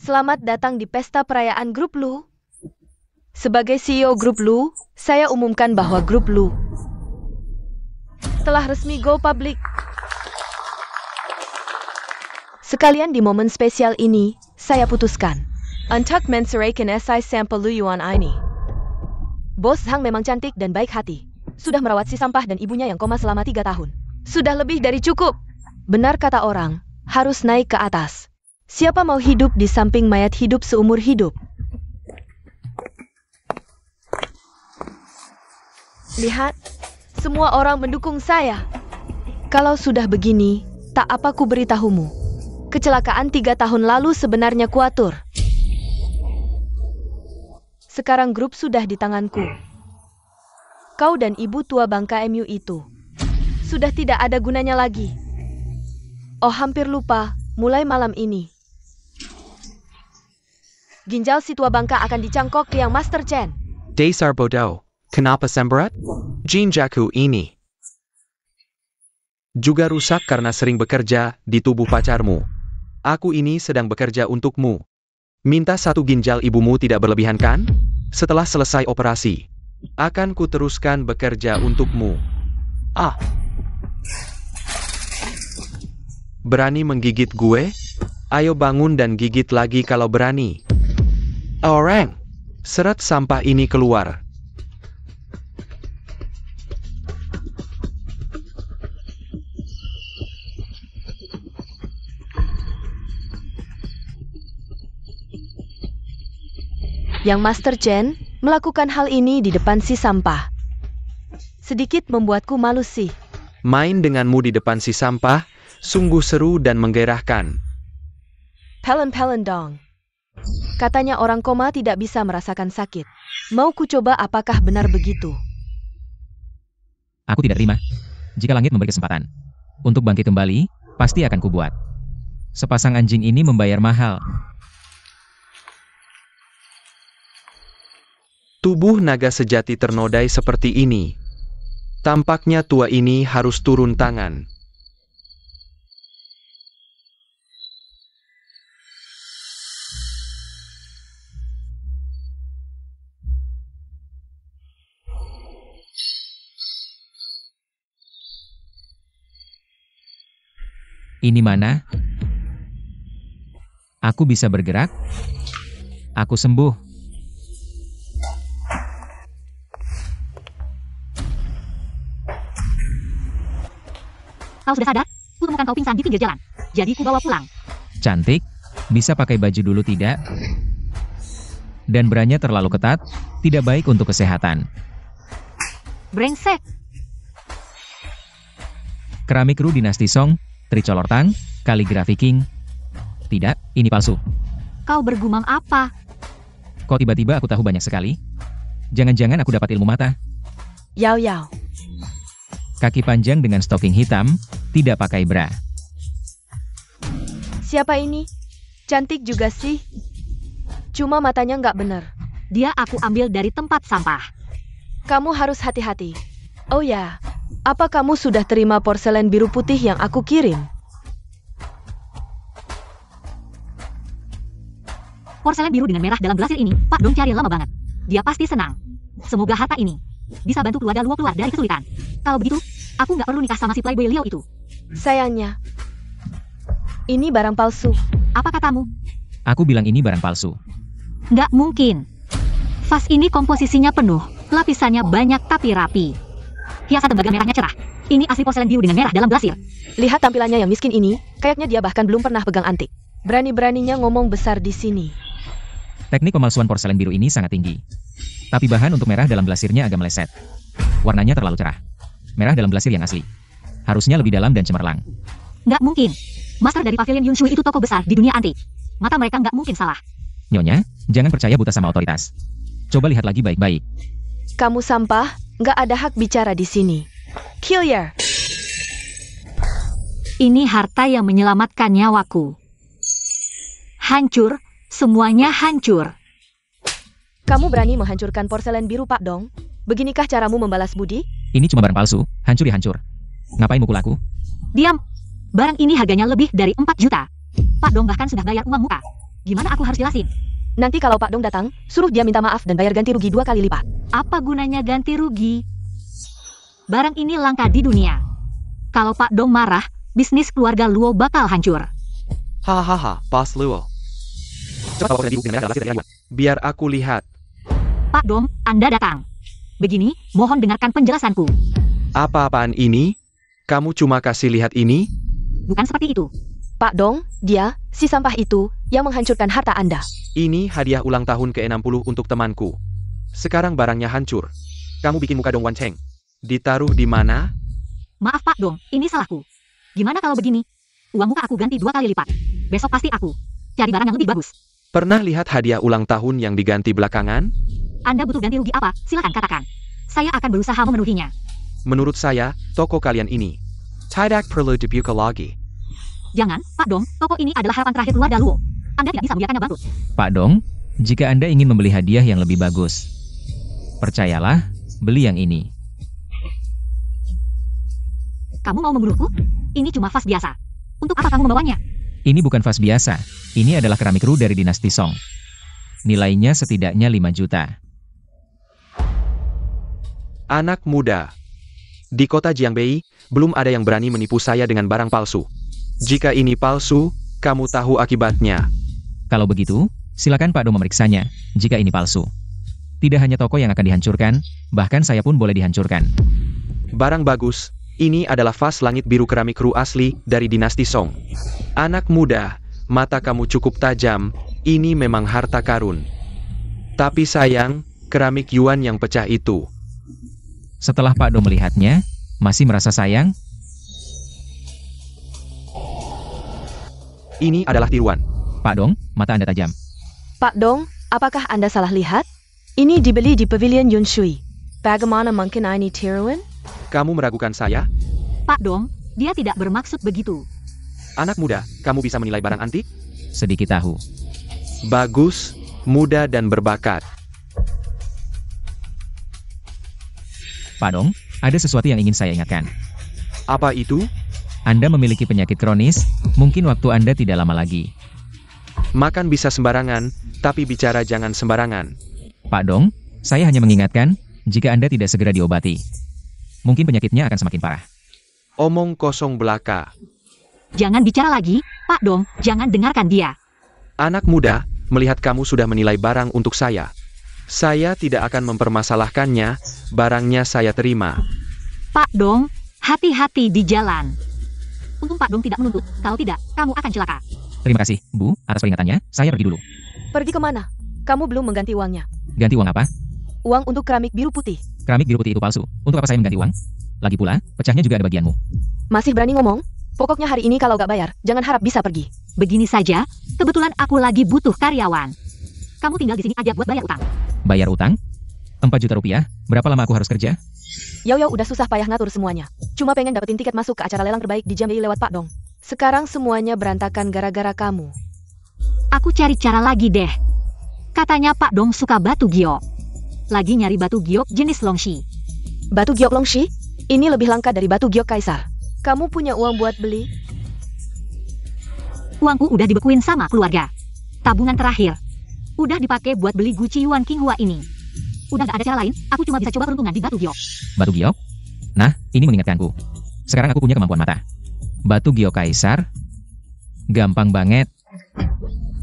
Selamat datang di pesta perayaan grup Lu. Sebagai CEO grup Lu, saya umumkan bahwa grup Lu telah resmi go public. Sekalian di momen spesial ini, saya putuskan untuk menceraikan SI sampel Lu Yuan ini. Bos Hang memang cantik dan baik hati. Sudah merawat si sampah dan ibunya yang koma selama 3 tahun. Sudah lebih dari cukup. Benar kata orang, harus naik ke atas. Siapa mau hidup di samping mayat hidup seumur hidup? Lihat, semua orang mendukung saya. Kalau sudah begini, tak apa ku beritahumu. Kecelakaan 3 tahun lalu sebenarnya kuatur. Sekarang grup sudah di tanganku. Kau dan ibu tua bangka MU itu sudah tidak ada gunanya lagi. Oh, hampir lupa, mulai malam ini ginjal si tua bangka akan dicangkok ke yang Master Chen. Dasar bodoh, kenapa semberat? Jinjaku ini juga rusak karena sering bekerja di tubuh pacarmu. Aku ini sedang bekerja untukmu. Minta 1 ginjal ibumu tidak berlebihan kan? Setelah selesai operasi, akan ku teruskan bekerja untukmu. Berani menggigit gue? Ayo bangun dan gigit lagi kalau berani. Orang, seret sampah ini keluar. Yang Master Chen melakukan hal ini di depan si sampah. Sedikit membuatku malu sih. Main denganmu di depan si sampah, sungguh seru dan menggairahkan. Pelen-pelen dong. Katanya orang koma tidak bisa merasakan sakit. Mau ku coba apakah benar begitu? Aku tidak terima. Jika langit memberi kesempatan untuk bangkit kembali, pasti akan kubuat. Sepasang anjing ini membayar mahal. Tubuh naga sejati ternodai seperti ini. Tampaknya tua ini harus turun tangan. Ini mana? Aku bisa bergerak. Aku sembuh. Kau sudah sadar? Ku temukan kau pingsan di pinggir jalan. Jadi ku bawa pulang. Cantik. Bisa pakai baju dulu tidak? Dan branya terlalu ketat, tidak baik untuk kesehatan. Brengsek. Keramik Ru Dinasti Song, Tricolor Tang, Kaligrafi King. Tidak, ini palsu. Kau bergumam apa? Kok tiba-tiba aku tahu banyak sekali? Jangan-jangan aku dapat ilmu mata. Yao Yao. Kaki panjang dengan stocking hitam, tidak pakai bra. Siapa ini? Cantik juga sih. Cuma matanya nggak bener. Dia aku ambil dari tempat sampah. Kamu harus hati-hati. Oh ya, apa kamu sudah terima porselen biru putih yang aku kirim? Porselen biru dengan merah dalam glasir ini, Pak Dong cari lama banget. Dia pasti senang. Semoga harta ini bisa bantu keluarga Luo keluar dari kesulitan. Kalau begitu, aku nggak perlu nikah sama si playboy Liao itu. Sayangnya, ini barang palsu. Apa katamu? Aku bilang ini barang palsu. Nggak mungkin. Vas ini komposisinya penuh, lapisannya banyak tapi rapi. Hiasan tembaga merahnya cerah. Ini asli porselen biru dengan merah dalam glasir. Lihat tampilannya yang miskin ini, kayaknya dia bahkan belum pernah pegang antik. Berani-beraninya ngomong besar di sini. Teknik pemalsuan porselen biru ini sangat tinggi. Tapi bahan untuk merah dalam glasirnya agak meleset. Warnanya terlalu cerah. Merah dalam glasir yang asli. Harusnya lebih dalam dan cemerlang. Nggak mungkin. Master dari Pavilion Yunshui itu toko besar di dunia antik. Mata mereka nggak mungkin salah. Nyonya, jangan percaya buta sama otoritas. Coba lihat lagi baik-baik. Kamu sampah, nggak ada hak bicara di sini. Killer. Ini harta yang menyelamatkan nyawaku. Hancur, semuanya hancur. Kamu berani menghancurkan porselen biru, Pak Dong? Beginikah caramu membalas budi? Ini cuma barang palsu, hancur ya hancur. Ngapain mukul aku? Diam. Barang ini harganya lebih dari 4 juta. Pak Dong bahkan sudah bayar uang muka. Gimana aku harus jelasin? Nanti kalau Pak Dong datang, suruh dia minta maaf dan bayar ganti rugi 2 kali lipat. Apa gunanya ganti rugi? Barang ini langka di dunia. Kalau Pak Dong marah, bisnis keluarga Luo bakal hancur. Hahaha, Bos Luo. Cepat bawa ganti rugi dengan merah dalam lasir dari aduan. Biar aku lihat. Pak Dong, Anda datang. Begini, mohon dengarkan penjelasanku. Apa-apaan ini? Kamu cuma kasih lihat ini? Bukan seperti itu. Pak Dong, dia, si sampah itu, yang menghancurkan harta Anda. Ini hadiah ulang tahun ke-60 untuk temanku. Sekarang barangnya hancur. Kamu bikin muka Dong Wan Cheng. Ditaruh di mana? Maaf Pak Dong, ini salahku. Gimana kalau begini? Uang muka aku ganti 2 kali lipat. Besok pasti aku cari barang yang lebih bagus. Pernah lihat hadiah ulang tahun yang diganti belakangan? Anda butuh ganti rugi apa? Silakan katakan. Saya akan berusaha memenuhinya. Menurut saya, toko kalian ini tidak perlu dibuka lagi. Jangan, Pak Dong, toko ini adalah harapan terakhir keluarga Luo. Anda tidak bisa membiarkannya bangkrut. Pak Dong, jika Anda ingin membeli hadiah yang lebih bagus, percayalah, beli yang ini. Kamu mau membunuhku? Ini cuma vas biasa. Untuk apa kamu membawanya? Ini bukan vas biasa. Ini adalah keramik Ru dari dinasti Song. Nilainya setidaknya 5 juta. Anak muda. Di kota Jiangbei, belum ada yang berani menipu saya dengan barang palsu. Jika ini palsu, kamu tahu akibatnya. Kalau begitu, silakan Pak Dong memeriksanya, jika ini palsu. Tidak hanya toko yang akan dihancurkan, bahkan saya pun boleh dihancurkan. Barang bagus, ini adalah vas langit biru keramik Ru asli dari dinasti Song. Anak muda, mata kamu cukup tajam, ini memang harta karun. Tapi sayang, keramik Yuan yang pecah itu. Setelah Pak Dong melihatnya, masih merasa sayang? Ini adalah tiruan. Pak Dong, mata Anda tajam. Pak Dong, apakah Anda salah lihat? Ini dibeli di Pavilion Yunshui. Bagaimana mungkin ini tiruan? Kamu meragukan saya? Pak Dong, dia tidak bermaksud begitu. Anak muda, kamu bisa menilai barang antik? Sedikit tahu. Bagus, muda dan berbakat. Pak Dong, ada sesuatu yang ingin saya ingatkan. Apa itu? Anda memiliki penyakit kronis, mungkin waktu Anda tidak lama lagi. Makan bisa sembarangan, tapi bicara jangan sembarangan. Pak Dong, saya hanya mengingatkan, jika Anda tidak segera diobati, mungkin penyakitnya akan semakin parah. Omong kosong belaka. Jangan bicara lagi, Pak Dong, jangan dengarkan dia. Anak muda, melihat kamu sudah menilai barang untuk saya tidak akan mempermasalahkannya, barangnya saya terima. Pak Dong, hati-hati di jalan. Untung Pak Dong tidak menuntut, kalau tidak, kamu akan celaka. Terima kasih, Bu, atas peringatannya, saya pergi dulu. Pergi kemana? Kamu belum mengganti uangnya. Ganti uang apa? Uang untuk keramik biru putih. Keramik biru putih itu palsu. Untuk apa saya mengganti uang? Lagi pula, pecahnya juga ada bagianmu. Masih berani ngomong? Pokoknya hari ini kalau gak bayar, jangan harap bisa pergi. Begini saja, kebetulan aku lagi butuh karyawan. Kamu tinggal di sini aja buat bayar utang. Bayar utang? 4 juta rupiah? Berapa lama aku harus kerja? Yo udah susah payah ngatur semuanya. Cuma pengen dapetin tiket masuk ke acara lelang terbaik di Jiangbei lewat Pak Dong. Sekarang semuanya berantakan gara-gara kamu. Aku cari cara lagi deh. Katanya Pak Dong suka batu giok. Lagi nyari batu giok jenis Longxi. Batu giok Longxi? Ini lebih langka dari batu giok Kaisar. Kamu punya uang buat beli? Uangku udah dibekuin sama keluarga. Tabungan terakhir udah dipakai buat beli Gucci Yuan Qinghua ini. Udah gak ada cara lain, aku cuma bisa coba peruntungan di batu giok. Batu giok? Nah, ini mengingatkanku. Sekarang aku punya kemampuan mata. Batu giok Kaisar? Gampang banget.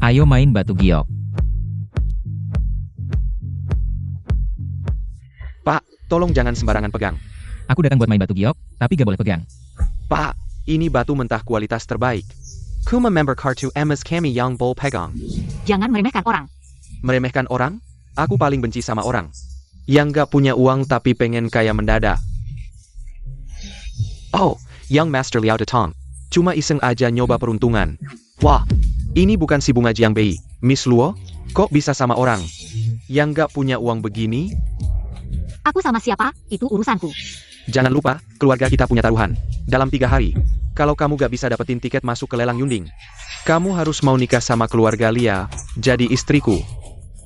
Ayo main batu giok. Pak, tolong jangan sembarangan pegang. Aku datang buat main batu giok, tapi gak boleh pegang. Pak, ini batu mentah kualitas terbaik. Kuma member kartu MS kami yang bol pegang. Jangan meremehkan orang. Meremehkan orang? Aku paling benci sama orang yang gak punya uang tapi pengen kaya mendadak. Oh, yang Master Liao Detong. Cuma iseng aja nyoba peruntungan. Wah, ini bukan si bunga Jiangbei, Miss Luo? Kok bisa sama orang yang gak punya uang begini? Aku sama siapa, itu urusanku. Jangan lupa, keluarga kita punya taruhan. Dalam 3 hari, kalau kamu gak bisa dapetin tiket masuk ke lelang Yunding, kamu harus mau nikah sama keluarga Lia, jadi istriku.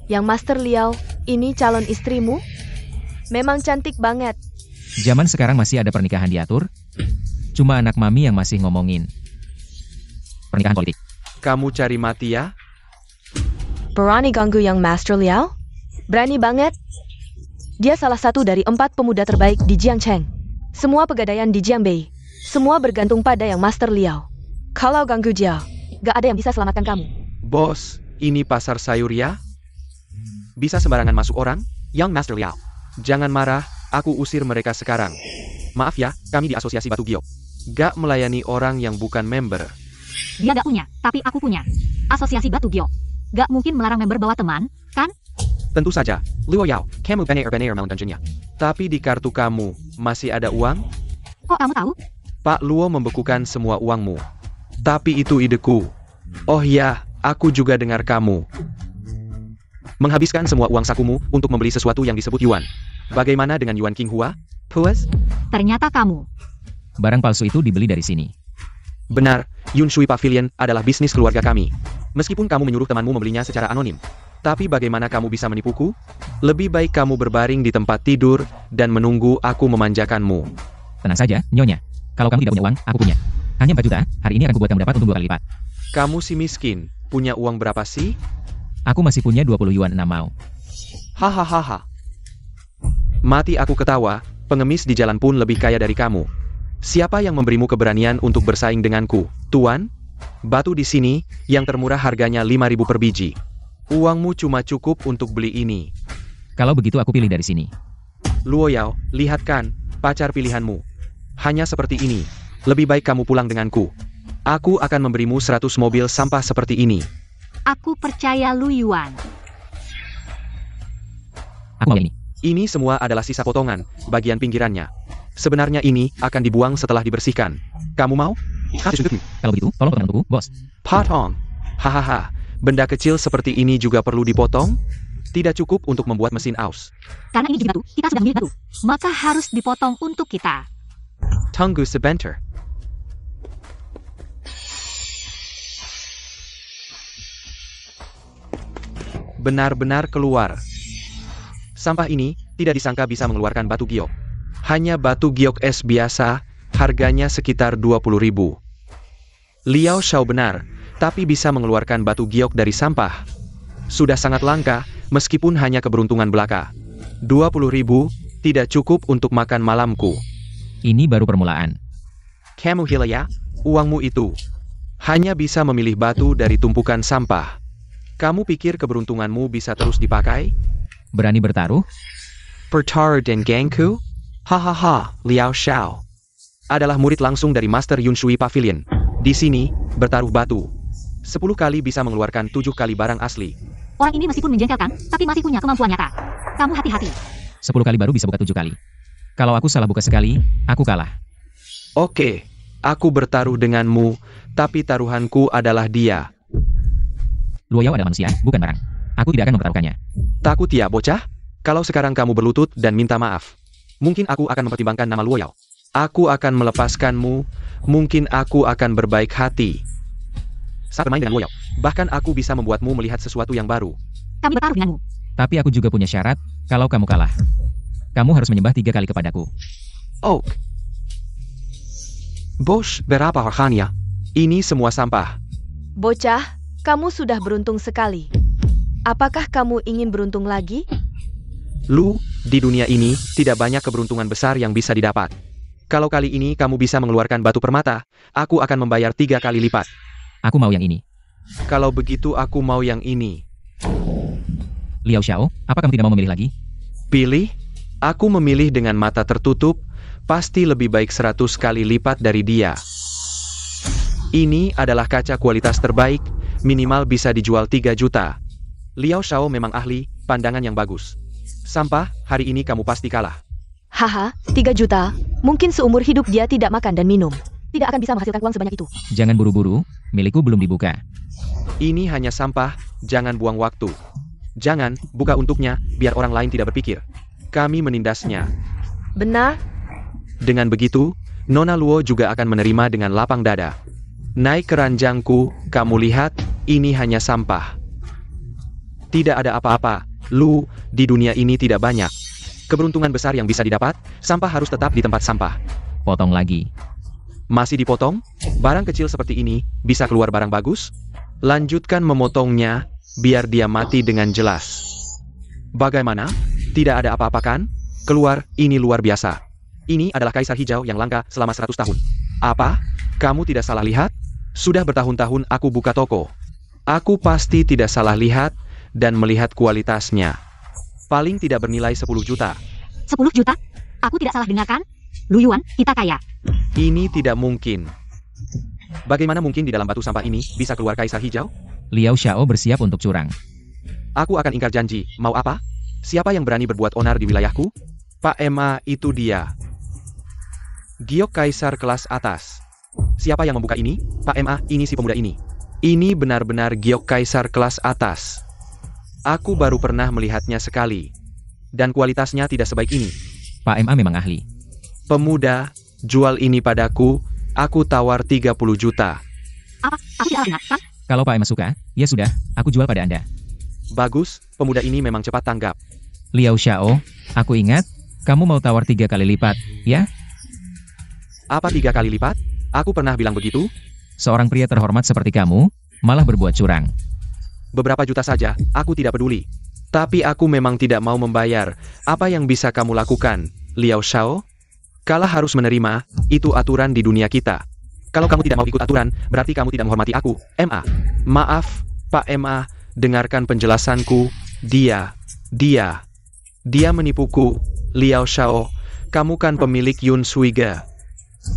Yang Master Liao, ini calon istrimu? Memang cantik banget. Zaman sekarang masih ada pernikahan diatur? Cuma anak mami yang masih ngomongin pernikahan politik. Kamu cari mati ya? berani ganggu yang Master Liao? Berani banget. Dia salah satu dari 4 pemuda terbaik di Jiangcheng. Semua pegadaian di Jiangbei. Semua bergantung pada yang Master Liao. Kalau ganggu dia, gak ada yang bisa selamatkan kamu. Bos, ini pasar sayur ya? Bisa sembarangan masuk orang? Yang Master Liao. Jangan marah, aku usir mereka sekarang. Maaf ya, kami di Asosiasi Batu Giok. Gak melayani orang yang bukan member. Dia gak punya, tapi aku punya. Asosiasi Batu Giok. Gak mungkin melarang member bawa teman, kan? Tentu saja, Luo Yao, kamu benar-benar Mount Dungeon-nya. Tapi di kartu kamu, masih ada uang? Kok kamu tahu? Pak Luo membekukan semua uangmu. Tapi itu ideku. Oh ya, aku juga dengar kamu menghabiskan semua uang sakumu untuk membeli sesuatu yang disebut Yuan. Bagaimana dengan Yuan King Hua? Puas? Ternyata kamu. Barang palsu itu dibeli dari sini. Benar, Yun Shui Pavilion adalah bisnis keluarga kami. Meskipun kamu menyuruh temanmu membelinya secara anonim. Tapi bagaimana kamu bisa menipuku? Lebih baik kamu berbaring di tempat tidur dan menunggu aku memanjakanmu. Tenang saja, Nyonya. Kalau kamu tidak punya uang, aku punya. Hanya 4 juta, hari ini akan kubuat kamu dapat untung 2 kali lipat. Kamu si miskin, punya uang berapa sih? Aku masih punya 20 yuan 6 mau. Hahaha. Mati aku ketawa, pengemis di jalan pun lebih kaya dari kamu. Siapa yang memberimu keberanian untuk bersaing denganku, Tuan? Batu di sini, yang termurah harganya 5.000 per biji. Uangmu cuma cukup untuk beli ini. Kalau begitu aku pilih dari sini. Luo Yao, lihat kan, pacar pilihanmu. Hanya seperti ini. Lebih baik kamu pulang denganku. Aku akan memberimu 100 mobil sampah seperti ini. Aku percaya Lu Yuan. Aku mau ini. Ini semua adalah sisa potongan, bagian pinggirannya. Sebenarnya ini akan dibuang setelah dibersihkan. Kamu mau? Kalau begitu, tolong potong untukku, bos. Potong. Hahaha. Benda kecil seperti ini juga perlu dipotong? Tidak cukup untuk membuat mesin aus. Karena ini biji batu, kita sudah milik batu. Maka harus dipotong untuk kita. Tunggu sebentar. Benar-benar keluar. Sampah ini tidak disangka bisa mengeluarkan batu giok. Hanya batu giok es biasa, harganya sekitar 20.000. Liao Xiao benar, tapi bisa mengeluarkan batu giok dari sampah. Sudah sangat langka, meskipun hanya keberuntungan belaka. 20.000 tidak cukup untuk makan malamku. Ini baru permulaan. Kamu gila ya? Uangmu itu hanya bisa memilih batu dari tumpukan sampah. Kamu pikir keberuntunganmu bisa terus dipakai? Berani bertaruh? Bertaruh dan gengku? Hahaha, Liao Xiao adalah murid langsung dari Master Yun Shui Pavilion. Di sini, bertaruh batu 10 kali bisa mengeluarkan 7 kali barang asli. Orang ini meskipun menjengkelkan, tapi masih punya kemampuan nyata. Kamu hati-hati. 10 kali baru bisa buka 7 kali. Kalau aku salah buka sekali, aku kalah. Oke, aku bertaruh denganmu, tapi taruhanku adalah dia. Luo Yao adalah manusia, bukan barang. Aku tidak akan mempertaruhkannya. Takut ya, bocah? Kalau sekarang kamu berlutut dan minta maaf, mungkin aku akan mempertimbangkan nama Luo Yao. Aku akan melepaskanmu, mungkin aku akan berbaik hati. Saat bermain dengan Luo Yao, bahkan aku bisa membuatmu melihat sesuatu yang baru. Kami bertaruh denganmu. Tapi aku juga punya syarat, kalau kamu kalah. Kamu harus menyembah 3 kali kepadaku. Oh. Bos, berapa harganya? Ini semua sampah. Bocah, kamu sudah beruntung sekali. Apakah kamu ingin beruntung lagi? Lu, di dunia ini, tidak banyak keberuntungan besar yang bisa didapat. Kalau kali ini kamu bisa mengeluarkan batu permata, aku akan membayar 3 kali lipat. Aku mau yang ini. Kalau begitu aku mau yang ini. Liao Xiao, apa kamu tidak mau memilih lagi? Pilih? Aku memilih dengan mata tertutup, pasti lebih baik 100 kali lipat dari dia. Ini adalah kaca kualitas terbaik, minimal bisa dijual 3 juta. Liao Xiao memang ahli, pandangan yang bagus. Sampah, hari ini kamu pasti kalah. Haha, 3 juta. Mungkin seumur hidup dia tidak makan dan minum. Tidak akan bisa menghasilkan uang sebanyak itu. Jangan buru-buru, milikku belum dibuka. Ini hanya sampah, jangan buang waktu. Jangan, buka untuknya, biar orang lain tidak berpikir. Kami menindasnya. Benar? Dengan begitu, Nona Luo juga akan menerima dengan lapang dada. Naik ke ranjangku, kamu lihat, ini hanya sampah. Tidak ada apa-apa, Lu, di dunia ini tidak banyak keberuntungan besar yang bisa didapat, sampah harus tetap di tempat sampah. Potong lagi. Masih dipotong? Barang kecil seperti ini, bisa keluar barang bagus? Lanjutkan memotongnya, biar dia mati dengan jelas. Bagaimana? Tidak ada apa-apa kan? Keluar, ini luar biasa. Ini adalah kaisar hijau yang langka selama 100 tahun. Apa? Kamu tidak salah lihat? Sudah bertahun-tahun aku buka toko. Aku pasti tidak salah lihat dan melihat kualitasnya. Paling tidak bernilai 10 juta. 10 juta? Aku tidak salah dengar kan? Lu Yuan, kita kaya. Ini tidak mungkin. Bagaimana mungkin di dalam batu sampah ini bisa keluar kaisar hijau? Liao Xiao bersiap untuk curang. Aku akan ingkar janji. Mau apa? Siapa yang berani berbuat onar di wilayahku? Pak Emma, itu dia. Giok kaisar kelas atas. Siapa yang membuka ini? Pak Emma, ini si pemuda ini. Ini benar-benar giok kaisar kelas atas. Aku baru pernah melihatnya sekali. Dan kualitasnya tidak sebaik ini. Pak MA memang ahli. Pemuda, jual ini padaku. Aku tawar 30 juta. Apa? Aku tidak salah dengar kan? Kalau Pak MA suka, ya sudah, aku jual pada Anda. Bagus, pemuda ini memang cepat tanggap. Liao Xiao, aku ingat, kamu mau tawar 3 kali lipat, ya? Apa 3 kali lipat? Aku pernah bilang begitu? Seorang pria terhormat seperti kamu, malah berbuat curang. Beberapa juta saja, aku tidak peduli. Tapi aku memang tidak mau membayar. Apa yang bisa kamu lakukan, Liao Xiao? Kalah harus menerima, itu aturan di dunia kita. Kalau kamu tidak mau ikut aturan, berarti kamu tidak menghormati aku, MA. Maaf, Pak MA, dengarkan penjelasanku. Dia menipuku, Liao Xiao. Kamu kan pemilik Yun Suiga.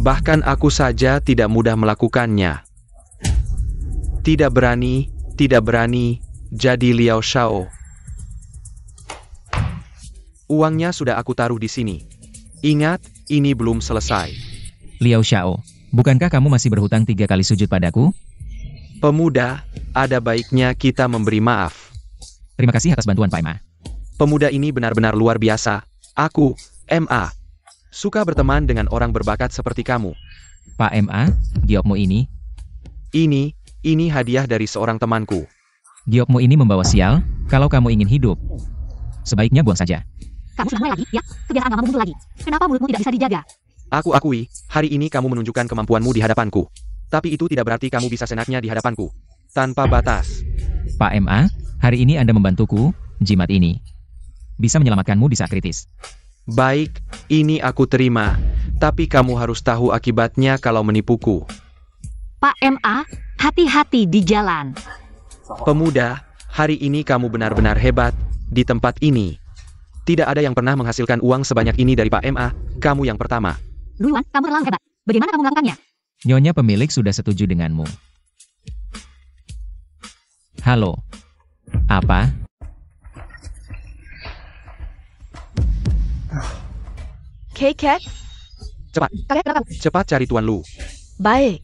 Bahkan aku saja tidak mudah melakukannya. Tidak berani, jadi Liao Xiao. Uangnya sudah aku taruh di sini. Ingat, ini belum selesai. Liao Xiao, bukankah kamu masih berhutang 3 kali sujud padaku? Pemuda, ada baiknya kita memberi maaf. Terima kasih atas bantuan Pak MA. Pemuda ini benar-benar luar biasa. Aku, MA, suka berteman dengan orang berbakat seperti kamu. Pak MA, giokmu ini. Ini hadiah dari seorang temanku. Giokmu ini membawa sial, kalau kamu ingin hidup. Sebaiknya buang saja. Kamu sudah mulai lagi, ya? Kebiasaan lama muncul lagi. Kenapa mulutmu tidak bisa dijaga? Aku akui, hari ini kamu menunjukkan kemampuanmu di hadapanku. Tapi itu tidak berarti kamu bisa senaknya di hadapanku. Tanpa batas. Pak MA, hari ini Anda membantuku, jimat ini. Bisa menyelamatkanmu di saat kritis. Baik, ini aku terima. Tapi kamu harus tahu akibatnya kalau menipuku. Pak MA, hati-hati di jalan. Pemuda, hari ini kamu benar-benar hebat. Di tempat ini. Tidak ada yang pernah menghasilkan uang sebanyak ini dari Pak MA. Kamu yang pertama. Lu Yuan, kamu terlalu hebat. Bagaimana kamu melakukannya? Nyonya pemilik sudah setuju denganmu. Halo. Apa? Cat? Cepat. Kalian kenapa? Cepat cari Tuan Lu. Baik.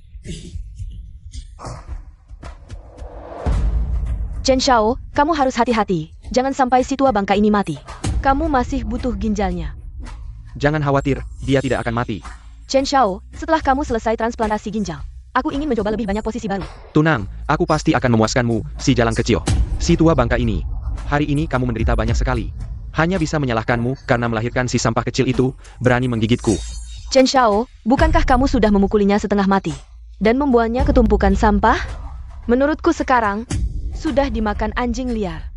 Chen Xiao, kamu harus hati-hati. Jangan sampai si tua bangka ini mati. Kamu masih butuh ginjalnya. Jangan khawatir, dia tidak akan mati. Chen Xiao, setelah kamu selesai transplantasi ginjal, aku ingin mencoba lebih banyak posisi baru. Tunang, aku pasti akan memuaskanmu, si jalang kecil. Si tua bangka ini. Hari ini kamu menderita banyak sekali. Hanya bisa menyalahkanmu karena melahirkan si sampah kecil itu, berani menggigitku. Chen Xiao, bukankah kamu sudah memukulinya setengah mati? Dan membuangnya ke tumpukan sampah? Menurutku sekarang, sudah dimakan anjing liar.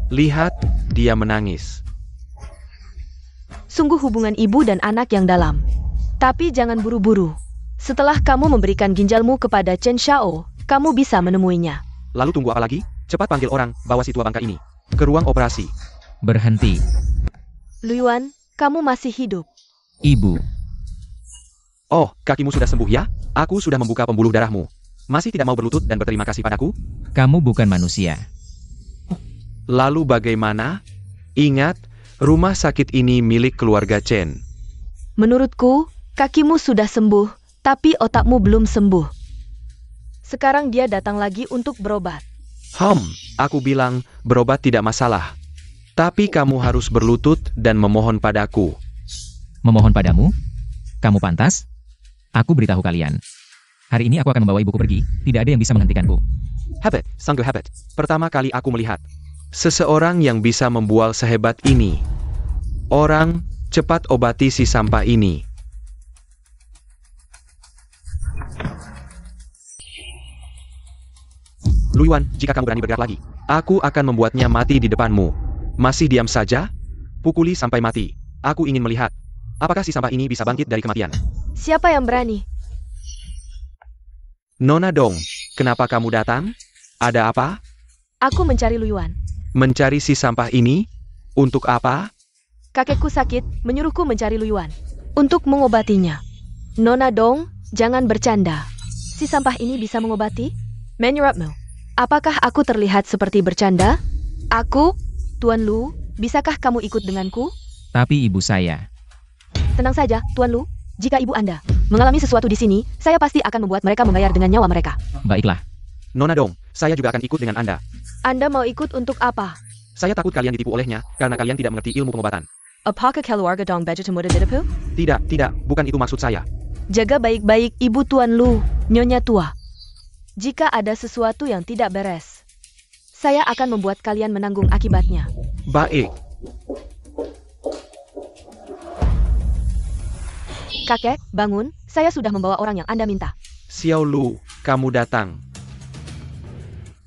Lihat, dia menangis. Sungguh hubungan ibu dan anak yang dalam. Tapi jangan buru-buru. Setelah kamu memberikan ginjalmu kepada Chen Xiao, kamu bisa menemuinya. Lalu tunggu apa lagi? Cepat panggil orang, bawa si tua bangka ini ke ruang operasi. Berhenti. Lu Yuan, kamu masih hidup. Ibu. Oh, kakimu sudah sembuh ya? Aku sudah membuka pembuluh darahmu. Masih tidak mau berlutut dan berterima kasih padaku? Kamu bukan manusia. Lalu bagaimana? Ingat, rumah sakit ini milik keluarga Chen. Menurutku, kakimu sudah sembuh, tapi otakmu belum sembuh. Sekarang dia datang lagi untuk berobat. Aku bilang, berobat tidak masalah. Tapi kamu harus berlutut dan memohon padaku. Memohon padamu? Kamu pantas? Aku beritahu kalian. Hari ini aku akan membawa ibuku pergi, tidak ada yang bisa menghentikanku. Hebat, sungguh hebat. Pertama kali aku melihat seseorang yang bisa membual sehebat ini. Orang, cepat obati si sampah ini. Luiyuan, jika kamu berani bergerak lagi, aku akan membuatnya mati di depanmu. Masih diam saja? Pukuli sampai mati. Aku ingin melihat. Apakah si sampah ini bisa bangkit dari kematian? Siapa yang berani? Nona Dong, kenapa kamu datang? Ada apa? Aku mencari Luiyuan. Mencari si sampah ini? Untuk apa? Kakekku sakit, menyuruhku mencari Luiyuan. Untuk mengobatinya. Nona Dong, jangan bercanda. Si sampah ini bisa mengobati? Menyerapmu. Apakah aku terlihat seperti bercanda? Aku, Tuan Lu, bisakah kamu ikut denganku? Tapi ibu saya. Tenang saja, Tuan Lu. Jika ibu Anda mengalami sesuatu di sini, saya pasti akan membuat mereka membayar dengan nyawa mereka. Baiklah. Nona Dong, saya juga akan ikut dengan Anda. Anda mau ikut untuk apa? Saya takut kalian ditipu olehnya, karena kalian tidak mengerti ilmu pengobatan. Apakah keluarga Dong Beja muda didepu? Tidak, bukan itu maksud saya. Jaga baik-baik Ibu Tuan Lu, Nyonya tua. Jika ada sesuatu yang tidak beres, saya akan membuat kalian menanggung akibatnya. Baik. Kakek, bangun, saya sudah membawa orang yang Anda minta. Xiao Lu, kamu datang.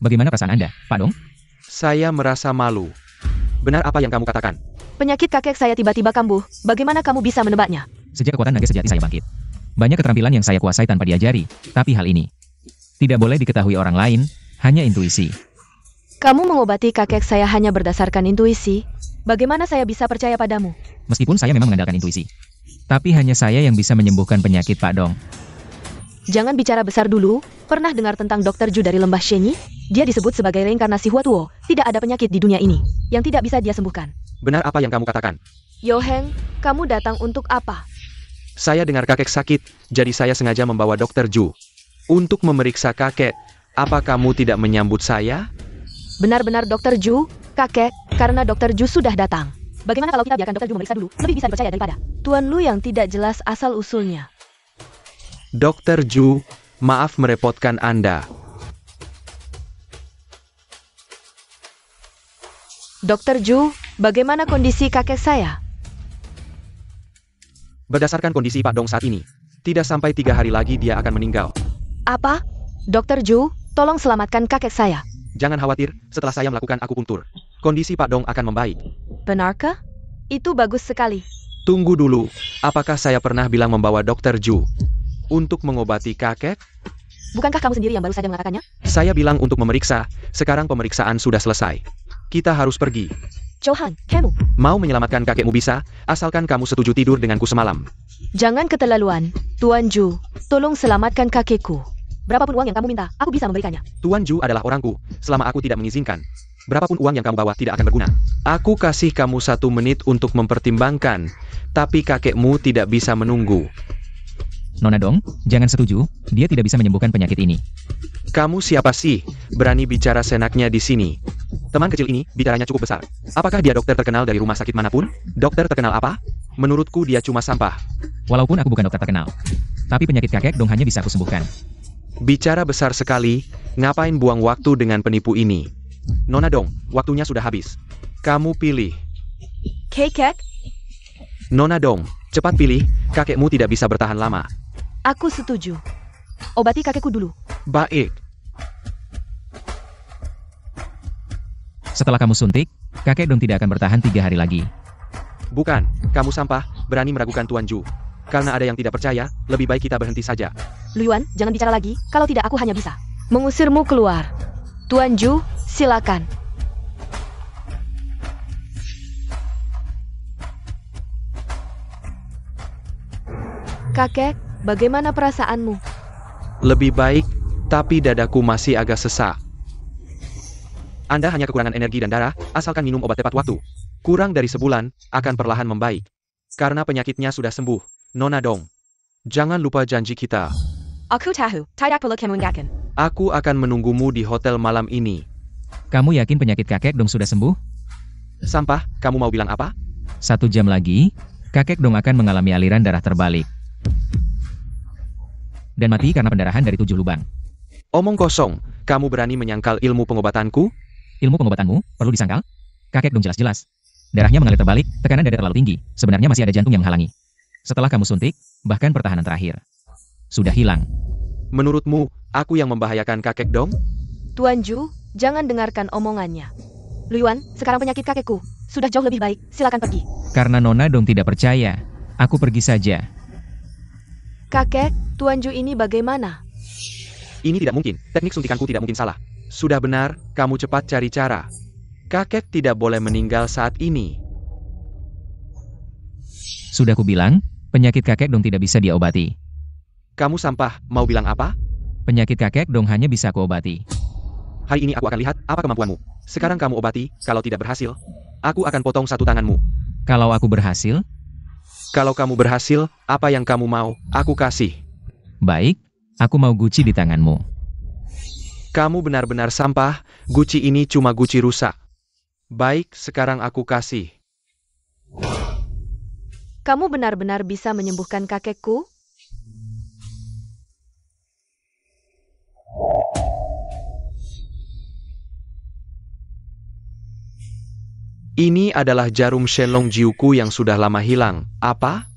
Bagaimana perasaan Anda, Pak Dong? Saya merasa malu. Benar apa yang kamu katakan? Penyakit kakek saya tiba-tiba kambuh, bagaimana kamu bisa menebaknya? Sejak kekuatan naga sejati saya bangkit. Banyak keterampilan yang saya kuasai tanpa diajari, tapi hal ini tidak boleh diketahui orang lain, hanya intuisi. Kamu mengobati kakek saya hanya berdasarkan intuisi? Bagaimana saya bisa percaya padamu? Meskipun saya memang mengandalkan intuisi. Tapi hanya saya yang bisa menyembuhkan penyakit Pak Dong. Jangan bicara besar dulu. Pernah dengar tentang Dr. Ju dari Lembah Shenyi? Dia disebut sebagai reinkarnasi Huatuo. Tidak ada penyakit di dunia ini yang tidak bisa dia sembuhkan. Benar apa yang kamu katakan? Yo Heng, kamu datang untuk apa? Saya dengar kakek sakit, jadi saya sengaja membawa Dr. Ju. Untuk memeriksa kakek, apa kamu tidak menyambut saya? Benar-benar Dr. Ju, kakek, karena Dr. Ju sudah datang. Bagaimana kalau kita biarkan Dr. Ju memeriksa dulu? Lebih bisa dipercaya daripada Tuan Lu yang tidak jelas asal-usulnya. Dr. Ju, maaf merepotkan Anda. Dr. Ju, bagaimana kondisi kakek saya? Berdasarkan kondisi Pak Dong saat ini, tidak sampai 3 hari lagi dia akan meninggal. Apa? Dr. Ju, tolong selamatkan kakek saya. Jangan khawatir, setelah saya melakukan akupunktur, kondisi Pak Dong akan membaik. Benarkah? Itu bagus sekali. Tunggu dulu, apakah saya pernah bilang membawa Dr. Ju untuk mengobati kakek? Bukankah kamu sendiri yang baru saja mengatakannya? Saya bilang untuk memeriksa, sekarang pemeriksaan sudah selesai. Kita harus pergi. Johan, kamu Mau menyelamatkan kakekmu bisa, asalkan kamu setuju tidur denganku semalam. jangan keterlaluan. Tuan Ju, tolong selamatkan kakekku. Berapapun uang yang kamu minta, aku bisa memberikannya. Tuan Ju adalah orangku, selama aku tidak mengizinkan. Berapapun uang yang kamu bawa tidak akan berguna. Aku kasih kamu 1 menit untuk mempertimbangkan, tapi kakekmu tidak bisa menunggu. Nona Dong, jangan setuju, dia tidak bisa menyembuhkan penyakit ini. Kamu siapa sih, berani bicara senaknya di sini? Teman kecil ini, bicaranya cukup besar. Apakah dia dokter terkenal dari rumah sakit manapun? Dokter terkenal apa? Menurutku dia cuma sampah. Walaupun aku bukan dokter terkenal, tapi penyakit kakek Dong hanya bisa aku sembuhkan. Bicara besar sekali, ngapain buang waktu dengan penipu ini? Nona Dong, waktunya sudah habis. Kamu pilih. Kakek, Nona Dong, cepat pilih, kakekmu tidak bisa bertahan lama. aku setuju. Obati kakekku dulu. Baik. Setelah kamu suntik, kakek Dong tidak akan bertahan 3 hari lagi. Bukan, kamu sampah, berani meragukan Tuan Ju. Karena ada yang tidak percaya, lebih baik kita berhenti saja. Luiyuan, jangan bicara lagi, kalau tidak aku hanya bisa mengusirmu keluar. Tuan Ju, silakan. Kakek, bagaimana perasaanmu? Lebih baik, tapi dadaku masih agak sesak. Anda hanya kekurangan energi dan darah, asalkan minum obat tepat waktu. Kurang dari sebulan, akan perlahan membaik. Karena penyakitnya sudah sembuh, Nona Dong. Jangan lupa janji kita. Aku tahu, tidak perlu kamu ingatkan. Aku akan menunggumu di hotel malam ini. Kamu yakin penyakit kakek Dong sudah sembuh? Sampah, kamu mau bilang apa? 1 jam lagi, kakek Dong akan mengalami aliran darah terbalik. Dan mati karena pendarahan dari 7 lubang. Omong kosong, kamu berani menyangkal ilmu pengobatanku? Ilmu pengobatanmu, perlu disangkal? Kakek Dong jelas-jelas. Darahnya mengalir terbalik, tekanan dada terlalu tinggi, sebenarnya masih ada jantung yang menghalangi. Setelah kamu suntik, bahkan pertahanan terakhir sudah hilang. Menurutmu, aku yang membahayakan kakek Dong? Tuan Ju, jangan dengarkan omongannya. Luyuan, sekarang penyakit kakekku sudah jauh lebih baik, silakan pergi. Karena Nona Dong tidak percaya, aku pergi saja. Kakek, Tuan Ju ini bagaimana? Ini tidak mungkin, teknik suntikanku tidak mungkin salah. Sudah benar, kamu cepat cari cara. Kakek tidak boleh meninggal saat ini. Sudah kubilang, penyakit kakek Dong tidak bisa diobati. Kamu sampah, mau bilang apa? Penyakit kakek Dong hanya bisa kuobati. Hari ini aku akan lihat apa kemampuanmu. Sekarang kamu obati, kalau tidak berhasil, aku akan potong satu tanganmu. Kalau aku berhasil, Kalau kamu berhasil, apa yang kamu mau, aku kasih. baik, aku mau guci di tanganmu. Kamu benar-benar sampah, guci ini cuma guci rusak. Baik, sekarang aku kasih. Kamu benar-benar bisa menyembuhkan kakekku? Ini adalah jarum Shenlong Jiuku yang sudah lama hilang. Apa?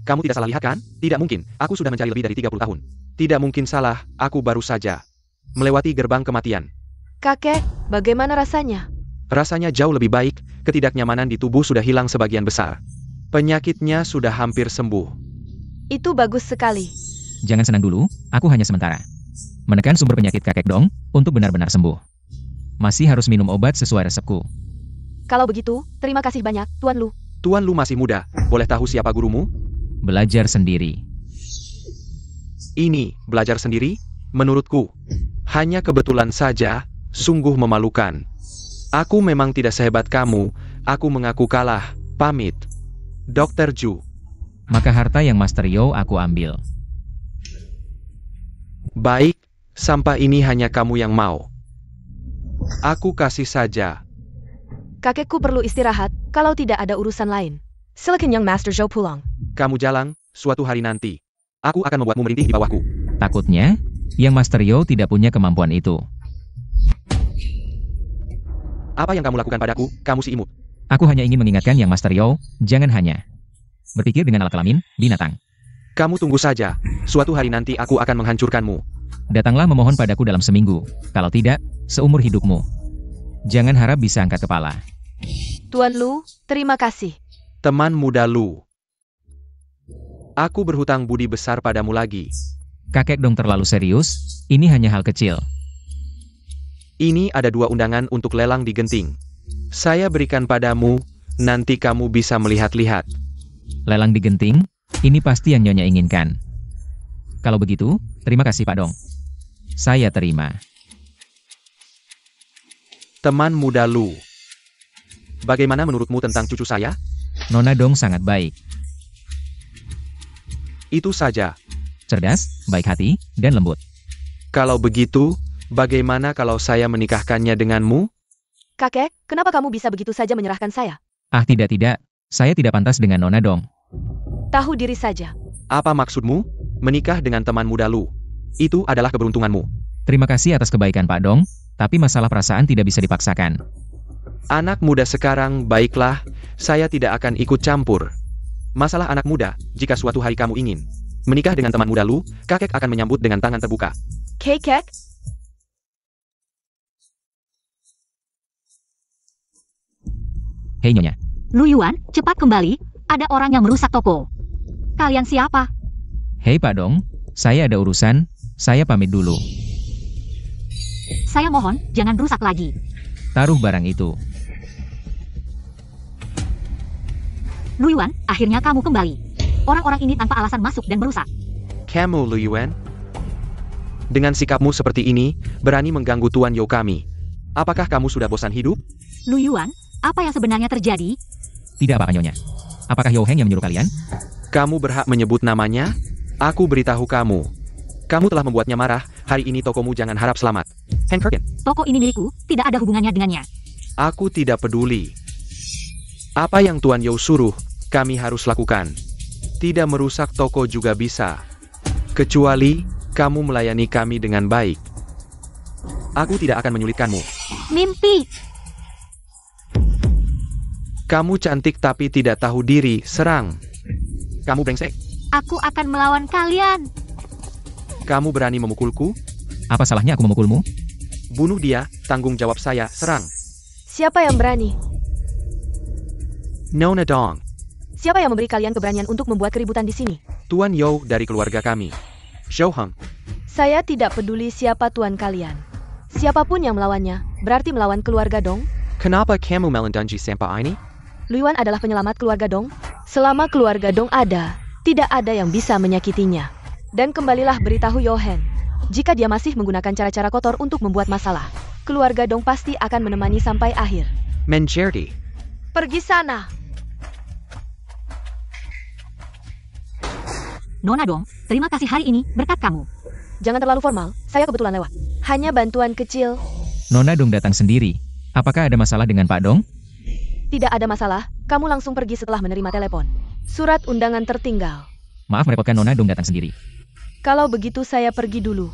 Kamu tidak salah lihat kan? Tidak mungkin, aku sudah mencari lebih dari 30 tahun. Tidak mungkin salah, aku baru saja melewati gerbang kematian. Kakek, bagaimana rasanya? Rasanya jauh lebih baik, ketidaknyamanan di tubuh sudah hilang sebagian besar. Penyakitnya sudah hampir sembuh. Itu bagus sekali. Jangan senang dulu, aku hanya sementara. Menekan sumber penyakit kakek Dong, untuk benar-benar sembuh. Masih harus minum obat sesuai resepku. Kalau begitu, terima kasih banyak, Tuan Lu. Tuan Lu masih muda, boleh tahu siapa gurumu? Belajar sendiri. Ini, belajar sendiri? Menurutku, hanya kebetulan saja, sungguh memalukan. Aku memang tidak sehebat kamu, aku mengaku kalah, pamit. Dr. Ju. Maka harta yang Master Yo aku ambil. Baik, sampah ini hanya kamu yang mau. Aku kasih saja. Kakekku perlu istirahat, kalau tidak ada urusan lain. Silakan yang Master Zhou pulang. Kamu jalan, suatu hari nanti. Aku akan membuatmu merintih di bawahku. Takutnya, yang Master Yo tidak punya kemampuan itu. Apa yang kamu lakukan padaku, kamu si imut? Aku hanya ingin mengingatkan yang Master Yo, jangan hanya berpikir dengan alat kelamin, binatang. Kamu tunggu saja, suatu hari nanti aku akan menghancurkanmu. Datanglah memohon padaku dalam seminggu, kalau tidak, seumur hidupmu. Jangan harap bisa angkat kepala. Tuan Lu, terima kasih. Teman muda Lu. Aku berhutang budi besar padamu lagi. Kakek Dong terlalu serius, ini hanya hal kecil. Ini ada 2 undangan untuk lelang di Genting. Saya berikan padamu, nanti kamu bisa melihat-lihat. Lelang di Genting, ini pasti yang Nyonya inginkan. Kalau begitu, terima kasih Pak Dong. Saya terima. Teman muda Lu. Bagaimana menurutmu tentang cucu saya? Nona Dong sangat baik. Itu saja. Cerdas, baik hati, dan lembut. Kalau begitu, bagaimana kalau saya menikahkannya denganmu? Kakek, kenapa kamu bisa begitu saja menyerahkan saya? Ah tidak, saya tidak pantas dengan Nona Dong. Tahu diri saja. Apa maksudmu? Menikah dengan teman muda Lu. Itu adalah keberuntunganmu. Terima kasih atas kebaikan Pak Dong, tapi masalah perasaan tidak bisa dipaksakan. Anak muda sekarang, baiklah, saya tidak akan ikut campur. Masalah anak muda, jika suatu hari kamu ingin menikah dengan teman muda Lu, kakek akan menyambut dengan tangan terbuka. Kakek? Hei Nyonya, Lu Yuan, cepat kembali, ada orang yang merusak toko. Kalian siapa? hei Pak Dong, saya ada urusan, saya pamit dulu. Saya mohon, jangan rusak lagi. Taruh barang itu. Lu Yuan, akhirnya kamu kembali. Orang-orang ini tanpa alasan masuk dan merusak. Kamu, Lu Yuan. Dengan sikapmu seperti ini, berani mengganggu Tuan Yo kami. Apakah kamu sudah bosan hidup? Lu Yuan, apa yang sebenarnya terjadi? Tidak apa-apa Nyonya. Apakah Yo Heng yang menyuruh kalian? Kamu berhak menyebut namanya? Aku beritahu kamu. Kamu telah membuatnya marah, hari ini tokomu jangan harap selamat. Hank Perkin. Toko ini milikku, tidak ada hubungannya dengannya. Aku tidak peduli. Apa yang Tuan Yo suruh, kami harus lakukan. Tidak merusak toko juga bisa. Kecuali, kamu melayani kami dengan baik. Aku tidak akan menyulitkanmu. Mimpi! Kamu cantik tapi tidak tahu diri, serang. Kamu brengsek. Aku akan melawan kalian. Kamu berani memukulku? Apa salahnya aku memukulmu? Bunuh dia, tanggung jawab saya, serang. Siapa yang berani? Nona Dong. Siapa yang memberi kalian keberanian untuk membuat keributan di sini? Tuan Yo dari keluarga kami. Zhou Heng. Saya tidak peduli siapa tuan kalian. Siapapun yang melawannya, berarti melawan keluarga Dong. Kenapa kamu melindungi sampai ini? Luiyuan adalah penyelamat keluarga Dong. Selama keluarga Dong ada, tidak ada yang bisa menyakitinya. Dan kembalilah beritahu Yohen. Jika dia masih menggunakan cara-cara kotor untuk membuat masalah, keluarga Dong pasti akan menemani sampai akhir. Menjadi. Pergi sana. Nona Dong, terima kasih hari ini, berkat kamu. Jangan terlalu formal, saya kebetulan lewat. Hanya bantuan kecil. Nona Dong datang sendiri. Apakah ada masalah dengan Pak Dong? Tidak ada masalah, kamu langsung pergi setelah menerima telepon. Surat undangan tertinggal. Maaf merepotkan Nona Dong datang sendiri. Kalau begitu saya pergi dulu.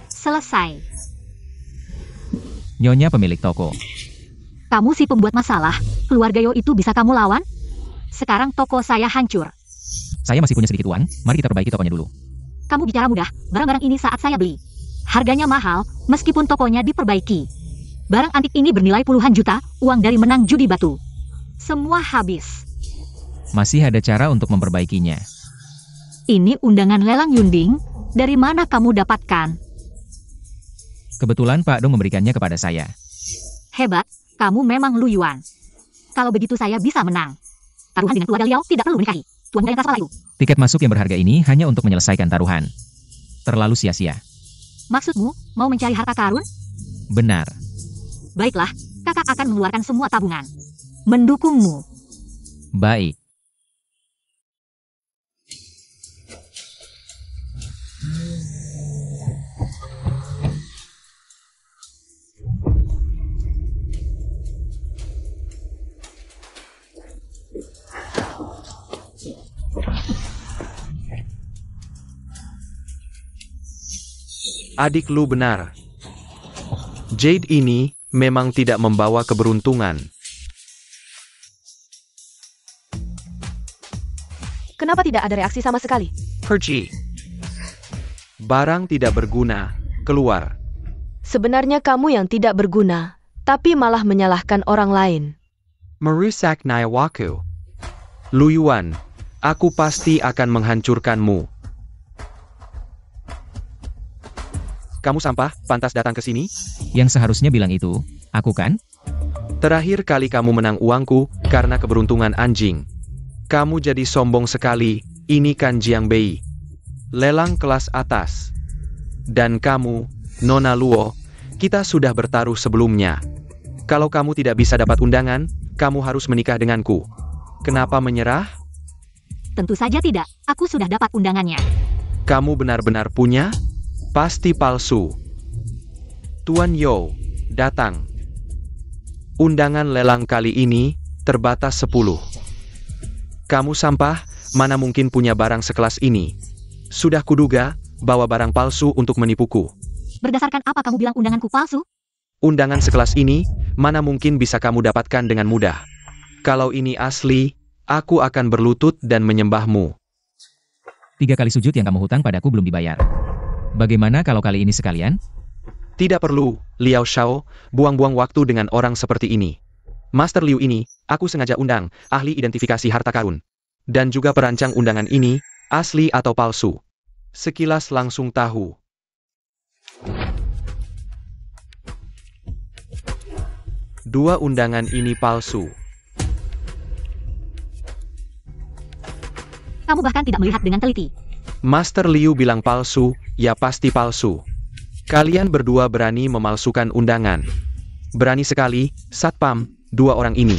Selesai. Nyonya pemilik toko. Kamu si pembuat masalah, keluarga Yo itu bisa kamu lawan? Sekarang toko saya hancur. Saya masih punya sedikit uang, mari kita perbaiki tokonya dulu. Kamu bicara mudah, barang-barang ini saat saya beli. Harganya mahal, meskipun tokonya diperbaiki. Barang antik ini bernilai puluhan juta, uang dari menang judi batu. Semua habis. Masih ada cara untuk memperbaikinya. Ini undangan lelang Yunding, dari mana kamu dapatkan? Kebetulan Pak Dong memberikannya kepada saya. Hebat, kamu memang Luiyuan. Kalau begitu saya bisa menang. Taruhan dengan keluarga Liao tidak perlu menikahi. Tuan muda yang keras itu. Tiket masuk yang berharga ini hanya untuk menyelesaikan taruhan. Terlalu sia-sia. Maksudmu, mau mencari harta karun? Benar. Baiklah, kakak akan mengeluarkan semua tabungan. Mendukungmu. Baik. Adik Lu benar. Jade ini memang tidak membawa keberuntungan. Kenapa tidak ada reaksi sama sekali? Pergi. Barang tidak berguna, keluar. Sebenarnya kamu yang tidak berguna, tapi malah menyalahkan orang lain. Merusak nyawaku. Luiyuan, aku pasti akan menghancurkanmu. Kamu sampah, pantas datang ke sini? Yang seharusnya bilang itu, aku kan? Terakhir kali kamu menang uangku, karena keberuntungan anjing. Kamu jadi sombong sekali, ini kan Jiang Bei. Lelang kelas atas. Dan kamu, Nona Luo, kita sudah bertaruh sebelumnya. Kalau kamu tidak bisa dapat undangan, kamu harus menikah denganku. Kenapa menyerah? Tentu saja tidak, aku sudah dapat undangannya. Kamu benar-benar punya? Pasti palsu. Tuan Yo, datang. Undangan lelang kali ini, terbatas 10. Kamu sampah, mana mungkin punya barang sekelas ini. Sudah kuduga, bawa barang palsu untuk menipuku. Berdasarkan apa kamu bilang undanganku palsu? Undangan sekelas ini, mana mungkin bisa kamu dapatkan dengan mudah. Kalau ini asli, aku akan berlutut dan menyembahmu. 3 kali sujud yang kamu hutang padaku belum dibayar. Bagaimana kalau kali ini sekalian? Tidak perlu, Liao Shao, buang-buang waktu dengan orang seperti ini. Master Liu ini, aku sengaja undang, ahli identifikasi harta karun. Dan juga perancang undangan ini, asli atau palsu. Sekilas langsung tahu. Dua undangan ini palsu. Kamu bahkan tidak melihat dengan teliti. Master Liu bilang palsu, ya pasti palsu. Kalian berdua berani memalsukan undangan. Berani sekali, Satpam, 2 orang ini.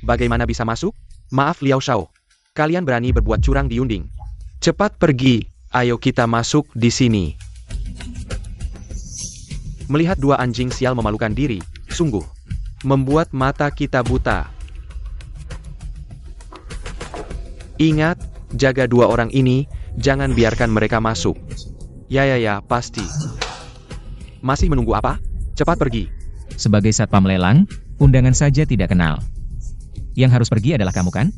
Bagaimana bisa masuk? Maaf Liao Shao. Kalian berani berbuat curang di Yunding. Cepat pergi, ayo kita masuk di sini. Melihat 2 anjing sial memalukan diri, sungguh membuat mata kita buta. Ingat, jaga 2 orang ini, jangan biarkan mereka masuk. Ya, pasti. Masih menunggu apa? Cepat pergi. Sebagai satpam lelang, undangan saja tidak kenal. Yang harus pergi adalah kamu kan?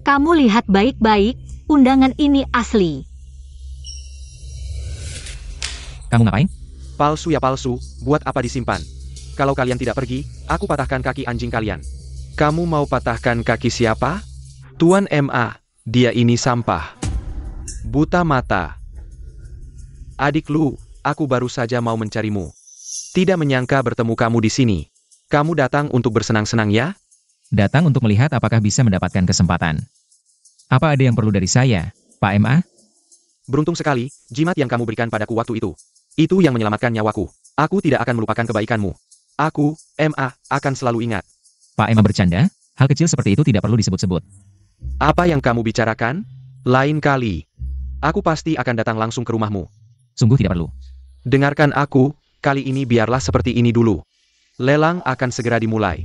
Kamu lihat baik-baik, undangan ini asli. Kamu ngapain? Palsu ya palsu, buat apa disimpan? Kalau kalian tidak pergi, aku patahkan kaki anjing kalian. Kamu mau patahkan kaki siapa? Tuan MA, dia ini sampah. Buta mata. Adik Lu, aku baru saja mau mencarimu. Tidak menyangka bertemu kamu di sini. Kamu datang untuk bersenang-senang ya? Datang untuk melihat apakah bisa mendapatkan kesempatan. Apa ada yang perlu dari saya, Pak MA? Beruntung sekali, jimat yang kamu berikan padaku waktu itu. Itu yang menyelamatkan nyawaku. Aku tidak akan melupakan kebaikanmu. Aku, MA, akan selalu ingat. Pak MA bercanda, hal kecil seperti itu tidak perlu disebut-sebut. Apa yang kamu bicarakan? Lain kali. Aku pasti akan datang langsung ke rumahmu. Sungguh tidak perlu. Dengarkan aku, kali ini biarlah seperti ini dulu. Lelang akan segera dimulai.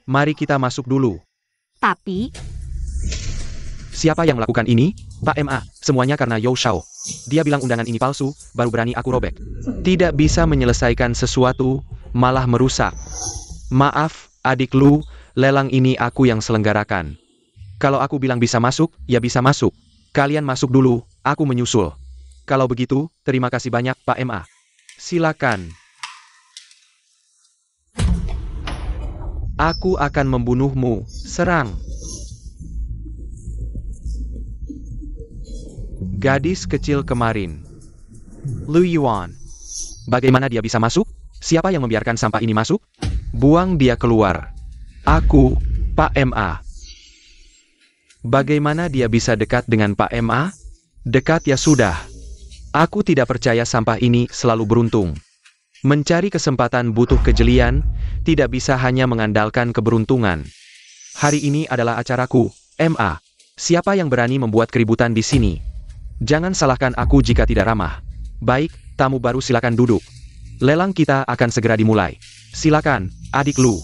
Mari kita masuk dulu. Tapi, Siapa yang melakukan ini? Pak MA, semuanya karena Yao Shao. Dia bilang undangan ini palsu, baru berani aku robek. Tidak bisa menyelesaikan sesuatu, malah merusak. Maaf, adik Lu, lelang ini aku yang selenggarakan. Kalau aku bilang bisa masuk, ya bisa masuk. Kalian masuk dulu, aku menyusul. Kalau begitu, terima kasih banyak Pak MA. Silakan. Aku akan membunuhmu. Serang. Gadis kecil kemarin. Lu Yuan. Bagaimana dia bisa masuk? Siapa yang membiarkan sampah ini masuk? Buang dia keluar. Aku, Pak MA. Bagaimana dia bisa dekat dengan Pak MA? Dekat ya sudah. Aku tidak percaya sampah ini selalu beruntung. Mencari kesempatan butuh kejelian, tidak bisa hanya mengandalkan keberuntungan. Hari ini adalah acaraku, MA. Siapa yang berani membuat keributan di sini? Jangan salahkan aku jika tidak ramah. Baik, tamu baru silakan duduk. Lelang kita akan segera dimulai. Silakan, adik Lu.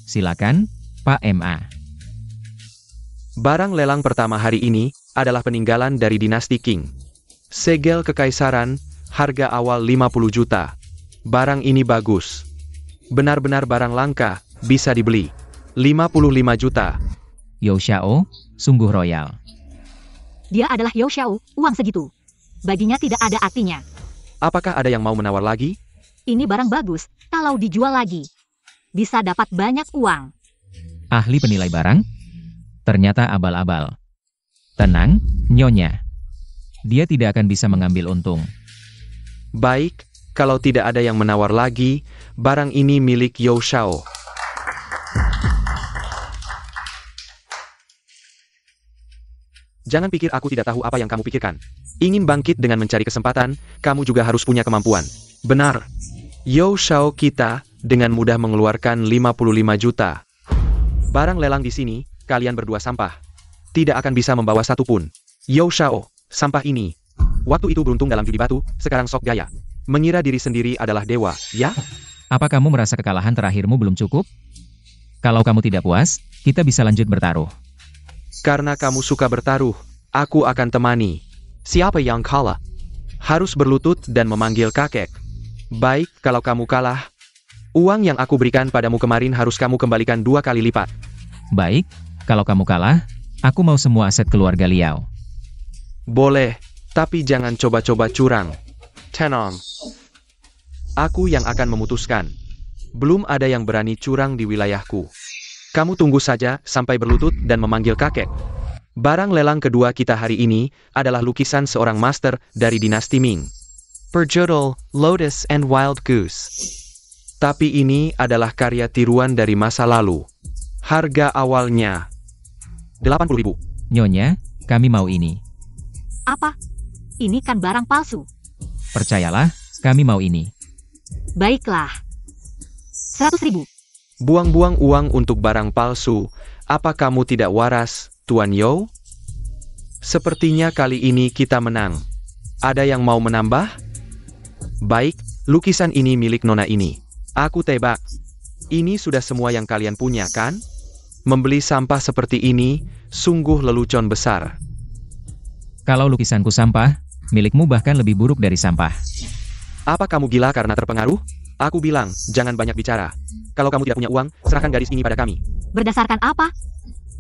Silakan, Pak MA. Barang lelang pertama hari ini adalah peninggalan dari dinasti Qing. Segel kekaisaran, harga awal 50 juta. Barang ini bagus. Benar-benar barang langka, bisa dibeli. 55 juta. Yao Shao, sungguh royal. dia adalah Yao Shao, uang segitu. Baginya tidak ada artinya. Apakah ada yang mau menawar lagi? Ini barang bagus, kalau dijual lagi. Bisa dapat banyak uang. Ahli penilai barang? Ternyata abal-abal. Tenang, Nyonya. Dia tidak akan bisa mengambil untung. Baik, kalau tidak ada yang menawar lagi, barang ini milik Yao Shao. Jangan pikir aku tidak tahu apa yang kamu pikirkan. Ingin bangkit dengan mencari kesempatan, kamu juga harus punya kemampuan. Benar. Yao Shao kita, dengan mudah mengeluarkan 55 juta. Barang lelang di sini, kalian berdua sampah. Tidak akan bisa membawa satu pun. Yao Shao, sampah ini. Waktu itu beruntung dalam judi batu, sekarang sok gaya. Mengira diri sendiri adalah dewa, ya? Apa kamu merasa kekalahan terakhirmu belum cukup? Kalau kamu tidak puas, kita bisa lanjut bertaruh. Karena kamu suka bertaruh, aku akan temani. Siapa yang kalah? Harus berlutut dan memanggil kakek. Baik, kalau kamu kalah, uang yang aku berikan padamu kemarin harus kamu kembalikan 2 kali lipat. Baik, kalau kamu kalah, aku mau semua aset keluarga Liao. Boleh, tapi jangan coba-coba curang. Tenang. Aku yang akan memutuskan. Belum ada yang berani curang di wilayahku. Kamu tunggu saja sampai berlutut dan memanggil kakek. Barang lelang kedua kita hari ini adalah lukisan seorang master dari dinasti Ming. Berjudul Lotus and Wild Goose. Tapi ini adalah karya tiruan dari masa lalu. Harga awalnya 80.000. Nyonya, kami mau ini. Apa? Ini kan barang palsu. Percayalah, kami mau ini. Baiklah. 100.000. Buang-buang uang untuk barang palsu. Apa kamu tidak waras, Tuan Yao? Sepertinya kali ini kita menang. Ada yang mau menambah? Baik, lukisan ini milik nona ini. Aku tebak. Ini sudah semua yang kalian punya, kan? Membeli sampah seperti ini, sungguh lelucon besar. Kalau lukisanku sampah, milikmu bahkan lebih buruk dari sampah. Apa kamu gila karena terpengaruh? Aku bilang, jangan banyak bicara. Kalau kamu tidak punya uang, serahkan gadis ini pada kami. Berdasarkan apa?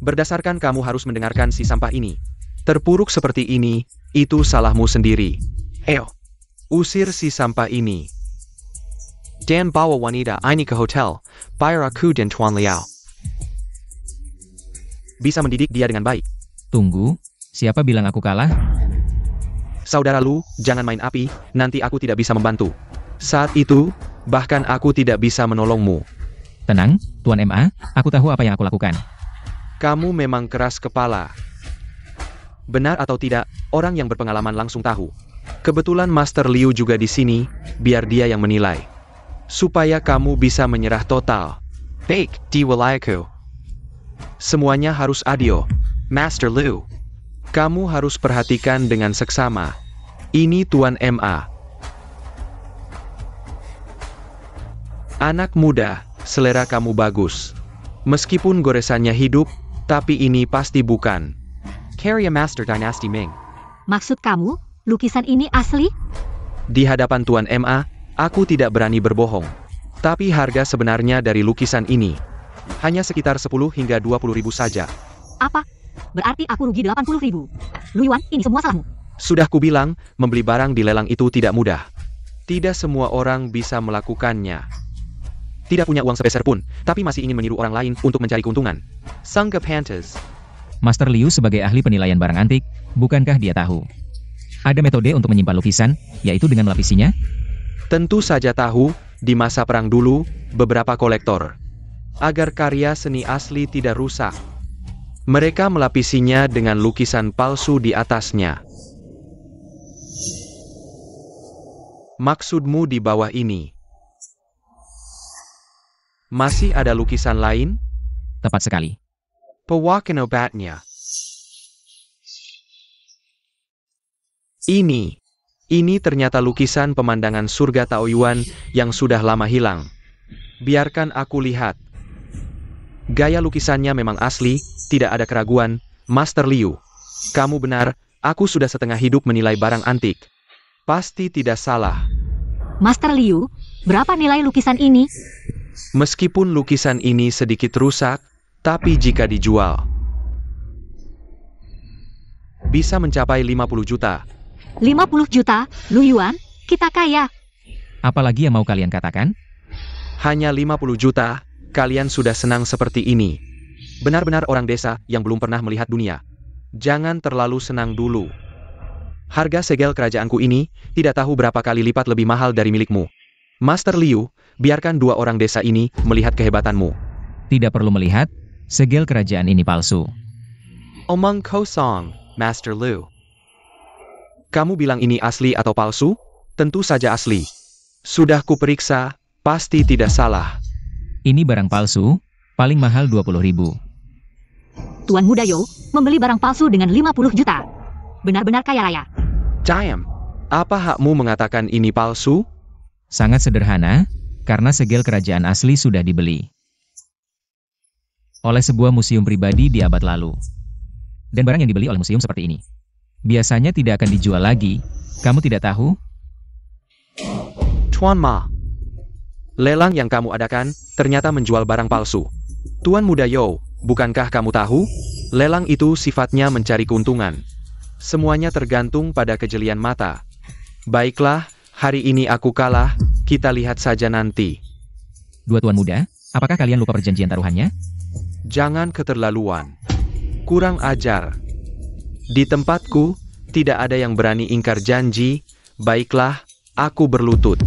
Berdasarkan kamu harus mendengarkan si sampah ini. Terpuruk seperti ini, itu salahmu sendiri. Ayo, usir si sampah ini. Dan bawa wanita ini ke hotel, bayar aku dan Tuan Liao. Bisa mendidik dia dengan baik. Tunggu, siapa bilang aku kalah? Saudara Lu, jangan main api, nanti aku tidak bisa membantu. Saat itu, bahkan aku tidak bisa menolongmu. Tenang, Tuan MA, aku tahu apa yang aku lakukan. Kamu memang keras kepala. Benar atau tidak, orang yang berpengalaman langsung tahu. Kebetulan Master Liu juga di sini, biar dia yang menilai. Supaya kamu bisa menyerah total. Baik, di wilayahku. Semuanya harus adil. Master Liu, kamu harus perhatikan dengan seksama. Ini Tuan MA. Anak muda, selera kamu bagus. Meskipun goresannya hidup, tapi ini pasti bukan. Karya Master Dynasty Ming. Maksud kamu, lukisan ini asli? Di hadapan Tuan MA, aku tidak berani berbohong. Tapi harga sebenarnya dari lukisan ini hanya sekitar 10 hingga 20 ribu saja. Apa? Berarti aku rugi 80 ribu. Lu Yuan, ini semua salahmu. Sudah kubilang, membeli barang di lelang itu tidak mudah. Tidak semua orang bisa melakukannya. Tidak punya uang sepeser pun, tapi masih ingin meniru orang lain untuk mencari keuntungan. Sangka pantas. Master Liu sebagai ahli penilaian barang antik, bukankah dia tahu? Ada metode untuk menyimpan lukisan, yaitu dengan melapisinya? Tentu saja tahu, di masa perang dulu, beberapa kolektor. Agar karya seni asli tidak rusak, mereka melapisinya dengan lukisan palsu di atasnya. Maksudmu di bawah ini? Masih ada lukisan lain? Tepat sekali. Pewakan obatnya. Ini ternyata lukisan pemandangan surga Taoyuan yang sudah lama hilang. Biarkan aku lihat. Gaya lukisannya memang asli, tidak ada keraguan. Master Liu, kamu benar, aku sudah setengah hidup menilai barang antik. Pasti tidak salah. Master Liu, berapa nilai lukisan ini? Meskipun lukisan ini sedikit rusak, tapi jika dijual, bisa mencapai 50 juta. 50 juta, Lu Yuan, kita kaya. Apalagi yang mau kalian katakan? Hanya 50 juta, kalian sudah senang seperti ini. Benar-benar orang desa yang belum pernah melihat dunia. Jangan terlalu senang dulu. Harga segel kerajaanku ini, tidak tahu berapa kali lipat lebih mahal dari milikmu. Master Liu, biarkan dua orang desa ini melihat kehebatanmu. Tidak perlu melihat, segel kerajaan ini palsu. Omong kosong, Master Liu. Kamu bilang ini asli atau palsu? Tentu saja asli. Sudah kuperiksa, pasti tidak salah. Ini barang palsu, paling mahal 20 ribu. Tuan Muda Yo, membeli barang palsu dengan 50 juta. Benar-benar kaya raya. Jam, apa hakmu mengatakan ini palsu? Sangat sederhana, karena segel kerajaan asli sudah dibeli oleh sebuah museum pribadi di abad lalu. Dan barang yang dibeli oleh museum seperti ini biasanya tidak akan dijual lagi. Kamu tidak tahu? Tuan Ma, lelang yang kamu adakan ternyata menjual barang palsu. Tuan Muda Yo, bukankah kamu tahu? Lelang itu sifatnya mencari keuntungan. Semuanya tergantung pada kejelian mata. Baiklah, hari ini aku kalah, kita lihat saja nanti. Dua tuan muda, apakah kalian lupa perjanjian taruhannya? Jangan keterlaluan. Kurang ajar. Di tempatku, tidak ada yang berani ingkar janji. Baiklah, aku berlutut.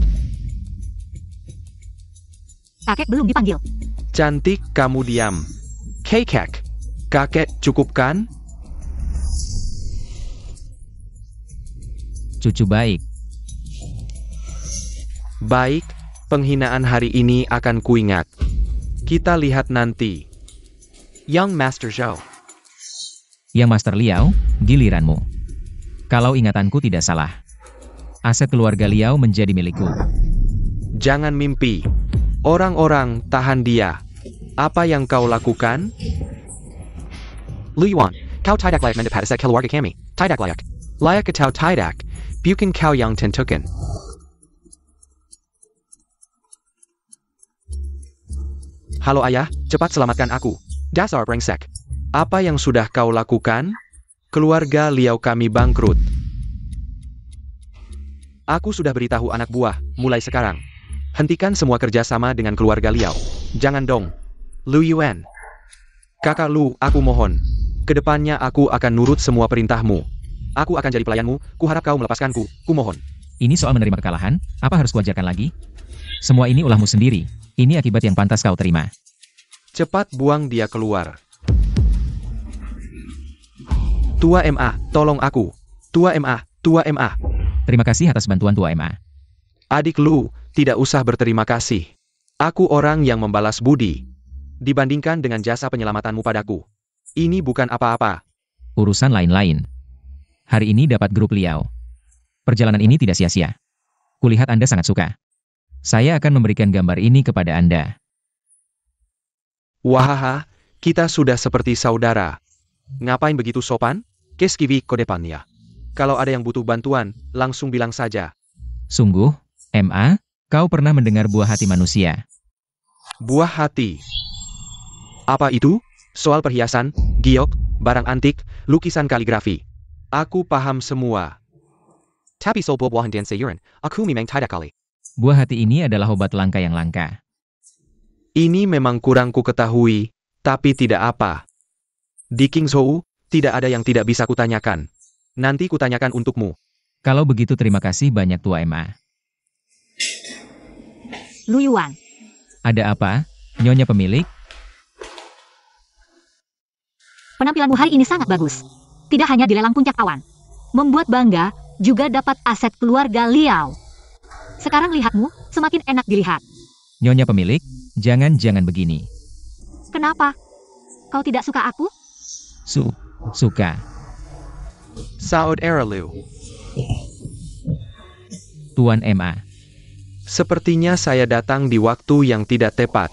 Kakek belum dipanggil. Cantik, kamu diam. Kakek, kakek cukup kan? Cucu baik. Baik, penghinaan hari ini akan kuingat. Kita lihat nanti. Young Master Zhou. Yang Master Liao, giliranmu. Kalau ingatanku tidak salah, aset keluarga Liao menjadi milikku. Jangan mimpi. Orang-orang, tahan dia. Apa yang kau lakukan? Lu Yuan, kau tidak layak mendapat aset keluarga kami. Tidak layak. Layak atau tidak, bukan kau yang tentukan. Halo ayah, cepat selamatkan aku. Dasar brengsek. Apa yang sudah kau lakukan? Keluarga Liao kami bangkrut. Aku sudah beritahu anak buah, mulai sekarang. Hentikan semua kerjasama dengan keluarga Liao. Jangan dong. Lu Yuan. Kakak Lu, aku mohon. Kedepannya aku akan nurut semua perintahmu. Aku akan jadi pelayanmu, kuharap kau melepaskanku, kumohon. Ini soal menerima kekalahan, apa harus kuajarkan lagi? Semua ini ulahmu sendiri. Ini akibat yang pantas kau terima. Cepat buang dia keluar. Tua MA, tolong aku. Tua MA, Tua MA. Terima kasih atas bantuan Tua MA. Adik Lu, tidak usah berterima kasih. Aku orang yang membalas budi. Dibandingkan dengan jasa penyelamatanmu padaku. Ini bukan apa-apa. Urusan lain-lain. Hari ini dapat grup Liao. Perjalanan ini tidak sia-sia. Kulihat Anda sangat suka. Saya akan memberikan gambar ini kepada Anda. Wahaha, kita sudah seperti saudara. Ngapain begitu sopan? Keskivi kodepannya. Kalau ada yang butuh bantuan, langsung bilang saja. Sungguh, MA, kau pernah mendengar buah hati manusia? Buah hati. Apa itu? Soal perhiasan, giok, barang antik, lukisan kaligrafi. Aku paham semua. Tapi soal buah dan sayuran, aku memang tidak kali. Buah hati ini adalah obat langka yang langka. Ini memang kurang ku ketahui, tapi tidak apa. Di Kingzhou, tidak ada yang tidak bisa kutanyakan. Nanti kutanyakan untukmu. Kalau begitu terima kasih banyak Tua MA. Lu Yuan. Ada apa, Nyonya pemilik? Penampilanmu hari ini sangat bagus. Tidak hanya di lelang puncak awan. Membuat bangga, juga dapat aset keluarga Liao. Sekarang lihatmu, semakin enak dilihat. Nyonya pemilik, jangan begini. Kenapa? Kau tidak suka aku? Suka. Saudara Liu. Tuan MA. Sepertinya saya datang di waktu yang tidak tepat.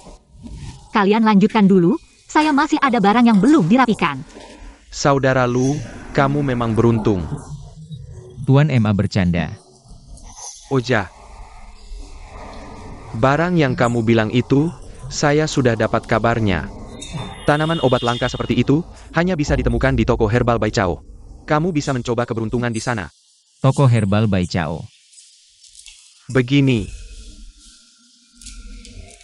Kalian lanjutkan dulu, saya masih ada barang yang belum dirapikan. Saudara Lu, kamu memang beruntung. Tuan MA bercanda. Oja. Barang yang kamu bilang itu, saya sudah dapat kabarnya. Tanaman obat langka seperti itu, hanya bisa ditemukan di toko herbal Baichao. Kamu bisa mencoba keberuntungan di sana. Toko herbal Baichao. Begini.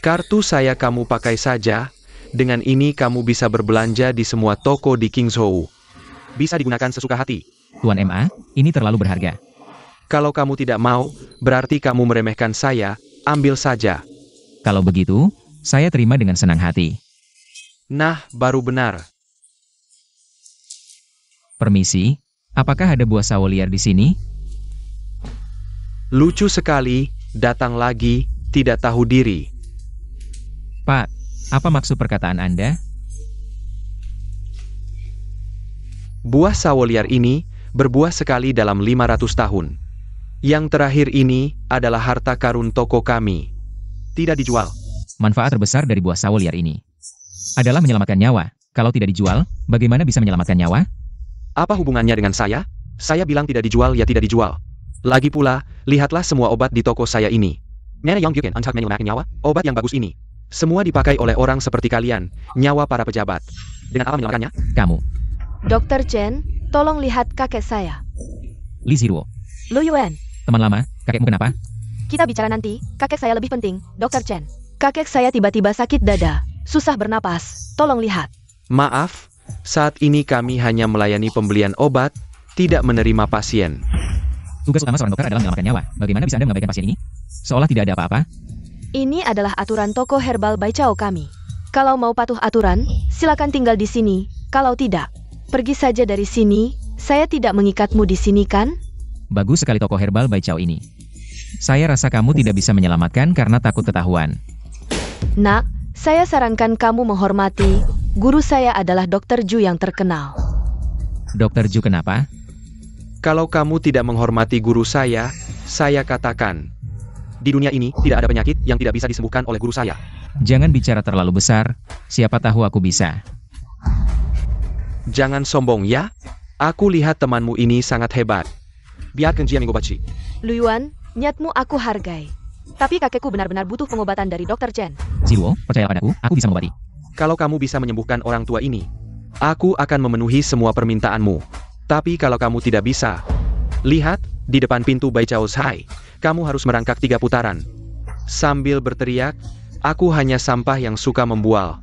Kartu saya kamu pakai saja, dengan ini kamu bisa berbelanja di semua toko di Kingzhou. Bisa digunakan sesuka hati. Tuan MA, ini terlalu berharga. Kalau kamu tidak mau, berarti kamu meremehkan saya, ambil saja. Kalau begitu, saya terima dengan senang hati. Nah, baru benar. Permisi, apakah ada buah sawo liar di sini? Lucu sekali, datang lagi, tidak tahu diri. Pak, apa maksud perkataan Anda? Buah sawo liar ini, berbuah sekali dalam 500 tahun. Yang terakhir ini, adalah harta karun toko kami. Tidak dijual. Manfaat terbesar dari buah sawo liar ini adalah menyelamatkan nyawa. Kalau tidak dijual, bagaimana bisa menyelamatkan nyawa? Apa hubungannya dengan saya? Saya bilang tidak dijual ya tidak dijual. Lagi pula, lihatlah semua obat di toko saya ini. Nana yang Gyuken untuk menyelamatkan nyawa, obat yang bagus ini. Semua dipakai oleh orang seperti kalian, nyawa para pejabat. Dengan apa menyelamatkannya? Kamu. Dr. Chen, tolong lihat kakek saya. Li Ziruo. Lu Yuan, Teman lama, kakekmu kenapa? kita bicara nanti, kakek saya lebih penting, Dr. Chen. Kakek saya tiba-tiba sakit dada, susah bernapas, tolong lihat. Maaf, saat ini kami hanya melayani pembelian obat, tidak menerima pasien. Tugas utama seorang dokter adalah menyelamatkan nyawa. Bagaimana bisa Anda mengabaikan pasien ini? Seolah tidak ada apa-apa. Ini adalah aturan toko herbal Baichao kami. Kalau mau patuh aturan, silakan tinggal di sini. Kalau tidak, pergi saja dari sini. Saya tidak mengikatmu di sini kan? Bagus sekali toko herbal Baichao ini. Saya rasa kamu tidak bisa menyelamatkan karena takut ketahuan. Nak, saya sarankan kamu menghormati. Guru saya adalah Dr. Ju yang terkenal. Dr. Ju kenapa? Kalau kamu tidak menghormati guru saya katakan. Di dunia ini, tidak ada penyakit yang tidak bisa disembuhkan oleh guru saya. Jangan bicara terlalu besar, siapa tahu aku bisa. Jangan sombong ya. Aku lihat temanmu ini sangat hebat. Biarkan dia mengobati. Lu Yuan, niatmu aku hargai. Tapi kakekku benar-benar butuh pengobatan dari Dr. Chen. Ziruo, percayalah padaku, aku bisa mengobati. Kalau kamu bisa menyembuhkan orang tua ini, Aku akan memenuhi semua permintaanmu. Tapi kalau kamu tidak bisa, lihat, di depan pintu Baijiao Zhai, kamu harus merangkak 3 putaran. Sambil berteriak, aku hanya sampah yang suka membual.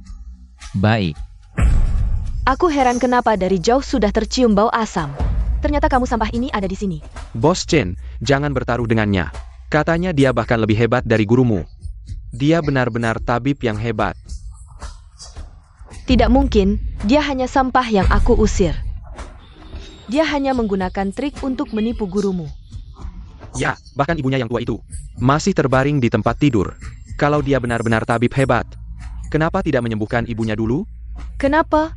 Baik. Aku heran kenapa dari jauh sudah tercium bau asam. Ternyata kamu sampah ini ada di sini. Bos Chen, jangan bertaruh dengannya. Katanya dia bahkan lebih hebat dari gurumu. Dia benar-benar tabib yang hebat. Tidak mungkin, dia hanya sampah yang aku usir. Dia hanya menggunakan trik untuk menipu gurumu. Ya, bahkan ibunya yang tua itu masih terbaring di tempat tidur. Kalau dia benar-benar tabib hebat, kenapa tidak menyembuhkan ibunya dulu? Kenapa?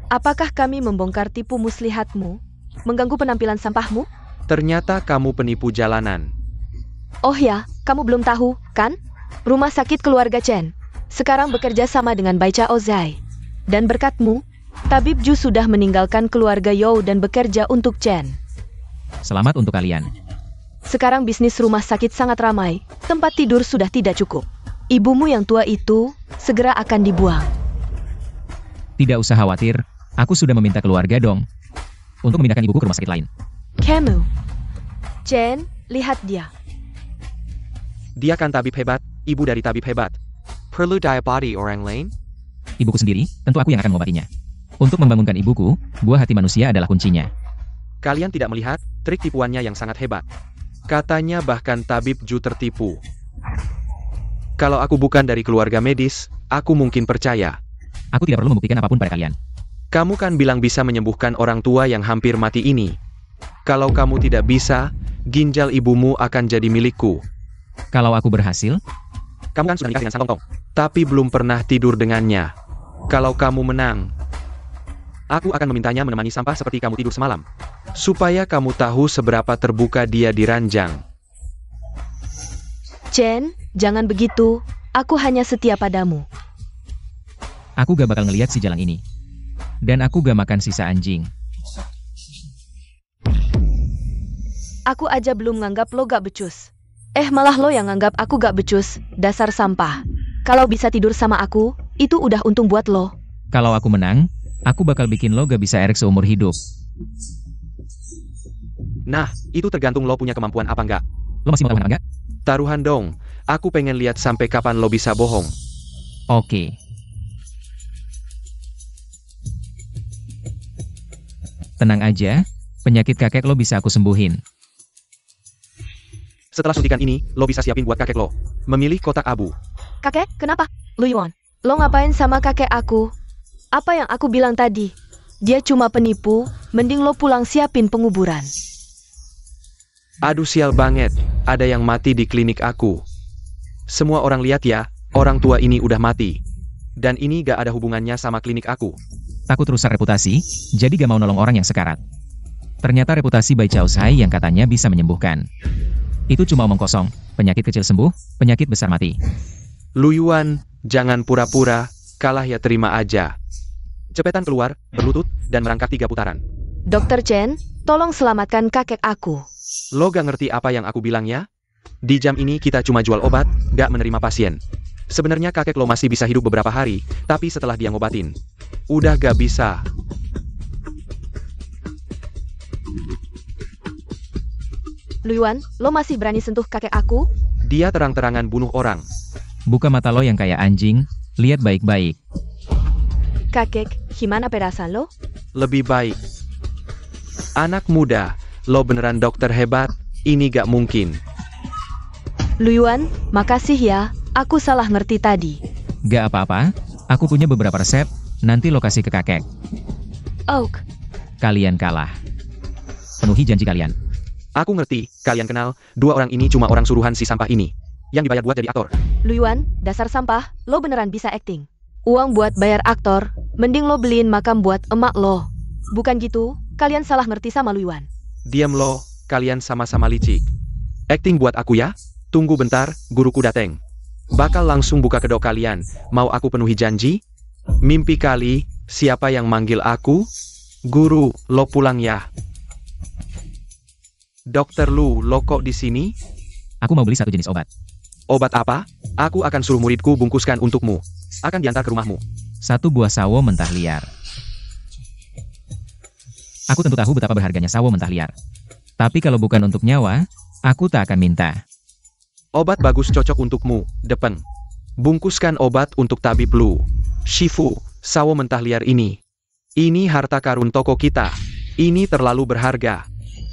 Apakah kami membongkar tipu muslihatmu? Mengganggu penampilan sampahmu? Ternyata kamu penipu jalanan. Oh ya, kamu belum tahu, kan? Rumah sakit keluarga Chen sekarang bekerja sama dengan Baijiao Zhai. Dan berkatmu, Tabib Ju sudah meninggalkan keluarga You dan bekerja untuk Chen. Selamat untuk kalian. Sekarang bisnis rumah sakit sangat ramai, tempat tidur sudah tidak cukup. Ibumu yang tua itu segera akan dibuang. Tidak usah khawatir, aku sudah meminta keluarga Dong untuk memindahkan ibuku ke rumah sakit lain. Kamu, Chen, lihat dia. Dia kan tabib hebat, ibu dari tabib hebat. Perlu diobati orang lain? Ibuku sendiri, tentu aku yang akan mengobatinya. Untuk membangunkan ibuku, buah hati manusia adalah kuncinya. Kalian tidak melihat trik tipuannya yang sangat hebat. Katanya bahkan tabib Ju tertipu. Kalau aku bukan dari keluarga medis, aku mungkin percaya. Aku tidak perlu membuktikan apapun pada kalian. Kamu kan bilang bisa menyembuhkan orang tua yang hampir mati ini. Kalau kamu tidak bisa, ginjal ibumu akan jadi milikku. Kalau aku berhasil, Kamu kan sudah nikah dengan Sang Tongtong, tapi belum pernah tidur dengannya. Kalau kamu menang, aku akan memintanya menemani sampah seperti kamu tidur semalam. Supaya kamu tahu seberapa terbuka dia di ranjang. Chen, jangan begitu. Aku hanya setia padamu. aku gak bakal ngeliat si jalang ini. Dan aku gak makan sisa anjing. Aku aja belum nganggap lo gak becus. Malah lo yang nganggap aku gak becus, dasar sampah. Kalau bisa tidur sama aku, itu udah untung buat lo. Kalau aku menang, aku bakal bikin lo gak bisa erek seumur hidup. Nah, itu tergantung lo punya kemampuan apa enggak. Lo masih mau taruhan enggak? Taruhan dong, aku pengen lihat sampai kapan lo bisa bohong. Oke. Tenang aja, penyakit kakek lo bisa aku sembuhin. Setelah suntikan ini, lo bisa siapin buat kakek lo. Memilih kotak abu. Kakek, kenapa? Lu Yuan, lo ngapain sama kakek aku? Apa yang aku bilang tadi? Dia cuma penipu, mending lo pulang siapin penguburan. Aduh sial banget, ada yang mati di klinik aku. Semua orang lihat ya, orang tua ini udah mati. Dan ini gak ada hubungannya sama klinik aku. Takut rusak reputasi, jadi gak mau nolong orang yang sekarat. Ternyata reputasi Baijiao Zhai yang katanya bisa menyembuhkan. Itu cuma omong kosong, penyakit kecil sembuh, penyakit besar mati. Lu Yuan, jangan pura-pura, kalah ya terima aja. Cepetan keluar, berlutut, dan merangkak 3 putaran. Dr. Chen, tolong selamatkan kakek aku. Lo gak ngerti apa yang aku bilang ya? Di jam ini kita cuma jual obat, gak menerima pasien. Sebenarnya kakek lo masih bisa hidup beberapa hari, tapi setelah dia ngobatin, udah gak bisa. Lu Yuan, lo masih berani sentuh kakek aku? Dia terang-terangan bunuh orang. Buka mata lo yang kayak anjing, lihat baik-baik. Kakek, gimana perasaan lo? Lebih baik. Anak muda, lo beneran dokter hebat, ini gak mungkin. Lu Yuan, makasih ya, aku salah ngerti tadi. Gak apa-apa, aku punya beberapa resep, nanti lo kasih ke kakek. Oak, Kalian kalah. Penuhi janji kalian. Aku ngerti, kalian kenal, 2 orang ini cuma orang suruhan si sampah ini. Yang dibayar buat jadi aktor. Lu Yuan, dasar sampah, lo beneran bisa acting. Uang buat bayar aktor, mending lo beliin makam buat emak lo. Bukan gitu, kalian salah ngerti sama Lu Yuan. Diam lo, kalian sama-sama licik. Acting buat aku ya? Tunggu bentar, guruku dateng. Bakal langsung buka kedok kalian, mau aku penuhi janji? Mimpi kali, siapa yang manggil aku? Guru, lo pulang ya. Dokter Lu, lo kok di sini? Aku mau beli 1 jenis obat. Obat apa? Aku akan suruh muridku bungkuskan untukmu. Akan diantar ke rumahmu. 1 buah sawo mentah liar. Aku tentu tahu betapa berharganya sawo mentah liar. Tapi kalau bukan untuk nyawa, aku tak akan minta. Obat bagus cocok untukmu, Depeng. Bungkuskan obat untuk tabib Lu. Shifu, sawo mentah liar ini. Ini harta karun toko kita. Ini terlalu berharga.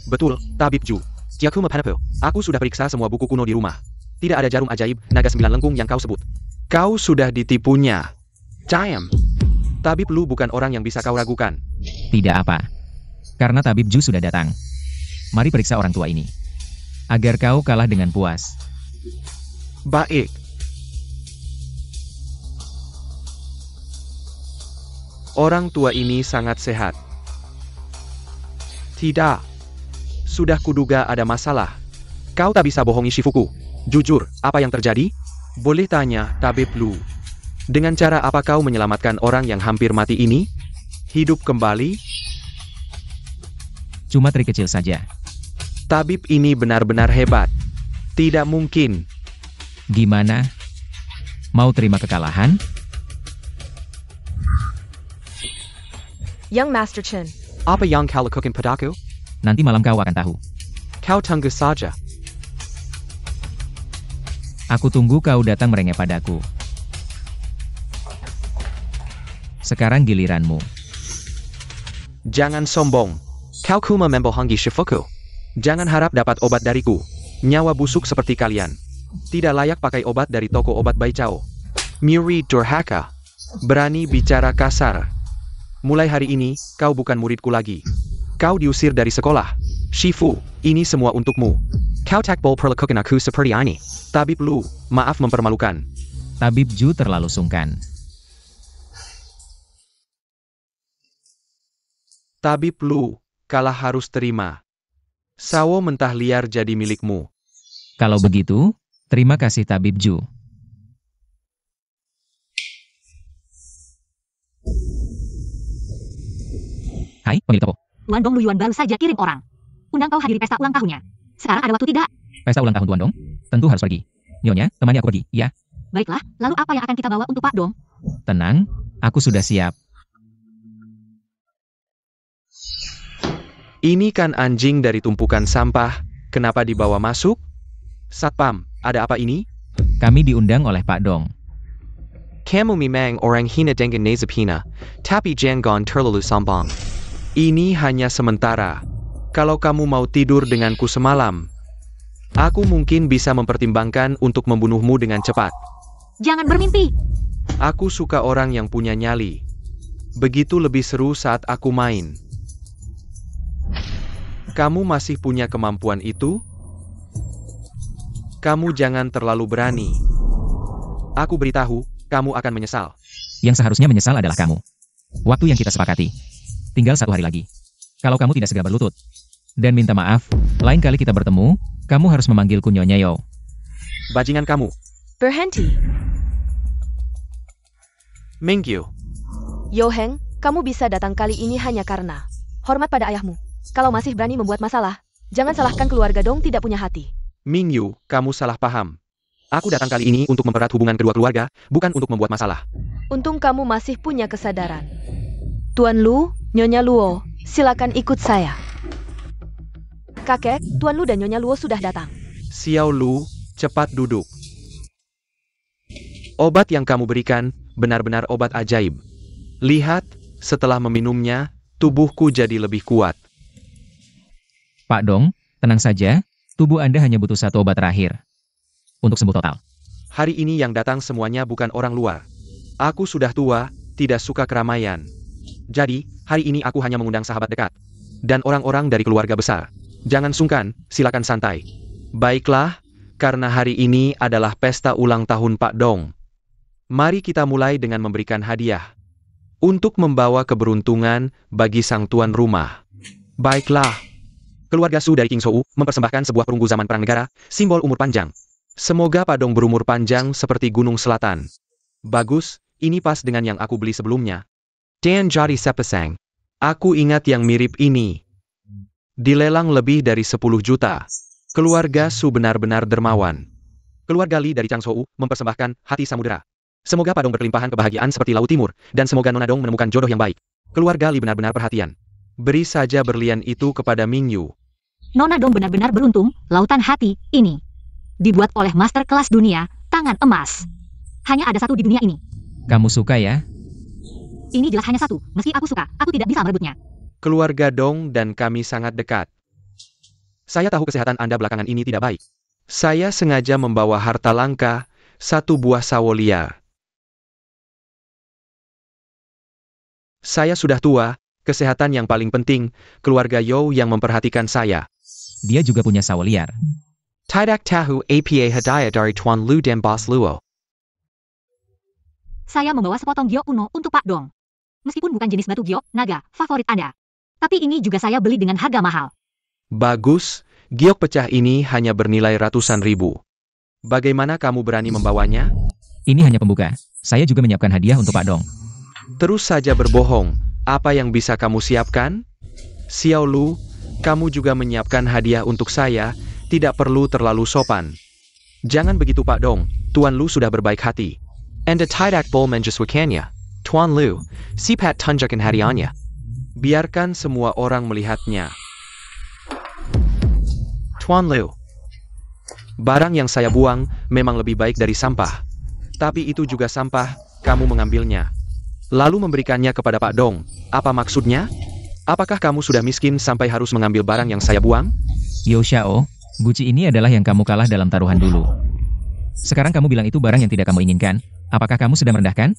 Betul, tabib Ju. Jiakuma Panapo, aku sudah periksa semua buku kuno di rumah. Tidak ada jarum ajaib, naga 9 lengkung yang kau sebut. Kau sudah ditipunya. Cayam. Tabib Lu bukan orang yang bisa kau ragukan. Tidak apa. Karena tabib Ju sudah datang. Mari periksa orang tua ini. Agar kau kalah dengan puas. Baik. Orang tua ini sangat sehat. Tidak. Sudah kuduga ada masalah. Kau tak bisa bohongi Shifuku. Jujur, apa yang terjadi? Boleh tanya, tabib Lu. Dengan cara apa kau menyelamatkan orang yang hampir mati ini? Hidup kembali? Cuma trik kecil saja. Tabib ini benar-benar hebat. Tidak mungkin. Gimana? Mau terima kekalahan? Young Master Chen. Apa yang kau lakukan padaku? Nanti malam kau akan tahu. Kau tunggu saja. Aku tunggu kau datang merengek padaku. Sekarang giliranmu. Jangan sombong. Kau kuma membohongi Shifuku. Jangan harap dapat obat dariku. Nyawa busuk seperti kalian. Tidak layak pakai obat dari toko obat Baichao. Muri durhaka. Berani bicara kasar. Mulai hari ini, kau bukan muridku lagi. Kau diusir dari sekolah. Shifu, ini semua untukmu. Kau tak boleh perlakukan aku seperti ini. Tabib Lu, maaf mempermalukan. Tabib Ju terlalu sungkan. Tabib Lu, kalah harus terima. Sawo mentah liar jadi milikmu. Kalau begitu, terima kasih Tabib Ju. Hai, pemilik toko. Tuan Dong Luyuan baru saja kirim orang. Undang kau hadiri pesta ulang tahunnya. Sekarang ada waktu tidak? Pesta ulang tahun Tuan Dong? Tentu harus pergi. Nyonya, temani aku pergi, ya? Baiklah, lalu apa yang akan kita bawa untuk Pak Dong? Tenang, aku sudah siap. Ini kan anjing dari tumpukan sampah, kenapa dibawa masuk? Satpam, ada apa ini? Kami diundang oleh Pak Dong. Kamu memang orang hina dengan nazapina, tapi jangan terlalu sombong. Ini hanya sementara. Kalau kamu mau tidur denganku semalam, aku mungkin bisa mempertimbangkan untuk membunuhmu dengan cepat. Jangan bermimpi. Aku suka orang yang punya nyali. Begitu lebih seru saat aku main. Kamu masih punya kemampuan itu? Kamu jangan terlalu berani. Aku beritahu, kamu akan menyesal. Yang seharusnya menyesal adalah kamu. Waktu yang kita sepakati. Tinggal 1 hari lagi. Kalau kamu tidak segera berlutut dan minta maaf, lain kali kita bertemu, kamu harus memanggilku Nyonya Yo. Bajingan kamu. Berhenti. Mingyu. Yo Heng, kamu bisa datang kali ini hanya karena hormat pada ayahmu. Kalau masih berani membuat masalah, jangan salahkan keluarga Dong tidak punya hati. Mingyu, kamu salah paham. Aku datang kali ini untuk mempererat hubungan kedua keluarga, bukan untuk membuat masalah. Untung kamu masih punya kesadaran. Tuan Lu, Nyonya Luo, silakan ikut saya. Kakek, Tuan Lu dan Nyonya Luo sudah datang. Xiao Lu, cepat duduk. Obat yang kamu berikan, benar-benar obat ajaib. Lihat, setelah meminumnya, tubuhku jadi lebih kuat. Pak Dong, tenang saja, tubuh Anda hanya butuh 1 obat terakhir. Untuk sembuh total. Hari ini yang datang semuanya bukan orang luar. Aku sudah tua, tidak suka keramaian. Jadi, hari ini aku hanya mengundang sahabat dekat. Dan orang-orang dari keluarga besar. Jangan sungkan, silakan santai. Baiklah, karena hari ini adalah pesta ulang tahun Pak Dong. Mari kita mulai dengan memberikan hadiah. Untuk membawa keberuntungan bagi sang tuan rumah. Baiklah. Keluarga Su dari King Shou mempersembahkan sebuah perunggu zaman perang negara, simbol umur panjang. Semoga Pak Dong berumur panjang seperti gunung selatan. Bagus, ini pas dengan yang aku beli sebelumnya. Dan jadi sepasang. Aku ingat yang mirip ini. Dilelang lebih dari 10 juta. Keluarga Su benar-benar dermawan. Keluarga Li dari Changshou mempersembahkan hati samudera. Semoga Pak Dong berkelimpahan kebahagiaan seperti Laut Timur, dan semoga Nona Dong menemukan jodoh yang baik. Keluarga Li benar-benar perhatian. Beri saja berlian itu kepada Mingyu. Nona Dong benar-benar beruntung, lautan hati ini. Dibuat oleh master kelas dunia, tangan emas. Hanya ada satu di dunia ini. Kamu suka ya? Ini jelas hanya satu, meski aku suka, aku tidak bisa merebutnya. Keluarga Dong dan kami sangat dekat. Saya tahu kesehatan Anda belakangan ini tidak baik. Saya sengaja membawa harta langka, 1 buah sawo liar. Saya sudah tua, kesehatan yang paling penting, keluarga Yo yang memperhatikan saya. Dia juga punya sawo liar. Tidak tahu apa hadiah dari Tuan Lu dan Bos Luo. Saya membawa sepotong giok kuno untuk Pak Dong. Meskipun bukan jenis batu giok, naga, favorit Anda. Tapi ini juga saya beli dengan harga mahal. Bagus, giok pecah ini hanya bernilai ratusan ribu. Bagaimana kamu berani membawanya? Ini hanya pembuka. Saya juga menyiapkan hadiah untuk Pak Dong. Terus saja berbohong. Apa yang bisa kamu siapkan? Xiao Lu, kamu juga menyiapkan hadiah untuk saya, tidak perlu terlalu sopan. Jangan begitu Pak Dong, Tuan Lu sudah berbaik hati. Anda tidak boleh menyesuaikannya. Tuan Lu, sipat tunjukkan hadiahnya. Biarkan semua orang melihatnya. Tuan Lu, barang yang saya buang memang lebih baik dari sampah. Tapi itu juga sampah, kamu mengambilnya. Lalu memberikannya kepada Pak Dong. Apa maksudnya? Apakah kamu sudah miskin sampai harus mengambil barang yang saya buang? Yo Xiao, guci ini adalah yang kamu kalah dalam taruhan dulu. Sekarang kamu bilang itu barang yang tidak kamu inginkan. Apakah kamu sudah merendahkan?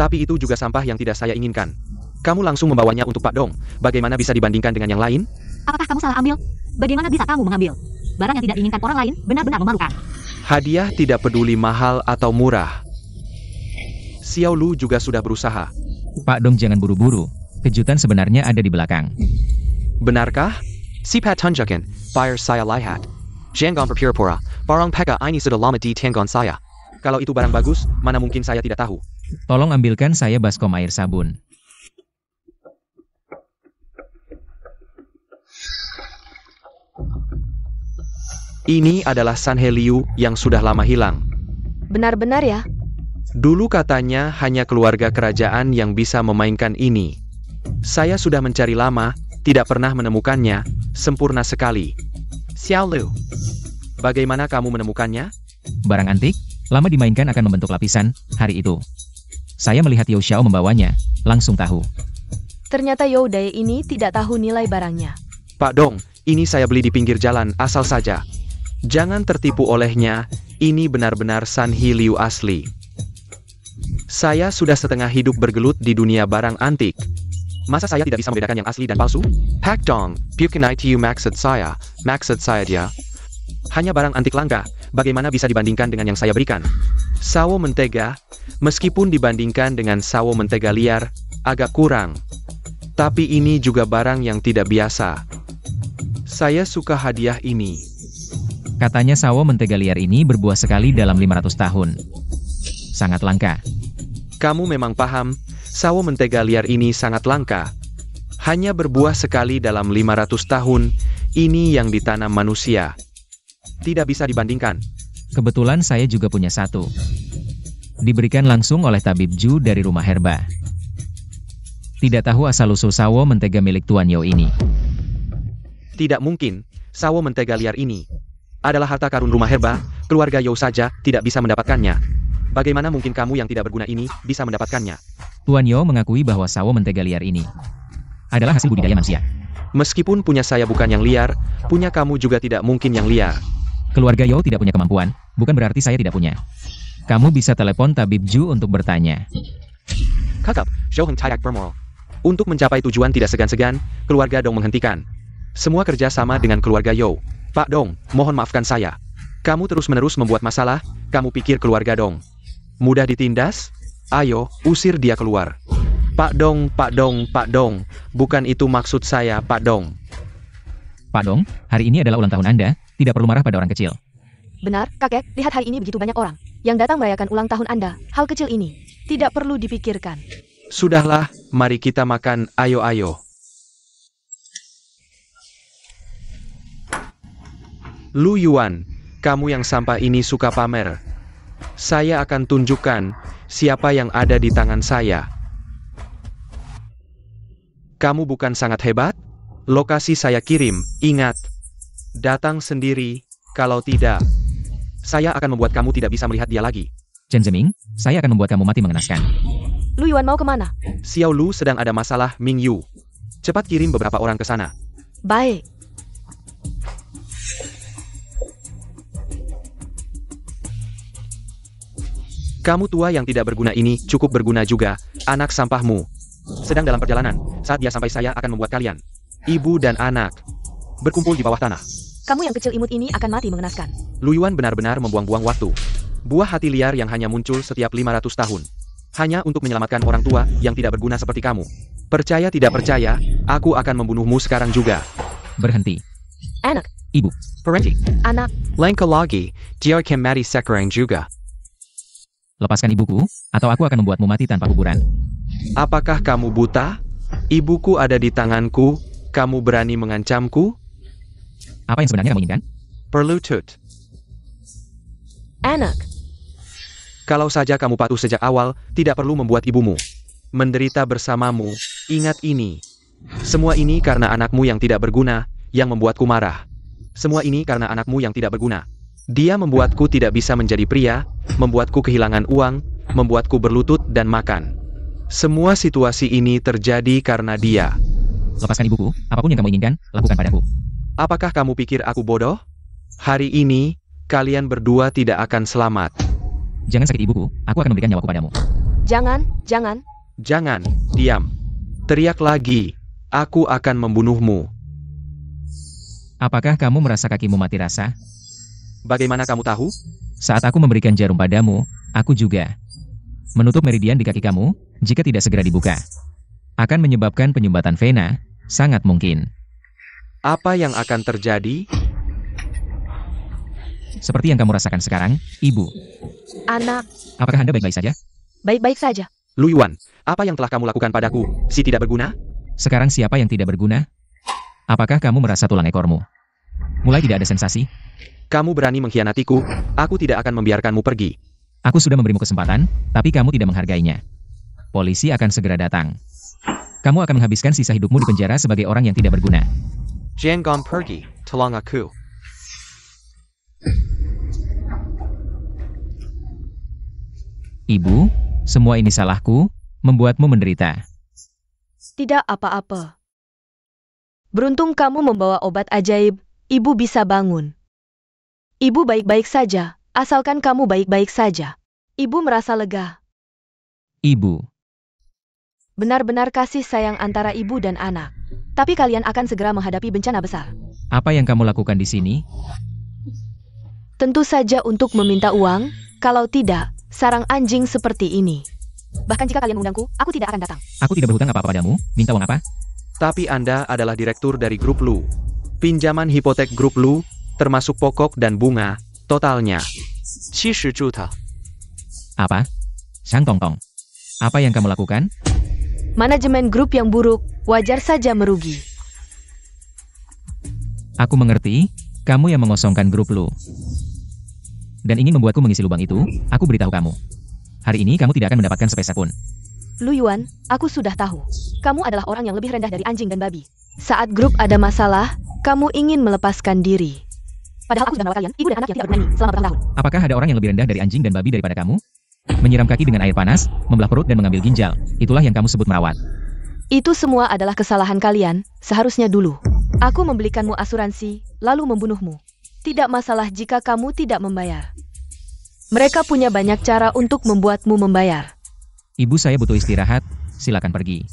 Tapi itu juga sampah yang tidak saya inginkan. Kamu langsung membawanya untuk Pak Dong. Bagaimana bisa dibandingkan dengan yang lain? Apakah kamu salah ambil? Bagaimana bisa kamu mengambil? Barang yang tidak diinginkan orang lain benar-benar memalukan. Hadiah tidak peduli mahal atau murah. Xiao Lu juga sudah berusaha. Pak Dong jangan buru-buru. Kejutan sebenarnya ada di belakang. Benarkah? Sipat tunjukkan, biar saya lihat. Jangan berpura-pura, barang peka ini sudah lama di tangan saya. Kalau itu barang bagus, mana mungkin saya tidak tahu. Tolong ambilkan saya baskom air sabun. Ini adalah Sanhe Liu yang sudah lama hilang. Benar-benar ya? Dulu katanya hanya keluarga kerajaan yang bisa memainkan ini. Saya sudah mencari lama, tidak pernah menemukannya, sempurna sekali. Xiao Lu, bagaimana kamu menemukannya? Barang antik, lama dimainkan akan membentuk lapisan, hari itu. Saya melihat Yo Xiao membawanya, langsung tahu. Ternyata Yo Dai ini tidak tahu nilai barangnya. Pak Dong, ini saya beli di pinggir jalan, asal saja. Jangan tertipu olehnya, ini benar-benar Sanhe Liu asli. Saya sudah setengah hidup bergelut di dunia barang antik. Masa saya tidak bisa membedakan yang asli dan palsu? Pak Dong, bukan itu maksud saya dia. Hanya barang antik langka, bagaimana bisa dibandingkan dengan yang saya berikan? Sawo mentega, meskipun dibandingkan dengan sawo mentega liar, agak kurang. Tapi ini juga barang yang tidak biasa. Saya suka hadiah ini. Katanya sawo mentega liar ini berbuah sekali dalam 500 tahun. Sangat langka. Kamu memang paham, sawo mentega liar ini sangat langka. Hanya berbuah sekali dalam 500 tahun, ini yang ditanam manusia. Tidak bisa dibandingkan. Kebetulan saya juga punya satu. Diberikan langsung oleh tabib Ju dari rumah herba. Tidak tahu asal-usul sawo mentega milik Tuan Yo ini. Tidak mungkin, sawo mentega liar ini adalah harta karun rumah herba, keluarga Yo saja tidak bisa mendapatkannya. Bagaimana mungkin kamu yang tidak berguna ini bisa mendapatkannya? Tuan Yo mengakui bahwa sawo mentega liar ini adalah hasil budidaya manusia. Meskipun punya saya bukan yang liar, punya kamu juga tidak mungkin yang liar. Keluarga Yo tidak punya kemampuan, bukan berarti saya tidak punya. Kamu bisa telepon tabib Ju untuk bertanya. Kakak, Zhou tidak bermoral. Untuk mencapai tujuan tidak segan-segan, keluarga Dong menghentikan. Semua kerja sama dengan keluarga Yo. Pak Dong, mohon maafkan saya. Kamu terus-menerus membuat masalah, kamu pikir keluarga Dong mudah ditindas? Ayo, usir dia keluar. Pak Dong, bukan itu maksud saya, Pak Dong. Pak Dong, hari ini adalah ulang tahun Anda, tidak perlu marah pada orang kecil. Benar, kakek, lihat hari ini begitu banyak orang yang datang merayakan ulang tahun Anda. Hal kecil ini tidak perlu dipikirkan. Sudahlah, mari kita makan, ayo. Lu Yuan, kamu yang sampah ini suka pamer. Saya akan tunjukkan siapa yang ada di tangan saya. Kamu bukan sangat hebat? Lokasi saya kirim, ingat. Datang sendiri, kalau tidak, saya akan membuat kamu tidak bisa melihat dia lagi. Chen Zeming, saya akan membuat kamu mati mengenaskan. Lu Yuan mau kemana? Xiao Lu sedang ada masalah, Ming Yu. Cepat kirim beberapa orang ke sana. Baik. Kamu tua yang tidak berguna ini cukup berguna juga, anak sampahmu. Sedang dalam perjalanan, saat dia sampai saya akan membuat kalian, ibu dan anak, berkumpul di bawah tanah. Kamu yang kecil imut ini akan mati mengenaskan. Lu Yuan benar-benar membuang-buang waktu. Buah hati liar yang hanya muncul setiap 500 tahun. Hanya untuk menyelamatkan orang tua yang tidak berguna seperti kamu. Percaya tidak percaya, aku akan membunuhmu sekarang juga. Berhenti. Anak, Ibu. Berhenti. anak, Lain lagi, dia akan mati sekarang juga. Lepaskan ibuku, atau aku akan membuatmu mati tanpa kuburan. Apakah kamu buta? Ibuku ada di tanganku, kamu berani mengancamku? Apa yang sebenarnya kamu inginkan? Perlutut. anak. Kalau saja kamu patuh sejak awal, tidak perlu membuat ibumu menderita bersamamu. Ingat ini. Semua ini karena anakmu yang tidak berguna, yang membuatku marah. Semua ini karena anakmu yang tidak berguna. Dia membuatku tidak bisa menjadi pria, membuatku kehilangan uang, membuatku berlutut dan makan. Semua situasi ini terjadi karena dia. Lepaskan ibuku, apapun yang kamu inginkan, lakukan padaku. Apakah kamu pikir aku bodoh? Hari ini, kalian berdua tidak akan selamat. Jangan sakiti ibuku, aku akan memberikan nyawaku padamu. Jangan, jangan. Jangan, diam. Teriak lagi, aku akan membunuhmu. Apakah kamu merasa kakimu mati rasa? Bagaimana kamu tahu? Saat aku memberikan jarum padamu, aku juga menutup meridian di kaki kamu, jika tidak segera dibuka. Akan menyebabkan penyumbatan vena, sangat mungkin. Apa yang akan terjadi? Seperti yang kamu rasakan sekarang, Ibu. Anak, Apakah Anda baik-baik saja? baik-baik saja. Lu Yuan, apa yang telah kamu lakukan padaku, si tidak berguna? Sekarang siapa yang tidak berguna? Apakah kamu merasa tulang ekormu mulai tidak ada sensasi? Kamu berani mengkhianatiku, aku tidak akan membiarkanmu pergi. Aku sudah memberimu kesempatan, tapi kamu tidak menghargainya. Polisi akan segera datang. Kamu akan menghabiskan sisa hidupmu di penjara sebagai orang yang tidak berguna. Jangan pergi, tolong aku. Ibu, semua ini salahku, membuatmu menderita. Tidak apa-apa. Beruntung kamu membawa obat ajaib, ibu bisa bangun. Ibu baik-baik saja, asalkan kamu baik-baik saja. Ibu merasa lega. Ibu, Benar-benar kasih sayang antara ibu dan anak. Tapi kalian akan segera menghadapi bencana besar. apa yang kamu lakukan di sini? Tentu saja untuk meminta uang, kalau tidak, sarang anjing seperti ini. Bahkan jika kalian mengundangku, aku tidak akan datang. Aku tidak berhutang apa-apa padamu, minta uang apa? Tapi Anda adalah direktur dari grup Lu. Pinjaman hipotek grup Lu, termasuk pokok dan bunga, totalnya 70 juta. Apa? Sang Tongtong. Apa yang kamu lakukan? Manajemen grup yang buruk, wajar saja merugi. Aku mengerti, kamu yang mengosongkan grup Lu. Dan ingin membuatku mengisi lubang itu, aku beritahu kamu. Hari ini kamu tidak akan mendapatkan sepeser pun. Lu Yuan, aku sudah tahu. Kamu adalah orang yang lebih rendah dari anjing dan babi. Saat grup ada masalah, kamu ingin melepaskan diri. Padahal aku sudah merawat kalian, ibu dan anak yang tidak bernyanyi selama bertahun-tahun. Apakah ada orang yang lebih rendah dari anjing dan babi daripada kamu? Menyiram kaki dengan air panas, membelah perut dan mengambil ginjal. Itulah yang kamu sebut merawat. Itu semua adalah kesalahan kalian, seharusnya dulu. Aku membelikanmu asuransi, lalu membunuhmu. Tidak masalah jika kamu tidak membayar. Mereka punya banyak cara untuk membuatmu membayar. Ibu saya butuh istirahat, silakan pergi.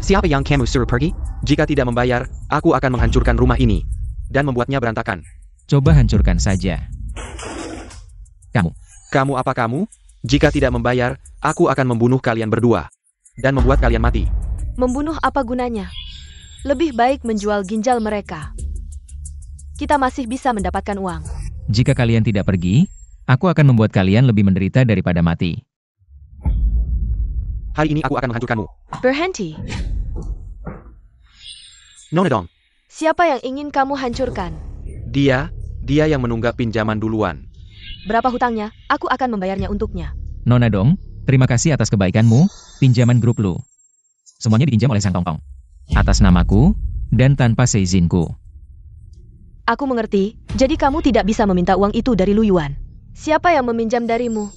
Siapa yang kamu suruh pergi? Jika tidak membayar, aku akan menghancurkan rumah ini dan membuatnya berantakan. Coba hancurkan saja. Kamu. Kamu apa kamu? Jika tidak membayar, aku akan membunuh kalian berdua dan membuat kalian mati. Membunuh apa gunanya? Lebih baik menjual ginjal mereka. Kita masih bisa mendapatkan uang. Jika kalian tidak pergi, aku akan membuat kalian lebih menderita daripada mati. Hari ini aku akan menghancurkanmu. Berhenti. Nona dong. Siapa yang ingin kamu hancurkan? Dia yang menunggak pinjaman duluan. Berapa hutangnya? Aku akan membayarnya untuknya. Nona Dong, terima kasih atas kebaikanmu, pinjaman grup Lu. Semuanya dipinjam oleh Sang Tongtong. atas namaku, dan tanpa seizinku. Aku mengerti, jadi kamu tidak bisa meminta uang itu dari Lu Yuan. Siapa yang meminjam darimu?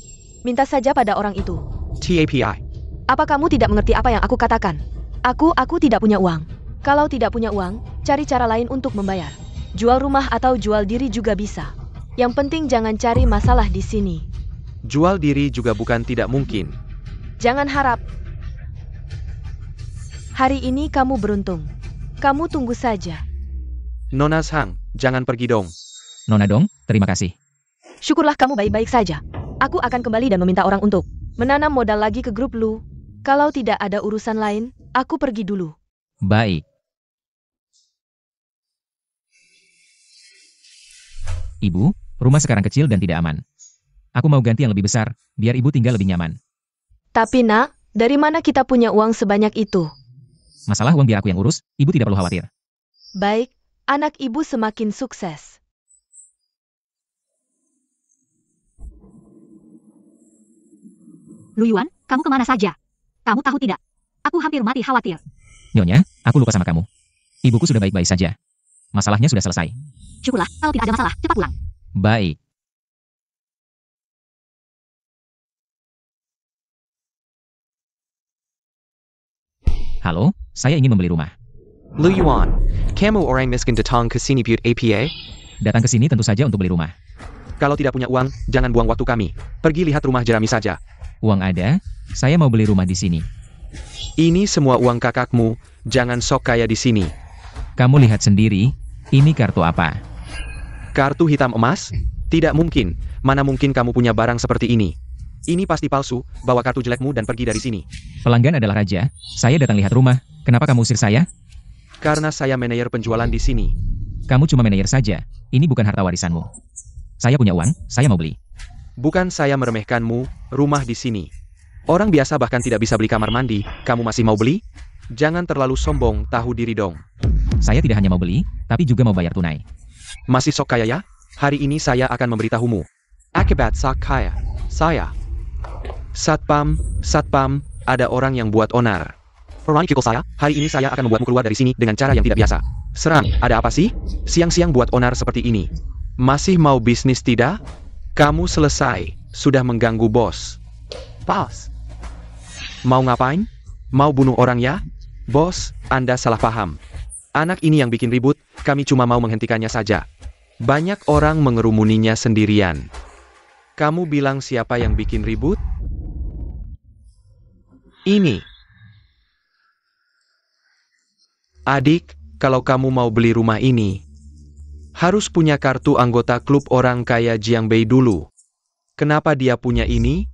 Minta saja pada orang itu. TAPI. Apa kamu tidak mengerti apa yang aku katakan? Aku tidak punya uang. Kalau tidak punya uang, cari cara lain untuk membayar. Jual rumah atau jual diri juga bisa. Yang penting jangan cari masalah di sini. Jual diri juga bukan tidak mungkin. Jangan harap. Hari ini kamu beruntung. Kamu tunggu saja. Nona Zhang, jangan pergi dong. Nona Dong, terima kasih. Syukurlah kamu baik-baik saja. Aku akan kembali dan meminta orang untuk menanam modal lagi ke grup Lu. Kalau tidak ada urusan lain, aku pergi dulu. Baik. Ibu, rumah sekarang kecil dan tidak aman. Aku mau ganti yang lebih besar, biar ibu tinggal lebih nyaman. Tapi nak, dari mana kita punya uang sebanyak itu? Masalah uang biar aku yang urus, ibu tidak perlu khawatir. Baik, anak ibu semakin sukses. Lu Yuan, kamu kemana saja? Kamu tahu tidak? Aku hampir mati khawatir. Nyonya, aku lupa sama kamu. Ibuku sudah baik-baik saja. Masalahnya sudah selesai. Syukurlah, kalau tidak ada masalah, cepat pulang. Baik. Halo, saya ingin membeli rumah. Lu Yuan, kamu orang miskin datang ke sini buat APA? Datang ke sini tentu saja untuk beli rumah. Kalau tidak punya uang, jangan buang waktu kami. Pergi lihat rumah Jeremy saja. Uang ada, saya mau beli rumah di sini. Ini semua uang kakakmu, jangan sok kaya di sini. Kamu lihat sendiri, ini kartu apa? Kartu hitam emas? Tidak mungkin, mana mungkin kamu punya barang seperti ini. Ini pasti palsu, bawa kartu jelekmu dan pergi dari sini. Pelanggan adalah raja, saya datang lihat rumah, kenapa kamu usir saya? Karena saya manajer penjualan di sini. Kamu cuma manajer saja, ini bukan harta warisanmu. Saya punya uang, saya mau beli. Bukan saya meremehkanmu, rumah di sini. Orang biasa bahkan tidak bisa beli kamar mandi, kamu masih mau beli? Jangan terlalu sombong, tahu diri dong. Saya tidak hanya mau beli, tapi juga mau bayar tunai. Masih sok kaya ya? Hari ini saya akan memberitahumu. Akibat sok kaya, saya. Satpam, ada orang yang buat onar. Orang kikul saya, hari ini saya akan membuatmu keluar dari sini dengan cara yang tidak biasa. Serang, ada apa sih? Siang-siang buat onar seperti ini. Masih mau bisnis tidak? Kamu selesai, sudah mengganggu bos. Bos. Mau ngapain? Mau bunuh orang ya? Bos, Anda salah paham. Anak ini yang bikin ribut, kami cuma mau menghentikannya saja. Banyak orang mengerumuninya sendirian. Kamu bilang siapa yang bikin ribut? Ini. Adik, kalau kamu mau beli rumah ini, harus punya kartu anggota klub orang kaya Jiangbei dulu. Kenapa dia punya ini?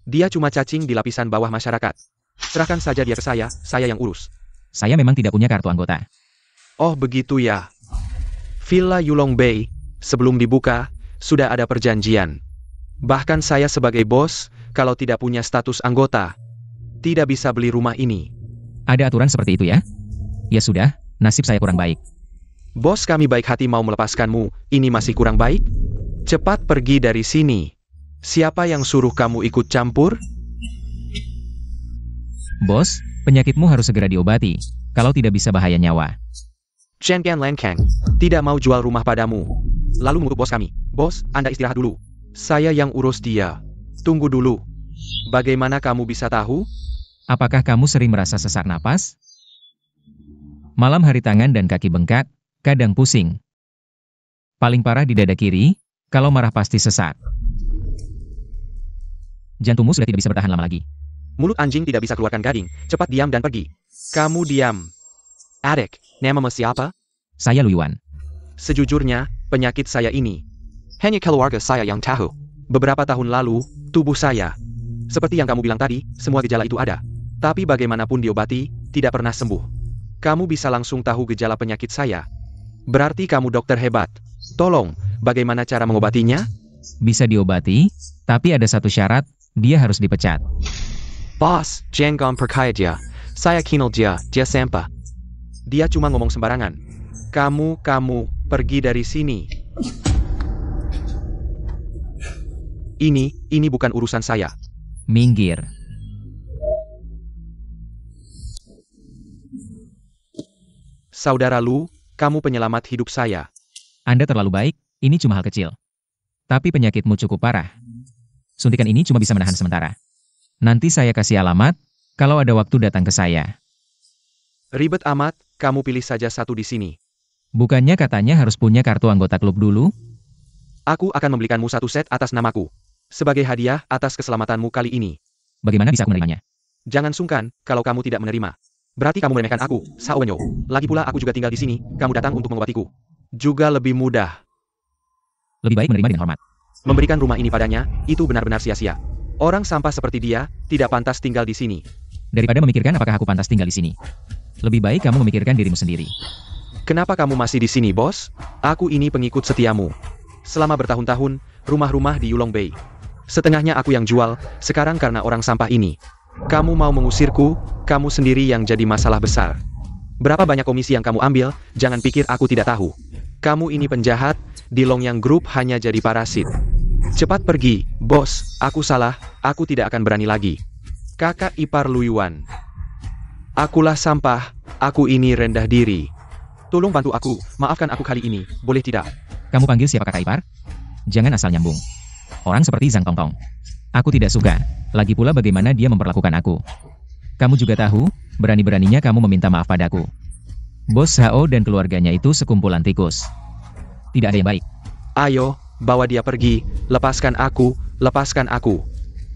Dia cuma cacing di lapisan bawah masyarakat. Serahkan saja dia ke saya yang urus. Saya memang tidak punya kartu anggota. Oh begitu ya. Villa Yulong Bay, sebelum dibuka, sudah ada perjanjian. Bahkan saya sebagai bos, kalau tidak punya status anggota, tidak bisa beli rumah ini. Ada aturan seperti itu ya? Ya sudah, nasib saya kurang baik. Bos kami baik hati mau melepaskanmu, ini masih kurang baik? Cepat pergi dari sini. Siapa yang suruh kamu ikut campur? Bos, penyakitmu harus segera diobati, kalau tidak bisa bahaya nyawa. Chen Tian Lankang, tidak mau jual rumah padamu. Lalu mengutuk bos kami. Bos, Anda istirahat dulu. Saya yang urus dia. Tunggu dulu. Bagaimana kamu bisa tahu? Apakah kamu sering merasa sesak napas? Malam hari tangan dan kaki bengkak, kadang pusing. Paling parah di dada kiri, kalau marah pasti sesak. Jantungmu sudah tidak bisa bertahan lama lagi. Mulut anjing tidak bisa keluarkan gading. Cepat diam dan pergi. Kamu diam. Adik, namamu siapa? Saya Lu Yuan. Sejujurnya, penyakit saya ini hanya keluarga saya yang tahu. Beberapa tahun lalu, tubuh saya, seperti yang kamu bilang tadi, semua gejala itu ada. Tapi bagaimanapun diobati, tidak pernah sembuh. Kamu bisa langsung tahu gejala penyakit saya. Berarti kamu dokter hebat. Tolong, bagaimana cara mengobatinya? Bisa diobati, tapi ada satu syarat, dia harus dipecat. Bos, jangan percaya dia. Saya kenal dia sampah. Dia cuma ngomong sembarangan. Kamu, pergi dari sini. Ini bukan urusan saya. Minggir. Saudara Lu, kamu penyelamat hidup saya. Anda terlalu baik, ini cuma hal kecil. Tapi penyakitmu cukup parah. Suntikan ini cuma bisa menahan sementara. Nanti saya kasih alamat, kalau ada waktu datang ke saya. Ribet amat, kamu pilih saja satu di sini. Bukannya katanya harus punya kartu anggota klub dulu? Aku akan membelikanmu satu set atas namaku. Sebagai hadiah atas keselamatanmu kali ini. Bagaimana bisa aku menerimanya? Jangan sungkan, kalau kamu tidak menerima. Berarti kamu meremehkan aku, Sao Wenyo. Lagi pula aku juga tinggal di sini, kamu datang untuk mengobatiku. Juga lebih mudah. Lebih baik menerima dengan hormat. Memberikan rumah ini padanya, itu benar-benar sia-sia. Orang sampah seperti dia, tidak pantas tinggal di sini. Daripada memikirkan apakah aku pantas tinggal di sini. Lebih baik kamu memikirkan dirimu sendiri. Kenapa kamu masih di sini, bos? Aku ini pengikut setiamu. Selama bertahun-tahun, rumah-rumah di Yulong Bay. Setengahnya aku yang jual, sekarang karena orang sampah ini. Kamu mau mengusirku, kamu sendiri yang jadi masalah besar. Berapa banyak komisi yang kamu ambil, jangan pikir aku tidak tahu. Kamu ini penjahat, di Longyang Group hanya jadi parasit. Cepat pergi, bos, aku salah, aku tidak akan berani lagi. Kakak ipar Lu Yuan. Akulah sampah, aku ini rendah diri. Tolong bantu aku, maafkan aku kali ini, boleh tidak? Kamu panggil siapa kakak ipar? Jangan asal nyambung. Orang seperti Zhang Tongtong. Aku tidak suka, lagi pula bagaimana dia memperlakukan aku. Kamu juga tahu, berani-beraninya kamu meminta maaf padaku. Bos Hao dan keluarganya itu sekumpulan tikus. Tidak ada yang baik. Ayo, bawa dia pergi, lepaskan aku, lepaskan aku.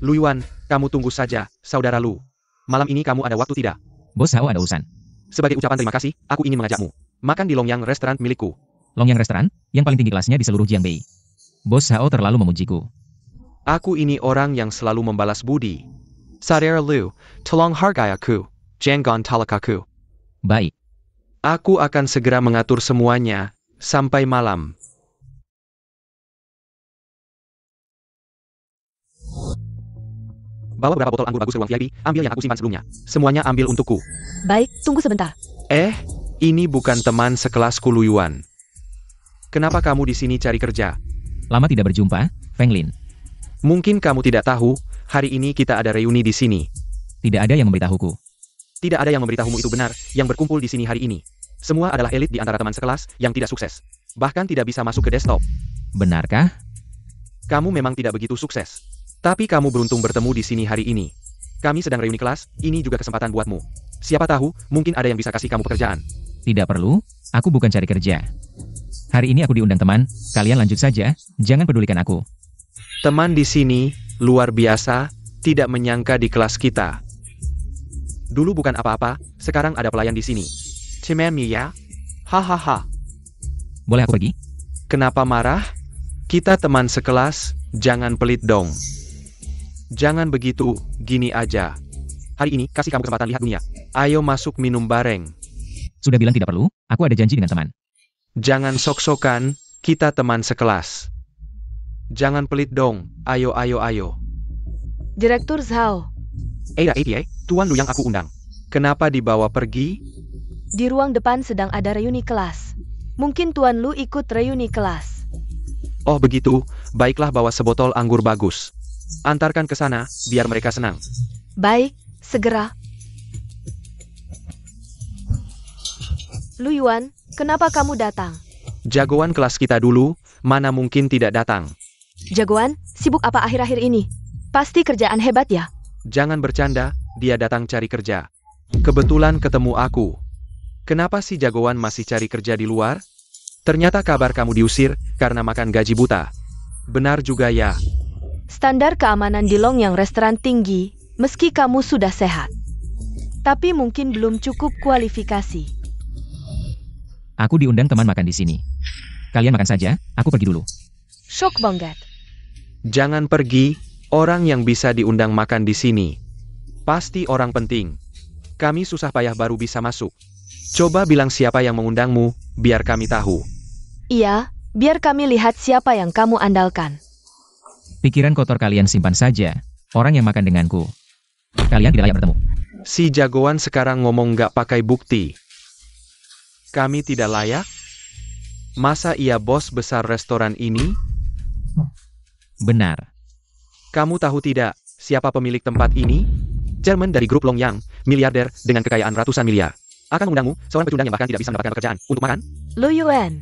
Lu Yuan, kamu tunggu saja, saudara Lu. Malam ini kamu ada waktu tidak? Bos Hao ada urusan. Sebagai ucapan terima kasih, aku ingin mengajakmu makan di Longyang restoran milikku. Longyang restoran, yang paling tinggi kelasnya di seluruh Jiangbei. Bos Hao terlalu memujiku. Aku ini orang yang selalu membalas budi. Saudara Lu, tolong hargai aku, jangan talak aku. Baik. Aku akan segera mengatur semuanya, sampai malam. Bawa berapa botol anggur bagus ke ruang VIP, ambil yang aku simpan sebelumnya. Semuanya ambil untukku. Baik, tunggu sebentar. Ini bukan teman sekelasku Lu Yuan. Kenapa kamu di sini cari kerja? Lama tidak berjumpa, Feng Lin. Mungkin kamu tidak tahu, hari ini kita ada reuni di sini. Tidak ada yang memberitahuku. Tidak ada yang memberitahumu itu benar, yang berkumpul di sini hari ini. Semua adalah elit di antara teman sekelas, yang tidak sukses. Bahkan tidak bisa masuk ke desktop. Benarkah? Kamu memang tidak begitu sukses. Tapi kamu beruntung bertemu di sini hari ini. Kami sedang reuni kelas, ini juga kesempatan buatmu. Siapa tahu, mungkin ada yang bisa kasih kamu pekerjaan. Tidak perlu, aku bukan cari kerja. Hari ini aku diundang teman, kalian lanjut saja, jangan pedulikan aku. Teman di sini, luar biasa, tidak menyangka di kelas kita. Dulu bukan apa-apa, sekarang ada pelayan di sini. Cememi ya? Hahaha. Boleh aku pergi? Kenapa marah? Kita teman sekelas, jangan pelit dong. Jangan begitu, gini aja. Hari ini, kasih kamu kesempatan lihat dunia. Ayo masuk minum bareng. Sudah bilang tidak perlu, aku ada janji dengan teman. Jangan sok-sokan, kita teman sekelas. Jangan pelit dong, ayo. Direktur Zhao, Tuan Lu yang aku undang. Kenapa dibawa pergi? di ruang depan sedang ada reuni kelas. Mungkin Tuan Lu ikut reuni kelas. Oh begitu, baiklah bawa sebotol anggur bagus. Antarkan ke sana, biar mereka senang. Baik, segera. Lu Yuan, kenapa kamu datang? Jagoan kelas kita dulu, mana mungkin tidak datang. Jagoan, sibuk apa akhir-akhir ini? Pasti kerjaan hebat ya? Jangan bercanda, dia datang cari kerja. Kebetulan ketemu aku. Kenapa si jagoan masih cari kerja di luar? Ternyata kabar kamu diusir, karena makan gaji buta. Benar juga ya. Standar keamanan di Longyang restoran tinggi, meski kamu sudah sehat. Tapi mungkin belum cukup kualifikasi. Aku diundang teman makan di sini. Kalian makan saja, aku pergi dulu. Shock banget. Jangan pergi, orang yang bisa diundang makan di sini. Pasti orang penting. Kami susah payah baru bisa masuk. Coba bilang siapa yang mengundangmu, biar kami tahu. Iya, biar kami lihat siapa yang kamu andalkan. Pikiran kotor kalian simpan saja, orang yang makan denganku. Kalian tidak layak bertemu. Si jagoan sekarang ngomong nggak pakai bukti. Kami tidak layak? Masa ia bos besar restoran ini? Benar. Kamu tahu tidak, siapa pemilik tempat ini? Chairman dari grup Longyang, miliarder dengan kekayaan ratusan miliar. Akan mengundangmu, seorang pecundang yang bahkan tidak bisa mendapatkan pekerjaan, untuk makan? Lu Yuan,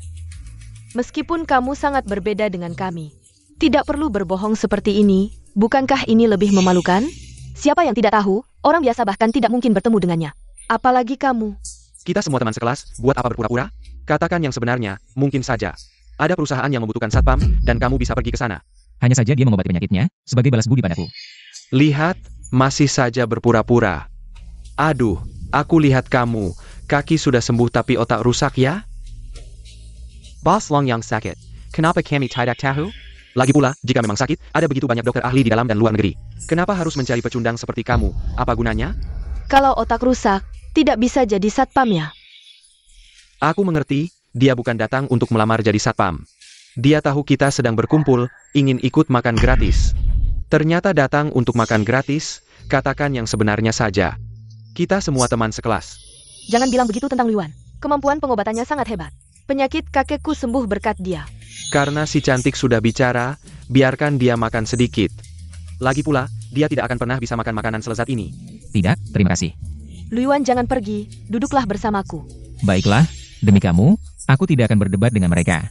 meskipun kamu sangat berbeda dengan kami, tidak perlu berbohong seperti ini. Bukankah ini lebih memalukan? Siapa yang tidak tahu, orang biasa bahkan tidak mungkin bertemu dengannya. Apalagi kamu. Kita semua teman sekelas, buat apa berpura-pura? Katakan yang sebenarnya, mungkin saja. Ada perusahaan yang membutuhkan satpam, dan kamu bisa pergi ke sana. Hanya saja dia mengobati penyakitnya, sebagai balas budi padaku. Lihat, masih saja berpura-pura. Aduh, aku lihat kamu. Kaki sudah sembuh tapi otak rusak ya? Bos Long yang sakit. Kenapa kami tidak tahu? Lagi pula, jika memang sakit, ada begitu banyak dokter ahli di dalam dan luar negeri. Kenapa harus mencari pecundang seperti kamu? Apa gunanya? Kalau otak rusak, tidak bisa jadi satpam ya? Aku mengerti, dia bukan datang untuk melamar jadi satpam. Dia tahu kita sedang berkumpul, ingin ikut makan gratis. Ternyata datang untuk makan gratis, katakan yang sebenarnya saja. Kita semua teman sekelas. Jangan bilang begitu tentang Yuan. Kemampuan pengobatannya sangat hebat. Penyakit kakekku sembuh berkat dia. Karena si cantik sudah bicara, biarkan dia makan sedikit. Lagi pula, dia tidak akan pernah bisa makan makanan selezat ini. Tidak, terima kasih. Lu Yuan jangan pergi, duduklah bersamaku. Baiklah, demi kamu, aku tidak akan berdebat dengan mereka.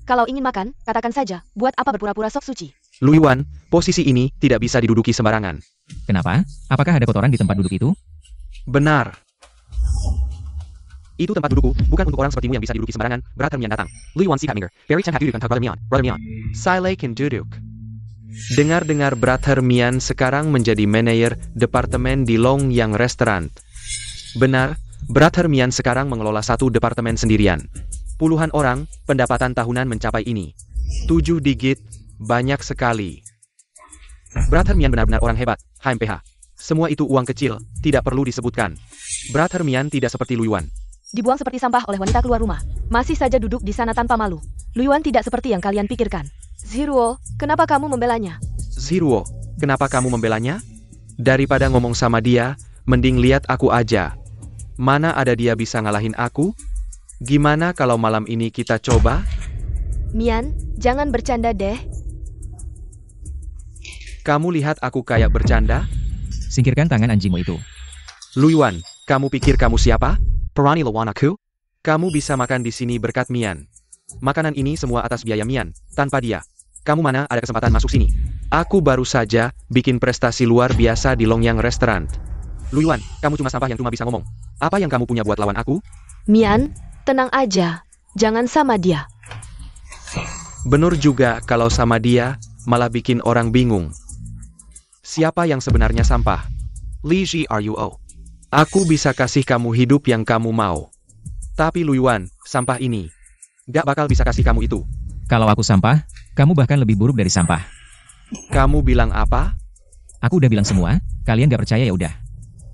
Kalau ingin makan, katakan saja, buat apa berpura-pura sok suci? Lu Yuan, posisi ini tidak bisa diduduki sembarangan. Kenapa? Apakah ada kotoran di tempat duduk itu? Benar. Itu tempat dudukku, bukan untuk orang sepertimu yang bisa diduduki sembarangan. Brother Mian datang. Lu Yuan si Kaminger, very tempat duduk untuk Brother Mian. Silakan duduk. Dengar-dengar Brother Mian sekarang menjadi manajer departemen di Long Yang Restaurant. Benar, Brother Mian sekarang mengelola satu departemen sendirian. Puluhan orang, pendapatan tahunan mencapai ini. 7 digit, banyak sekali. Brother Mian benar-benar orang hebat, HMPH. Semua itu uang kecil, tidak perlu disebutkan. Brother Mian tidak seperti Lu Yuan. Dibuang seperti sampah oleh wanita keluar rumah. Masih saja duduk di sana tanpa malu. Lu Yuan tidak seperti yang kalian pikirkan. Ziruo, kenapa kamu membelanya? Ziruo, kenapa kamu membelanya? Daripada ngomong sama dia, mending lihat aku aja. Mana ada dia bisa ngalahin aku? Gimana kalau malam ini kita coba? Mian, jangan bercanda deh. Kamu lihat aku kayak bercanda? Singkirkan tangan anjingmu itu. Lu Yuan, kamu pikir kamu siapa? Perani lawan aku? Kamu bisa makan di sini berkat Mian. Makanan ini semua atas biaya Mian, tanpa dia. Kamu mana ada kesempatan masuk sini? Aku baru saja bikin prestasi luar biasa di Long Yang Restaurant. Lu Yuan, kamu cuma sampah yang cuma bisa ngomong. Apa yang kamu punya buat lawan aku? Mian, tenang aja. Jangan sama dia. Bener juga kalau sama dia, malah bikin orang bingung. Siapa yang sebenarnya sampah? Li Ji Ruo. Aku bisa kasih kamu hidup yang kamu mau. Tapi Lu Yuan, sampah ini gak bakal bisa kasih kamu itu. Kalau aku sampah, kamu bahkan lebih buruk dari sampah. Kamu bilang apa? Aku udah bilang semua, kalian gak percaya ya udah.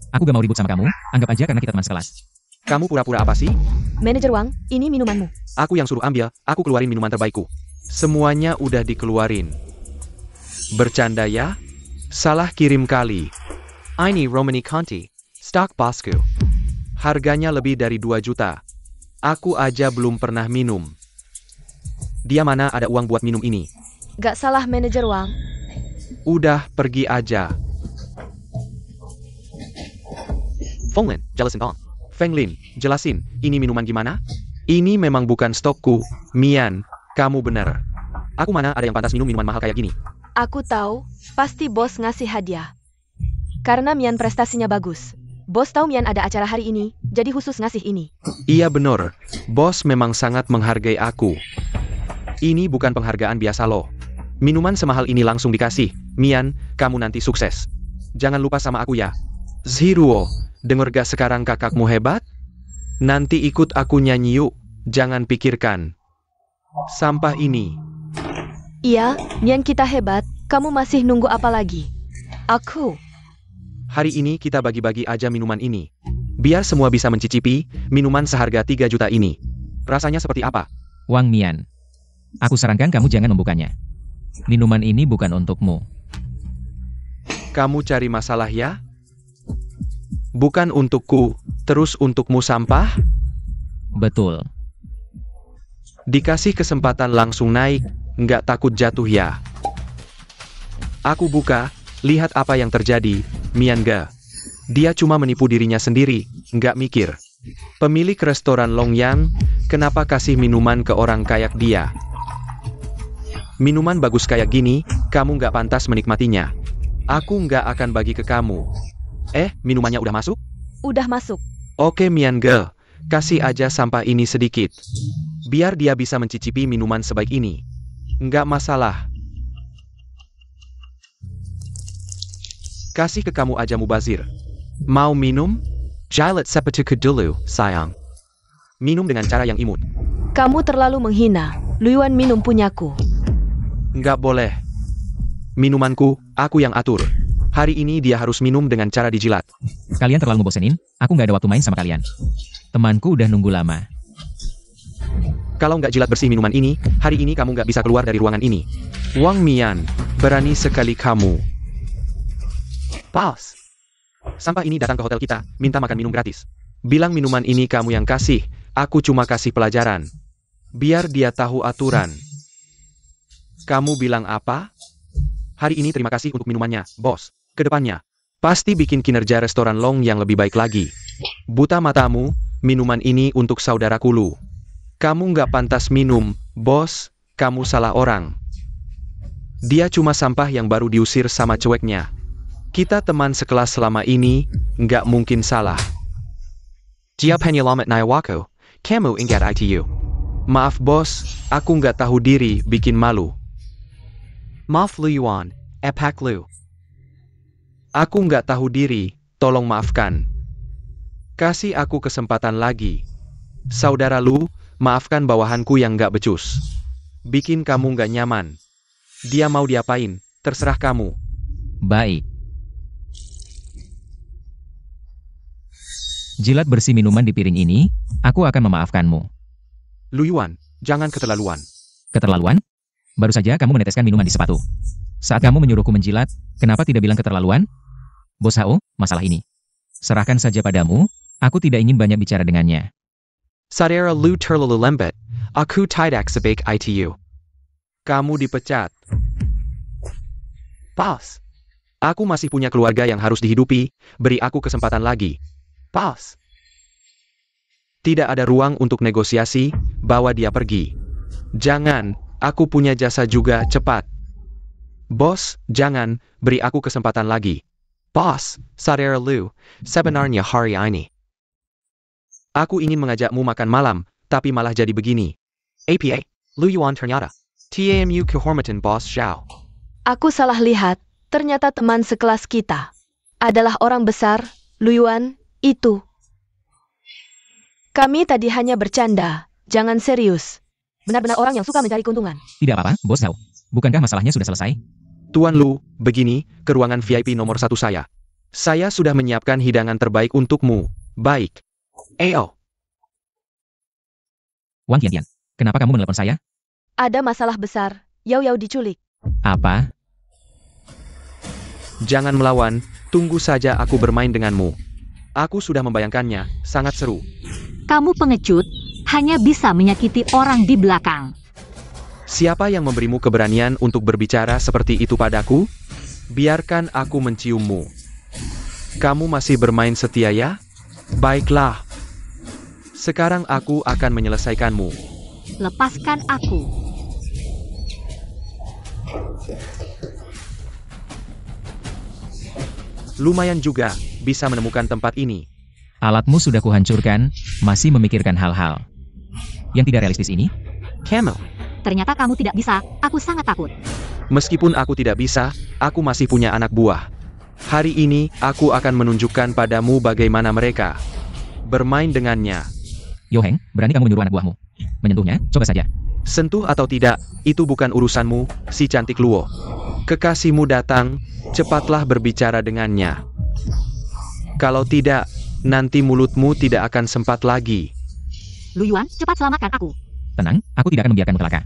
Aku gak mau ribut sama kamu, anggap aja karena kita teman sekelas. Kamu pura-pura apa sih? Manajer Wang, ini minumanmu. Aku yang suruh ambil, aku keluarin minuman terbaikku. Semuanya udah dikeluarin. Bercanda ya? Salah kirim kali. Ini Romani Conti, stock bosku. Harganya lebih dari 2 juta. Aku aja belum pernah minum. Dia mana ada uang buat minum ini? Gak salah manajer Wang. Udah, pergi aja. Fenglin, jelasin dong. Fenglin, jelasin, ini minuman gimana? Ini memang bukan stokku, Mian, kamu benar. Aku mana ada yang pantas minum minuman mahal kayak gini? Aku tahu, pasti bos ngasih hadiah. Karena Mian prestasinya bagus. Bos tahu Mian ada acara hari ini, jadi khusus ngasih ini. Iya benar, bos memang sangat menghargai aku. Ini bukan penghargaan biasa loh. Minuman semahal ini langsung dikasih. Mian, kamu nanti sukses. Jangan lupa sama aku ya. Ziruo, denger gak sekarang kakakmu hebat? Nanti ikut aku nyanyi yuk, jangan pikirkan sampah ini. Iya, Mian kita hebat, kamu masih nunggu apa lagi? Aku. Hari ini kita bagi-bagi aja minuman ini. Biar semua bisa mencicipi minuman seharga 3 juta ini. Rasanya seperti apa? Wang Mian, aku sarankan kamu jangan membukanya. Minuman ini bukan untukmu. Kamu cari masalah ya? Bukan untukku, terus untukmu sampah? Betul. Dikasih kesempatan langsung naik, nggak takut jatuh ya? Aku buka, lihat apa yang terjadi, Mian ga. Dia cuma menipu dirinya sendiri, nggak mikir. Pemilik restoran Longyang, kenapa kasih minuman ke orang kayak dia? Minuman bagus kayak gini, kamu nggak pantas menikmatinya. Aku nggak akan bagi ke kamu. Minumannya udah masuk? Udah masuk. Oke Mian Girl, kasih aja sampah ini sedikit. Biar dia bisa mencicipi minuman sebaik ini. Nggak masalah. Kasih ke kamu aja mubazir. Mau minum? Jalet sepetuku dulu, sayang. Minum dengan cara yang imut. Kamu terlalu menghina. Luyuan minum punyaku. Nggak boleh. Minumanku, aku yang atur. Hari ini dia harus minum dengan cara dijilat. Kalian terlalu ngebosenin, aku nggak ada waktu main sama kalian. Temanku udah nunggu lama. Kalau nggak jilat bersih minuman ini, hari ini kamu nggak bisa keluar dari ruangan ini. Wang Mian, berani sekali kamu. Pals. Sampah ini datang ke hotel kita, minta makan minum gratis. Bilang minuman ini kamu yang kasih, aku cuma kasih pelajaran. Biar dia tahu aturan. Kamu bilang apa? Hari ini terima kasih untuk minumannya, bos. Kedepannya, pasti bikin kinerja restoran Long yang lebih baik lagi. Buta matamu, minuman ini untuk saudaraku Lu. Kamu nggak pantas minum, bos, kamu salah orang. Dia cuma sampah yang baru diusir sama cueknya. Kita teman sekelas selama ini, nggak mungkin salah. Jia penyelamat Naiwako, kamu ingat ITU. Maaf bos, aku nggak tahu diri bikin malu. Maaf Lu Yuan, epak Lu. Aku nggak tahu diri, tolong maafkan. Kasih aku kesempatan lagi. Saudara Lu, maafkan bawahanku yang nggak becus. Bikin kamu nggak nyaman. Dia mau diapain, terserah kamu. Baik. Jilat bersih minuman di piring ini, aku akan memaafkanmu. Lu Yuan, jangan keterlaluan. Keterlaluan? Baru saja kamu meneteskan minuman di sepatu. Saat kamu menyuruhku menjilat, kenapa tidak bilang keterlaluan? Bos Hao, masalah ini. Serahkan saja padamu, aku tidak ingin banyak bicara dengannya. Saudara Lu terlalu lembut, aku tidak sebaik ITU. Kamu dipecat. Pals. Aku masih punya keluarga yang harus dihidupi, beri aku kesempatan lagi. Pals. Tidak ada ruang untuk negosiasi, bawa dia pergi. Jangan, aku punya jasa juga, cepat. Bos, jangan, beri aku kesempatan lagi. Bos, saudara Lu, sebenarnya hari ini. Aku ingin mengajakmu makan malam, tapi malah jadi begini. APA, Lu Yuan ternyata. TAMU kehormatan Bos Xiao. Aku salah lihat, ternyata teman sekelas kita adalah orang besar, Luyuan, itu. Kami tadi hanya bercanda, jangan serius. Benar-benar orang yang suka mencari keuntungan. Tidak apa-apa, Bos Hao. Bukankah masalahnya sudah selesai? Tuan Lu, begini, ke ruangan VIP nomor 1 saya. Saya sudah menyiapkan hidangan terbaik untukmu. Baik. Ayo. Wang Tiantian, kenapa kamu menelepon saya? Ada masalah besar, Yao Yao diculik. Apa? Jangan melawan, tunggu saja aku bermain denganmu. Aku sudah membayangkannya, sangat seru. Kamu pengecut, hanya bisa menyakiti orang di belakang. Siapa yang memberimu keberanian untuk berbicara seperti itu padaku? Biarkan aku menciummu. Kamu masih bermain setia ya? Baiklah. Sekarang aku akan menyelesaikanmu. Lepaskan aku. Lumayan juga, bisa menemukan tempat ini. Alatmu sudah kuhancurkan, masih memikirkan hal-hal yang tidak realistis ini? Camel. Ternyata kamu tidak bisa, aku sangat takut. Meskipun aku tidak bisa, aku masih punya anak buah. Hari ini, aku akan menunjukkan padamu bagaimana mereka bermain dengannya. Yo Heng, berani kamu menyuruh anak buahmu menyentuhnya? Coba saja. Sentuh atau tidak, itu bukan urusanmu, si cantik Luo. Kekasihmu datang, cepatlah berbicara dengannya. Kalau tidak, nanti mulutmu tidak akan sempat lagi. Lu Yuan, cepat selamatkan aku. Tenang, aku tidak akan membiarkanmu celaka.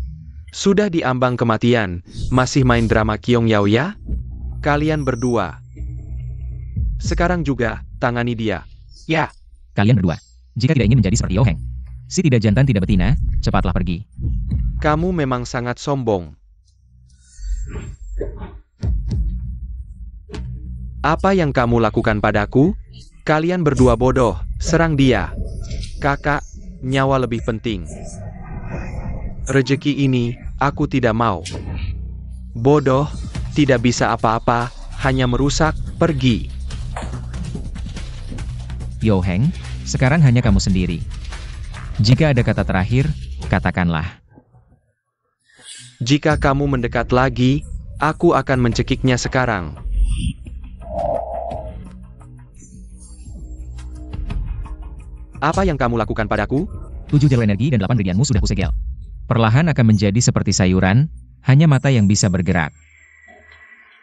Sudah diambang kematian, masih main drama Kiong Yao ya? Kalian berdua. Sekarang juga, tangani dia. Ya. Kalian berdua, jika tidak ingin menjadi seperti Yo Heng, si tidak jantan tidak betina, cepatlah pergi. Kamu memang sangat sombong. Apa yang kamu lakukan padaku? Kalian berdua bodoh, serang dia. Kakak, nyawa lebih penting. Rezeki ini, aku tidak mau. Bodoh, tidak bisa apa-apa, hanya merusak, pergi. Yo Heng, sekarang hanya kamu sendiri. Jika ada kata terakhir, katakanlah. Jika kamu mendekat lagi, aku akan mencekiknya sekarang. Apa yang kamu lakukan padaku? 7 jalur energi dan 8 brilianmu sudah kusegel. Perlahan akan menjadi seperti sayuran, hanya mata yang bisa bergerak.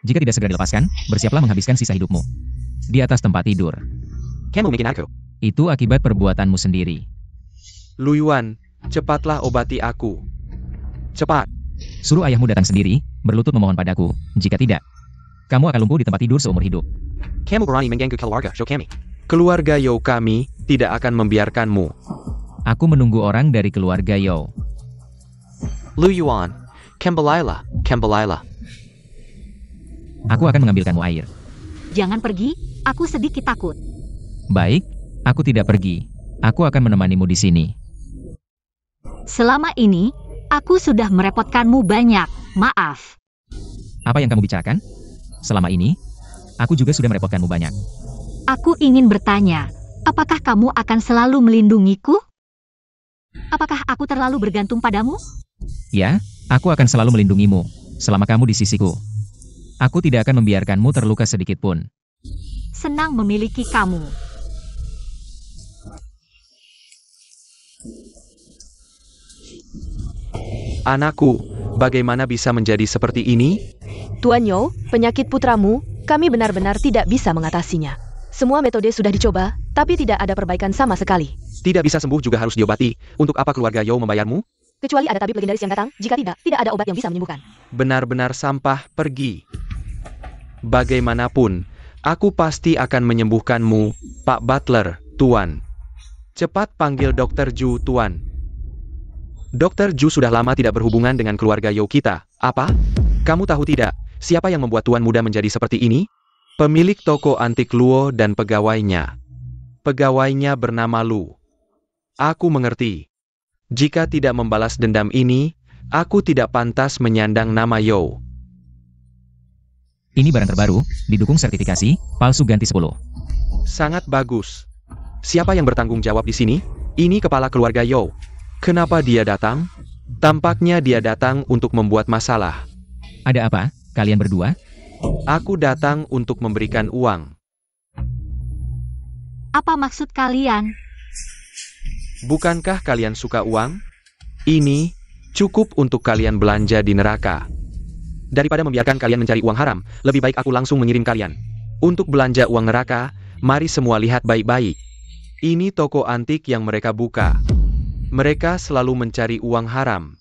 Jika tidak segera dilepaskan, bersiaplah menghabiskan sisa hidupmu di atas tempat tidur. Kamu bikin aku. Itu akibat perbuatanmu sendiri. Lu Yuan, cepatlah obati aku. Cepat. Suruh ayahmu datang sendiri, berlutut memohon padaku. Jika tidak, kamu akan lumpuh di tempat tidur seumur hidup. Kamu berani mengganggu keluarga Yo kami. Keluarga Yo kami tidak akan membiarkanmu. Aku menunggu orang dari keluarga Yo. Lu Yuan, kembalilah, kembalilah. Aku akan mengambilkanmu air. Jangan pergi, aku sedikit takut. Baik, aku tidak pergi. Aku akan menemanimu di sini. Selama ini, aku sudah merepotkanmu banyak. Maaf. Apa yang kamu bicarakan? Selama ini, aku juga sudah merepotkanmu banyak. Aku ingin bertanya, apakah kamu akan selalu melindungiku? Apakah aku terlalu bergantung padamu? Ya, aku akan selalu melindungimu, selama kamu di sisiku. Aku tidak akan membiarkanmu terluka sedikit pun. Senang memiliki kamu. Anakku, bagaimana bisa menjadi seperti ini? Tuan Yo, penyakit putramu, kami benar-benar tidak bisa mengatasinya. Semua metode sudah dicoba, tapi tidak ada perbaikan sama sekali. Tidak bisa sembuh juga harus diobati. Untuk apa keluarga Yo membayarmu? Kecuali ada tabib legendaris yang datang, jika tidak, tidak ada obat yang bisa menyembuhkan. Benar-benar sampah, pergi. Bagaimanapun, aku pasti akan menyembuhkanmu, Pak Butler, Tuan. Cepat panggil Dr. Ju, Tuan. Dr. Ju sudah lama tidak berhubungan dengan keluarga Yo kita. Apa? Kamu tahu tidak, siapa yang membuat Tuan muda menjadi seperti ini? Pemilik toko antik Luo dan pegawainya. Pegawainya bernama Lu. Aku mengerti. Jika tidak membalas dendam ini, aku tidak pantas menyandang nama Yo. Ini barang terbaru, didukung sertifikasi, palsu ganti 10. Sangat bagus. Siapa yang bertanggung jawab di sini? Ini kepala keluarga Yo. Kenapa dia datang? Tampaknya dia datang untuk membuat masalah. Ada apa, kalian berdua? Aku datang untuk memberikan uang. Apa maksud kalian? Bukankah kalian suka uang? Ini cukup untuk kalian belanja di neraka. Daripada membiarkan kalian mencari uang haram, lebih baik aku langsung mengirim kalian. Untuk belanja uang neraka, mari semua lihat baik-baik. Ini toko antik yang mereka buka. Mereka selalu mencari uang haram.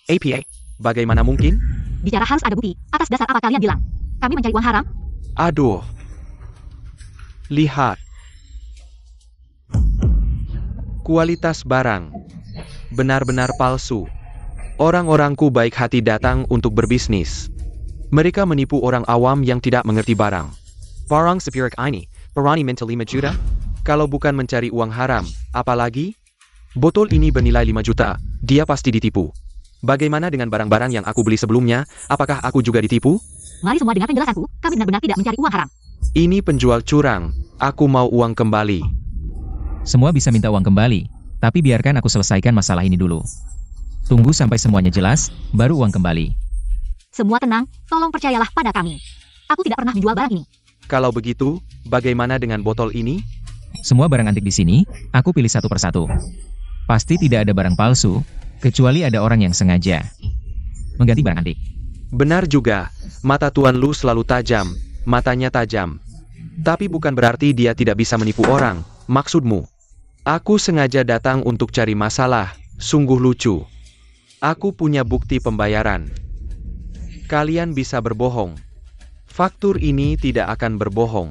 APA, bagaimana mungkin? Bicara harus ada bukti. Atas dasar apa kalian bilang? Kami mencari uang haram? Aduh. Lihat. Kualitas barang. Benar-benar palsu. Orang-orangku baik hati datang untuk berbisnis. Mereka menipu orang awam yang tidak mengerti barang. Barang sepirik ini, berani minta 5 juta? Kalau bukan mencari uang haram, apalagi? Botol ini bernilai 5 juta, dia pasti ditipu. Bagaimana dengan barang-barang yang aku beli sebelumnya, apakah aku juga ditipu? Mari semua dengar penjelasanku, kami benar-benar tidak mencari uang haram. Ini penjual curang, aku mau uang kembali. Semua bisa minta uang kembali, tapi biarkan aku selesaikan masalah ini dulu. Tunggu sampai semuanya jelas, baru uang kembali. Semua tenang, tolong percayalah pada kami. Aku tidak pernah menjual barang ini. Kalau begitu, bagaimana dengan botol ini? Semua barang antik di sini, aku pilih satu persatu. Pasti tidak ada barang palsu, kecuali ada orang yang sengaja mengganti barang antik. Benar juga, mata Tuan Lu selalu tajam, matanya tajam. Tapi bukan berarti dia tidak bisa menipu orang, maksudmu. Aku sengaja datang untuk cari masalah, sungguh lucu. Aku punya bukti pembayaran. Kalian bisa berbohong. Faktur ini tidak akan berbohong.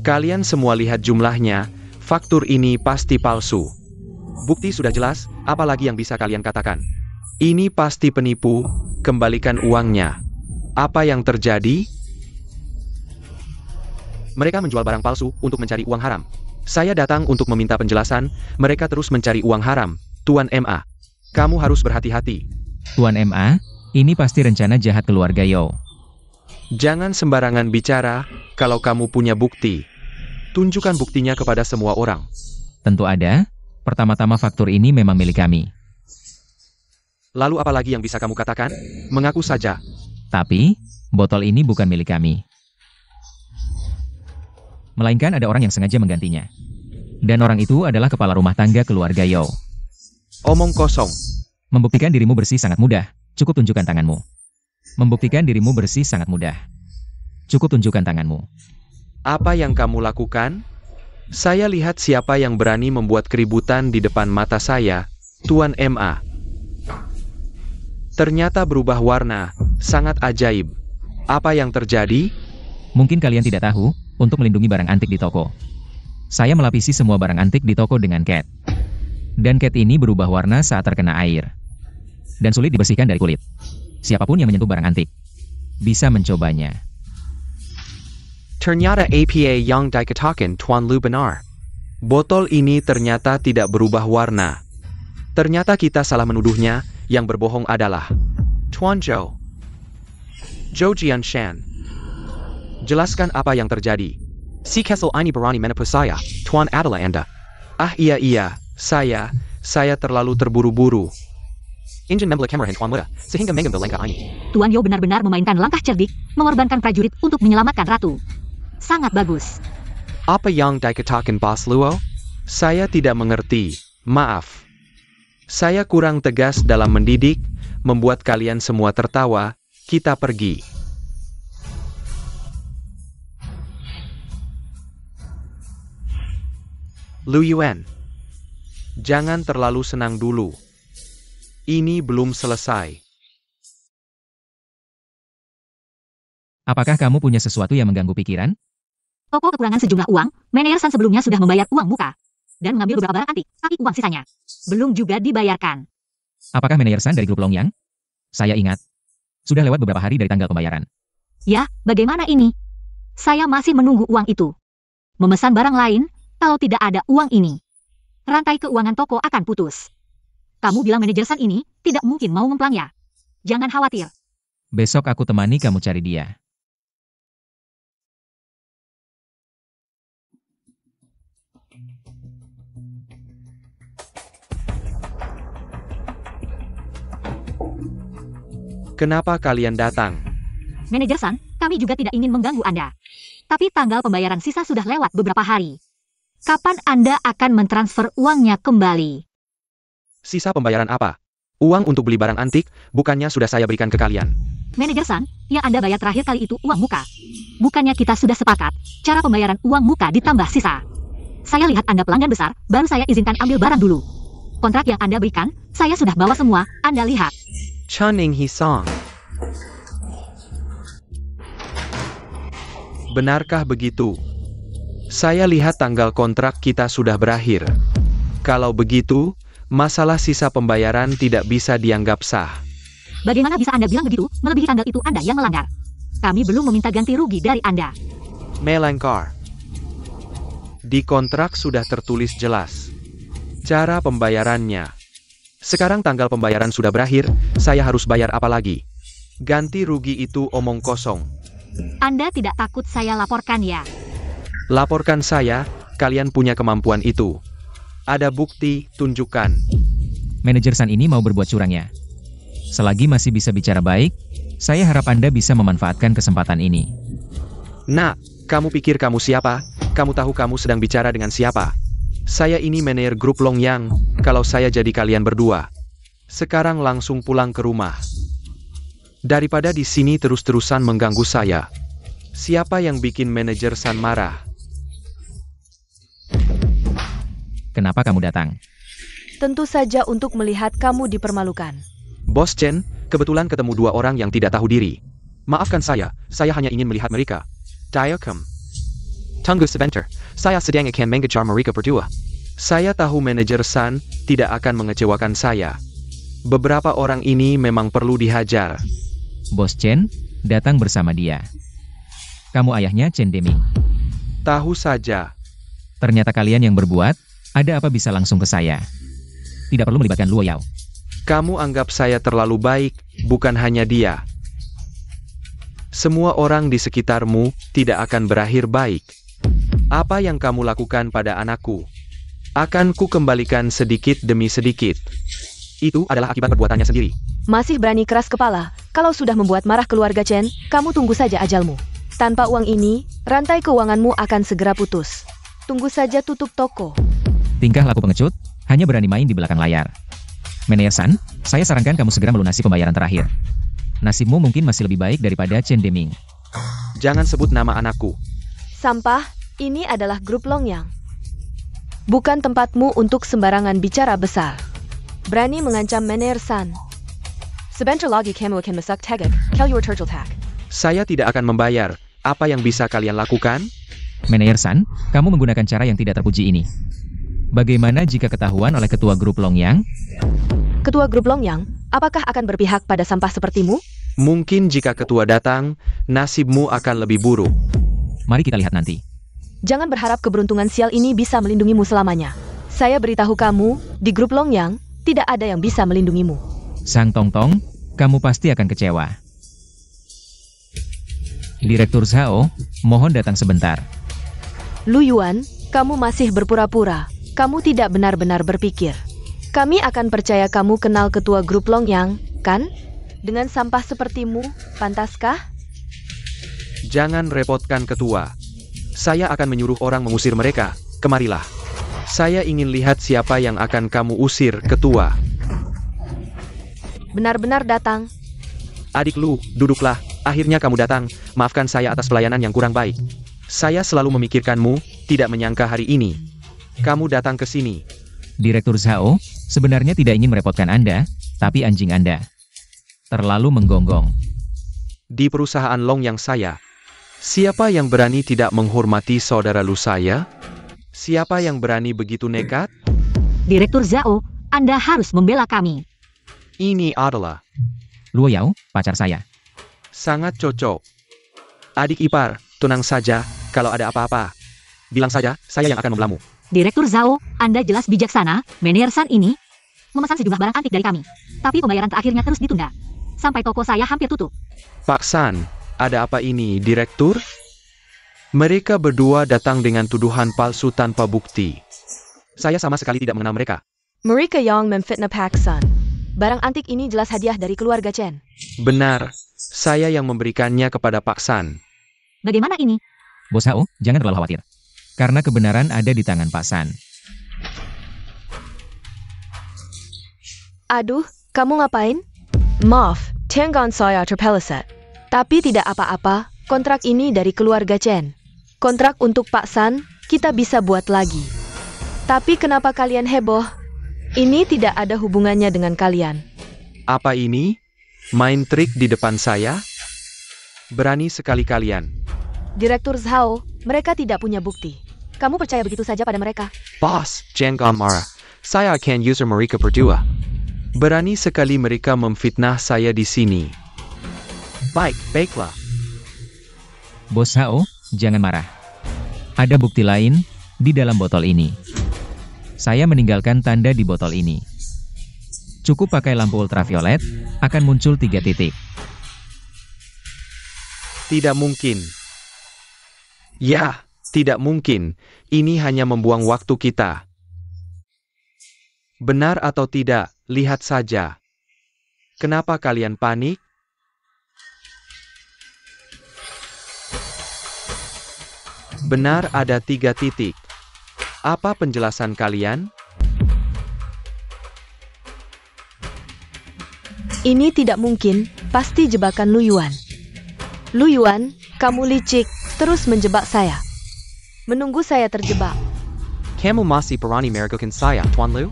Kalian semua lihat jumlahnya, faktur ini pasti palsu. Bukti sudah jelas, apalagi yang bisa kalian katakan? Ini pasti penipu, kembalikan uangnya. Apa yang terjadi? Mereka menjual barang palsu untuk mencari uang haram. Saya datang untuk meminta penjelasan, mereka terus mencari uang haram, Tuan MA. Kamu harus berhati-hati. Tuan MA, ini pasti rencana jahat keluarga Yao. Jangan sembarangan bicara, kalau kamu punya bukti. Tunjukkan buktinya kepada semua orang. Tentu ada. Pertama-tama faktur ini memang milik kami. Lalu apa lagi yang bisa kamu katakan? Mengaku saja. Tapi, botol ini bukan milik kami. Melainkan ada orang yang sengaja menggantinya. Dan orang itu adalah kepala rumah tangga keluarga Yao. Omong kosong. Membuktikan dirimu bersih sangat mudah. Cukup tunjukkan tanganmu. Membuktikan dirimu bersih sangat mudah. Cukup tunjukkan tanganmu. Apa yang kamu lakukan? Saya lihat siapa yang berani membuat keributan di depan mata saya, Tuan MA. Ternyata berubah warna, sangat ajaib. Apa yang terjadi? Mungkin kalian tidak tahu, untuk melindungi barang antik di toko. Saya melapisi semua barang antik di toko dengan cat. Dan cat ini berubah warna saat terkena air. Dan sulit dibersihkan dari kulit. Siapapun yang menyentuh barang antik, bisa mencobanya. Ternyata APA yang dikatakan Tuan Lu benar. Botol ini ternyata tidak berubah warna. Ternyata kita salah menuduhnya, yang berbohong adalah Tuan Zhou. Zhou Jianshan. Jelaskan apa yang terjadi. Si Kessel ini berani menipu saya, Tuan adalah Anda. Ah iya, saya terlalu terburu-buru. Injin membeli kamera Tuan muda, sehingga mengambil langkah ini. Tuan Yao benar-benar memainkan langkah cerdik, mengorbankan prajurit untuk menyelamatkan ratu. Sangat bagus. Apa yang dikatakan Bos Luo? Saya tidak mengerti, maaf. Saya kurang tegas dalam mendidik, membuat kalian semua tertawa, kita pergi. Lu Yuan. Jangan terlalu senang dulu. Ini belum selesai. Apakah kamu punya sesuatu yang mengganggu pikiran? Toko kekurangan sejumlah uang, manajer San sebelumnya sudah membayar uang muka. Dan mengambil beberapa barang antik, tapi uang sisanya belum juga dibayarkan. Apakah manajer San dari grup Longyang? Saya ingat. Sudah lewat beberapa hari dari tanggal pembayaran. Ya, bagaimana ini? Saya masih menunggu uang itu. Memesan barang lain, kalau tidak ada uang ini, rantai keuangan toko akan putus. Kamu bilang manajer San ini tidak mungkin mau memplangnya. Jangan khawatir. Besok aku temani kamu cari dia. Kenapa kalian datang? Manajer San, kami juga tidak ingin mengganggu Anda. Tapi tanggal pembayaran sisa sudah lewat beberapa hari. Kapan Anda akan mentransfer uangnya kembali? Sisa pembayaran apa? Uang untuk beli barang antik, bukannya sudah saya berikan ke kalian. Manajer San, yang Anda bayar terakhir kali itu uang muka. Bukannya kita sudah sepakat, cara pembayaran uang muka ditambah sisa. Saya lihat Anda pelanggan besar, baru saya izinkan ambil barang dulu. Kontrak yang Anda berikan, saya sudah bawa semua, Anda lihat. Chuning Hisong. Benarkah begitu? Saya lihat tanggal kontrak kita sudah berakhir. Kalau begitu, masalah sisa pembayaran tidak bisa dianggap sah. Bagaimana bisa Anda bilang begitu? Melebihi tanggal itu Anda yang melanggar. Kami belum meminta ganti rugi dari Anda. Melanggar. Di kontrak sudah tertulis jelas cara pembayarannya. Sekarang tanggal pembayaran sudah berakhir, saya harus bayar apa lagi? Ganti rugi itu omong kosong. Anda tidak takut saya laporkan ya? Laporkan saya, kalian punya kemampuan itu. Ada bukti, tunjukkan. Manajer San ini mau berbuat curangnya. Selagi masih bisa bicara baik, saya harap Anda bisa memanfaatkan kesempatan ini. Nak, kamu pikir kamu siapa? Kamu tahu kamu sedang bicara dengan siapa? Saya ini manajer grup Longyang, kalau saya jadi kalian berdua. Sekarang langsung pulang ke rumah. Daripada di sini terus-terusan mengganggu saya. Siapa yang bikin manajer San marah? Kenapa kamu datang? Tentu saja untuk melihat kamu dipermalukan. Bos Chen, kebetulan ketemu dua orang yang tidak tahu diri. Maafkan saya hanya ingin melihat mereka. Diakem. Tunggu sebentar, saya sedang akan mengejar mereka berdua. Saya tahu manajer San tidak akan mengecewakan saya. Beberapa orang ini memang perlu dihajar. Bos Chen, datang bersama dia. Kamu ayahnya Chen Deming. Tahu saja. Ternyata kalian yang berbuat, ada apa bisa langsung ke saya. Tidak perlu melibatkan Luo Yao. Kamu anggap saya terlalu baik, bukan hanya dia. Semua orang di sekitarmu tidak akan berakhir baik. Apa yang kamu lakukan pada anakku akan ku kembalikan sedikit demi sedikit. Itu adalah akibat perbuatannya sendiri. Masih berani keras kepala. Kalau sudah membuat marah keluarga Chen, kamu tunggu saja ajalmu. Tanpa uang ini, rantai keuanganmu akan segera putus. Tunggu saja tutup toko. Tingkah laku pengecut, hanya berani main di belakang layar. Manajer San, saya sarankan kamu segera melunasi pembayaran terakhir. Nasibmu mungkin masih lebih baik daripada Chen Deming. Jangan sebut nama anakku. Sampah, ini adalah grup Longyang. Bukan tempatmu untuk sembarangan bicara besar. Berani mengancam Manajer San. Sebentar lagi kamu akan masak tegak, your turtle tag. Saya tidak akan membayar. Apa yang bisa kalian lakukan? Manajer San, kamu menggunakan cara yang tidak terpuji ini. Bagaimana jika ketahuan oleh ketua grup Longyang? Ketua grup Longyang, apakah akan berpihak pada sampah sepertimu? Mungkin jika ketua datang, nasibmu akan lebih buruk. Mari kita lihat nanti. Jangan berharap keberuntungan sial ini bisa melindungimu selamanya. Saya beritahu kamu, di grup Longyang, tidak ada yang bisa melindungimu. Sang Tongtong, kamu pasti akan kecewa. Direktur Zhao, mohon datang sebentar. Lu Yuan, kamu masih berpura-pura. Kamu tidak benar-benar berpikir. Kami akan percaya kamu kenal ketua grup Longyang, kan? Dengan sampah sepertimu, pantaskah? Jangan repotkan ketua. Saya akan menyuruh orang mengusir mereka. Kemarilah. Saya ingin lihat siapa yang akan kamu usir, ketua. Benar-benar datang. Adik Lu, duduklah. Akhirnya kamu datang. Maafkan saya atas pelayanan yang kurang baik. Saya selalu memikirkanmu, tidak menyangka hari ini kamu datang ke sini. Direktur Zhao, sebenarnya tidak ingin merepotkan Anda, tapi anjing Anda terlalu menggonggong. Di perusahaan Longyang saya, siapa yang berani tidak menghormati saudara Lu saya? Siapa yang berani begitu nekat? Direktur Zhao, Anda harus membela kami. Ini adalah Luo Yao, pacar saya. sangat cocok. Adik ipar, tenang saja, kalau ada apa-apa, bilang saja, saya yang akan membelamu. Direktur Zhao, Anda jelas bijaksana. Manajer San ini memesan sejumlah barang antik dari kami. Tapi pembayaran terakhirnya terus ditunda. Sampai toko saya hampir tutup. Pak San, ada apa ini, Direktur? Mereka berdua datang dengan tuduhan palsu tanpa bukti. Saya sama sekali tidak mengenal mereka. Mereka yang memfitnah Pak San. Barang antik ini jelas hadiah dari keluarga Chen. Benar, saya yang memberikannya kepada Pak San. Bagaimana ini? Bos Hao, jangan terlalu khawatir. Karena kebenaran ada di tangan Pak San. Aduh, kamu ngapain? Maaf, Tengan saya terpeleset. Tapi tidak apa-apa, kontrak ini dari keluarga Chen. Kontrak untuk Pak San, kita bisa buat lagi. Tapi kenapa kalian heboh? Ini tidak ada hubungannya dengan kalian. Apa ini? Main trik di depan saya? Berani sekali kalian. Direktur Zhao, mereka tidak punya bukti. Kamu percaya begitu saja pada mereka? Boss, jangan marah. Saya akan user mereka berdua. Berani sekali mereka memfitnah saya di sini. Baiklah. Bos Hao, jangan marah. Ada bukti lain di dalam botol ini. Saya meninggalkan tanda di botol ini. Cukup pakai lampu ultraviolet, akan muncul 3 titik. Tidak mungkin. Ya, tidak mungkin. Ini hanya membuang waktu kita. Benar atau tidak, lihat saja. Kenapa kalian panik? Benar, ada 3 titik. Apa penjelasan kalian? Ini tidak mungkin, pasti jebakan Lu Yuan. Lu Yuan, kamu licik, terus menjebak saya. Menunggu saya terjebak. Kamu masih berani meragukan saya, Tuan Lu?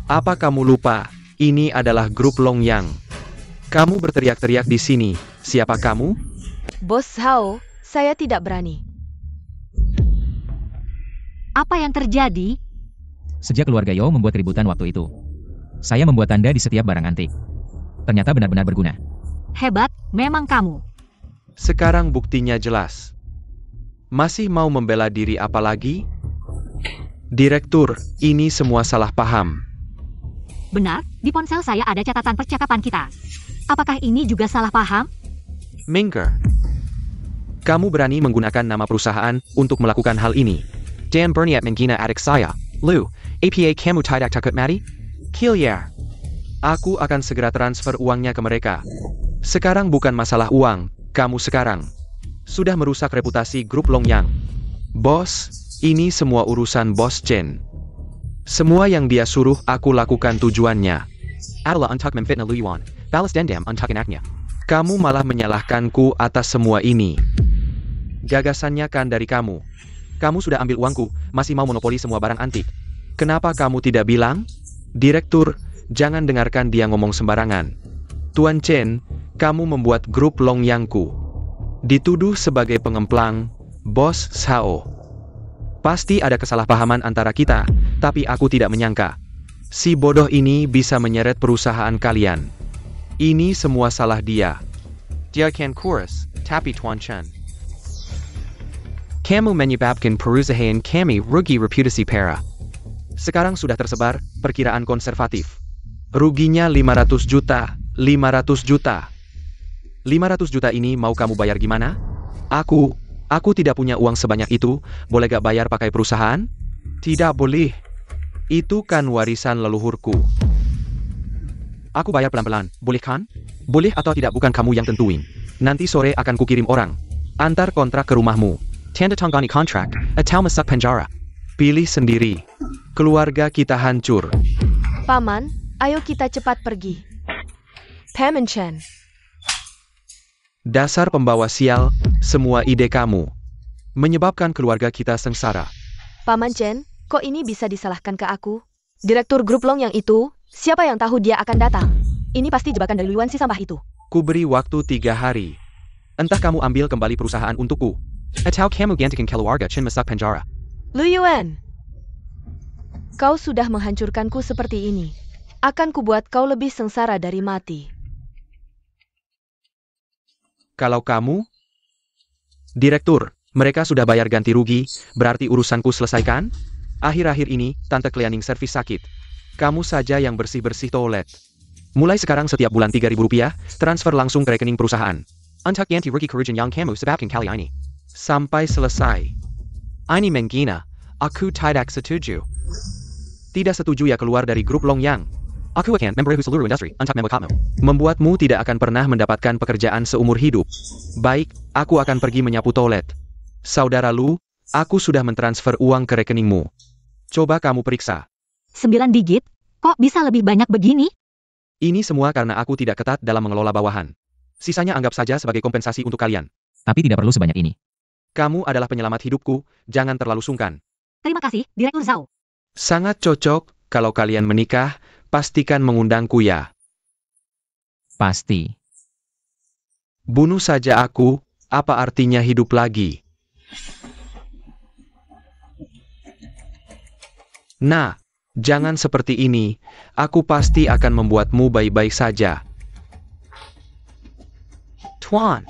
Apa kamu lupa? Ini adalah grup Longyang. Kamu berteriak-teriak di sini. Siapa kamu? Bos Hao, saya tidak berani. Apa yang terjadi? Sejak keluarga Yao membuat keributan waktu itu, saya membuat tanda di setiap barang antik. Ternyata benar-benar berguna. Hebat, memang kamu. Sekarang buktinya jelas. Masih mau membela diri apa lagi? Direktur, ini semua salah paham. Benar, di ponsel saya ada catatan percakapan kita. Apakah ini juga salah paham? Minker. Kamu berani menggunakan nama perusahaan untuk melakukan hal ini. Dan berniat menghina adik saya. Lu, apa kamu tidak takut mati? Kill. Aku akan segera transfer uangnya ke mereka. Sekarang bukan masalah uang, kamu sekarang sudah merusak reputasi grup Longyang. Bos, ini semua urusan Bos Chen. Semua yang dia suruh aku lakukan tujuannya adalah untuk memfitnah Lu Yuan, balas dendam untuk anaknya. Kamu malah menyalahkanku atas semua ini. Gagasannya kan dari kamu. Kamu sudah ambil uangku, masih mau monopoli semua barang antik. Kenapa kamu tidak bilang? Direktur, jangan dengarkan dia ngomong sembarangan. Tuan Chen, kamu membuat grup Longyangku dituduh sebagai pengemplang, Bos Sao. Pasti ada kesalahpahaman antara kita, tapi aku tidak menyangka si bodoh ini bisa menyeret perusahaan kalian. Ini semua salah dia. Dia kan kurus, tapi Tuan Chen, kamu menyebabkan perusahaan kami rugi reputasi parah. Sekarang sudah tersebar perkiraan konservatif. Ruginya 500 juta. 500 juta. 500 juta ini mau kamu bayar gimana? Aku tidak punya uang sebanyak itu, boleh gak bayar pakai perusahaan? Tidak boleh. Itu kan warisan leluhurku. Aku bayar pelan-pelan, boleh kan? Boleh atau tidak bukan kamu yang tentuin. Nanti sore akan kukirim orang. Antar kontrak ke rumahmu. Tanda tangani kontrak, atau masuk penjara. Pilih sendiri. Keluarga kita hancur. Paman, ayo kita cepat pergi. Paman Chen. Dasar pembawa sial, semua ide kamu menyebabkan keluarga kita sengsara. Paman Chen, kok ini bisa disalahkan ke aku? Direktur grup Longyang itu, siapa yang tahu dia akan datang? Ini pasti jebakan dari Lu Yuan si sampah itu. Ku beri waktu 3 hari. Entah kamu ambil kembali perusahaan untukku, atau kamu gantikan keluarga Chen masuk penjara. Lu Yuan, kau sudah menghancurkanku seperti ini. Akan kubuat kau lebih sengsara dari mati. Kalau kamu, Direktur, mereka sudah bayar ganti rugi, berarti urusanku selesaikan? Akhir-akhir ini, Tante cleaning service sakit. Kamu saja yang bersih-bersih toilet. Mulai sekarang setiap bulan Rp3.000, transfer langsung ke rekening perusahaan. Untuk ganti rugi kerugian yang kamu sebabkan kali ini. Sampai selesai. Ini menghina, aku tidak setuju. Tidak setuju ya keluar dari grup Longyang. Aku akan memberitahu seluruh industri untuk membuatmu. Membuatmu tidak akan pernah mendapatkan pekerjaan seumur hidup. Baik, aku akan pergi menyapu toilet. Saudara Lu, aku sudah mentransfer uang ke rekeningmu. Coba kamu periksa. 9 digit? Kok bisa lebih banyak begini? Ini semua karena aku tidak ketat dalam mengelola bawahan. Sisanya anggap saja sebagai kompensasi untuk kalian. Tapi tidak perlu sebanyak ini. Kamu adalah penyelamat hidupku, jangan terlalu sungkan. Terima kasih, Direktur Zhao. Sangat cocok, kalau kalian menikah, pastikan mengundangku ya. Pasti. Bunuh saja aku, apa artinya hidup lagi? Nah, jangan seperti ini, aku pasti akan membuatmu baik-baik saja. Tuan,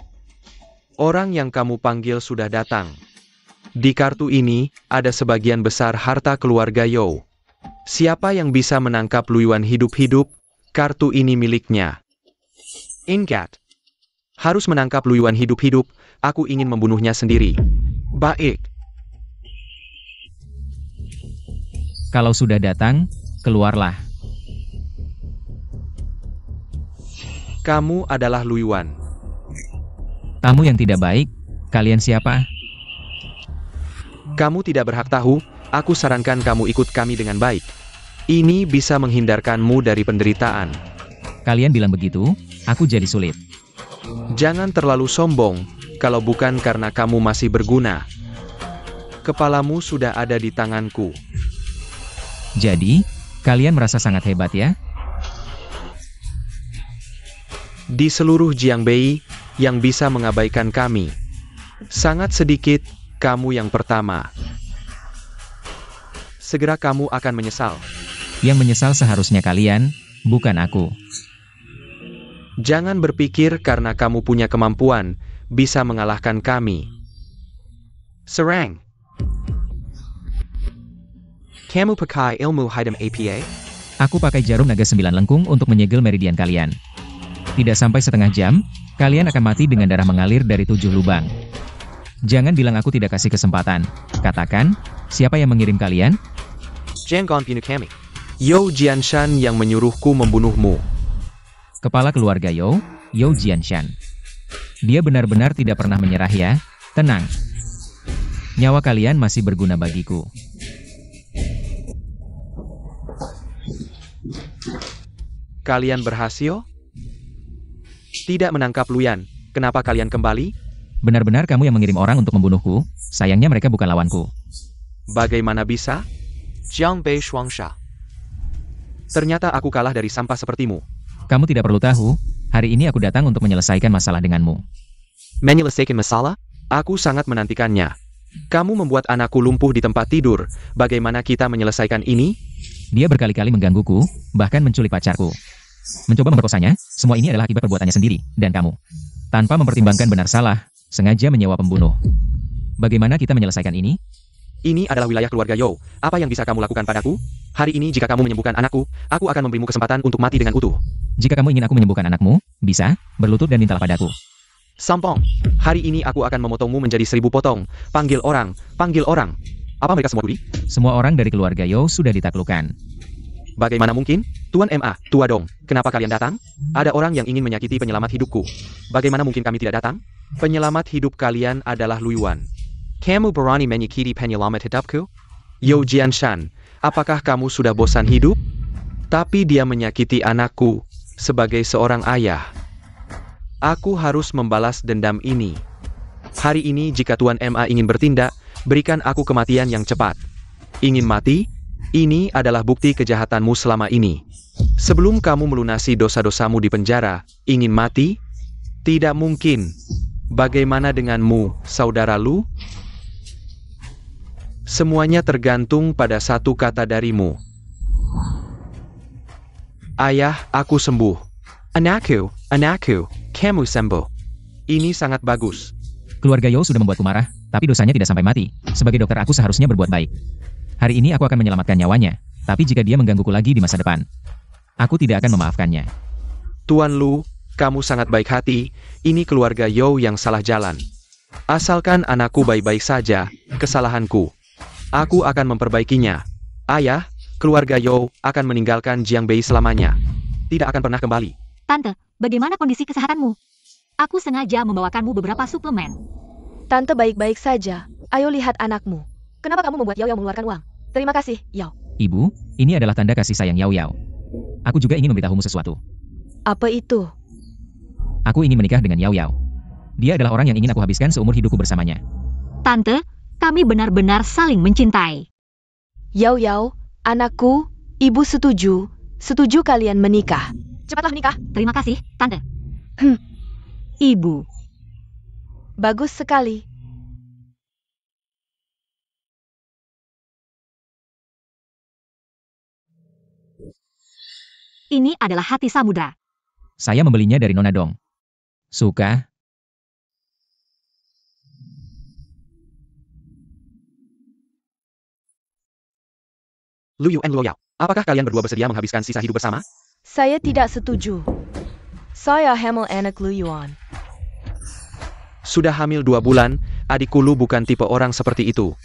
orang yang kamu panggil sudah datang. Di kartu ini, ada sebagian besar harta keluarga You. Siapa yang bisa menangkap Lu Yuan hidup-hidup, kartu ini miliknya. Ingat, harus menangkap Lu Yuan hidup-hidup, aku ingin membunuhnya sendiri. Baik. Kalau sudah datang, keluarlah. Kamu adalah Lu Yuan. Kamu yang tidak baik, kalian siapa? Kamu tidak berhak tahu, aku sarankan kamu ikut kami dengan baik. Ini bisa menghindarkanmu dari penderitaan. Kalian bilang begitu, aku jadi sulit. Jangan terlalu sombong, kalau bukan karena kamu masih berguna. Kepalamu sudah ada di tanganku. Jadi, kalian merasa sangat hebat ya? Di seluruh Jiangbei, yang bisa mengabaikan kami. Sangat sedikit, kamu yang pertama. Segera kamu akan menyesal. Yang menyesal seharusnya kalian, bukan aku. Jangan berpikir karena kamu punya kemampuan, bisa mengalahkan kami. Serang. Kamu pakai ilmu hitam APA? Aku pakai jarum naga 9 lengkung untuk menyegel meridian kalian. Tidak sampai setengah jam, kalian akan mati dengan darah mengalir dari 7 lubang. Jangan bilang aku tidak kasih kesempatan. Katakan, siapa yang mengirim kalian? Jangan bunuh kami. Yo Jianshan yang menyuruhku membunuhmu. Kepala keluarga Yo Jianshan. Dia benar-benar tidak pernah menyerah ya. Tenang. Nyawa kalian masih berguna bagiku. Kalian berhasil? Tidak menangkap Luyan. Kenapa kalian kembali? Benar-benar kamu yang mengirim orang untuk membunuhku. Sayangnya mereka bukan lawanku. Bagaimana bisa? Jiang Bei Shuangsha. Ternyata aku kalah dari sampah sepertimu. Kamu tidak perlu tahu. Hari ini aku datang untuk menyelesaikan masalah denganmu. Menyelesaikan masalah? Aku sangat menantikannya. Kamu membuat anakku lumpuh di tempat tidur. Bagaimana kita menyelesaikan ini? Dia berkali-kali menggangguku, bahkan menculik pacarku. Mencoba memperkosanya, semua ini adalah akibat perbuatannya sendiri, dan kamu. Tanpa mempertimbangkan benar salah, sengaja menyewa pembunuh. Bagaimana kita menyelesaikan ini? Ini adalah wilayah keluarga Yo. Apa yang bisa kamu lakukan padaku? Hari ini jika kamu menyembuhkan anakku, aku akan memberimu kesempatan untuk mati dengan utuh. Jika kamu ingin aku menyembuhkan anakmu, bisa, berlutut dan mintalah padaku. Sampong, hari ini aku akan memotongmu menjadi 1000 potong. Panggil orang, panggil orang. Apa mereka semua kuli? Semua orang dari keluarga Yo sudah ditaklukkan. Bagaimana mungkin? Tuan MA, tua dong. Kenapa kalian datang? Ada orang yang ingin menyakiti penyelamat hidupku. Bagaimana mungkin kami tidak datang? Penyelamat hidup kalian adalah Luyan. Kamu berani menyakiti penyelamat hidupku? Yo Jianshan, apakah kamu sudah bosan hidup? Tapi dia menyakiti anakku sebagai seorang ayah. Aku harus membalas dendam ini. Hari ini jika Tuan MA ingin bertindak, berikan aku kematian yang cepat. Ingin mati? Ini adalah bukti kejahatanmu selama ini. Sebelum kamu melunasi dosa-dosamu di penjara, ingin mati? Tidak mungkin. Bagaimana denganmu, saudara Lu? Semuanya tergantung pada satu kata darimu. Ayah, aku sembuh. Anakku, kamu sembuh. Ini sangat bagus. Keluarga Yo sudah membuatku marah, tapi dosanya tidak sampai mati. Sebagai dokter aku seharusnya berbuat baik. Hari ini aku akan menyelamatkan nyawanya, tapi jika dia menggangguku lagi di masa depan, aku tidak akan memaafkannya. Tuan Lu, kamu sangat baik hati. Ini keluarga Yo yang salah jalan. Asalkan anakku baik-baik saja, kesalahanku. Aku akan memperbaikinya. Ayah, keluarga Yo akan meninggalkan Jiang Bei selamanya. Tidak akan pernah kembali. Tante, bagaimana kondisi kesehatanmu? Aku sengaja membawakanmu beberapa suplemen. Tante baik-baik saja. Ayo lihat anakmu. Kenapa kamu membuat Yao mengeluarkan uang? Terima kasih, Yao. Ibu, ini adalah tanda kasih sayang Yao. Aku juga ingin memberitahumu sesuatu. Apa itu? Aku ingin menikah dengan Yao. Dia adalah orang yang ingin aku habiskan seumur hidupku bersamanya. Tante, kami benar-benar saling mencintai. Yao, anakku, ibu setuju. Setuju kalian menikah. Cepatlah menikah. Terima kasih, Tante. Ibu. Bagus sekali. Ini adalah hati samudra. Saya membelinya dari Nona Dong. Suka? Lu Yuan Loyal, apakah kalian berdua bersedia menghabiskan sisa hidup bersama? Saya tidak setuju. Saya hamil anak Lu Yuan. Sudah hamil 2 bulan, adikku Lu bukan tipe orang seperti itu.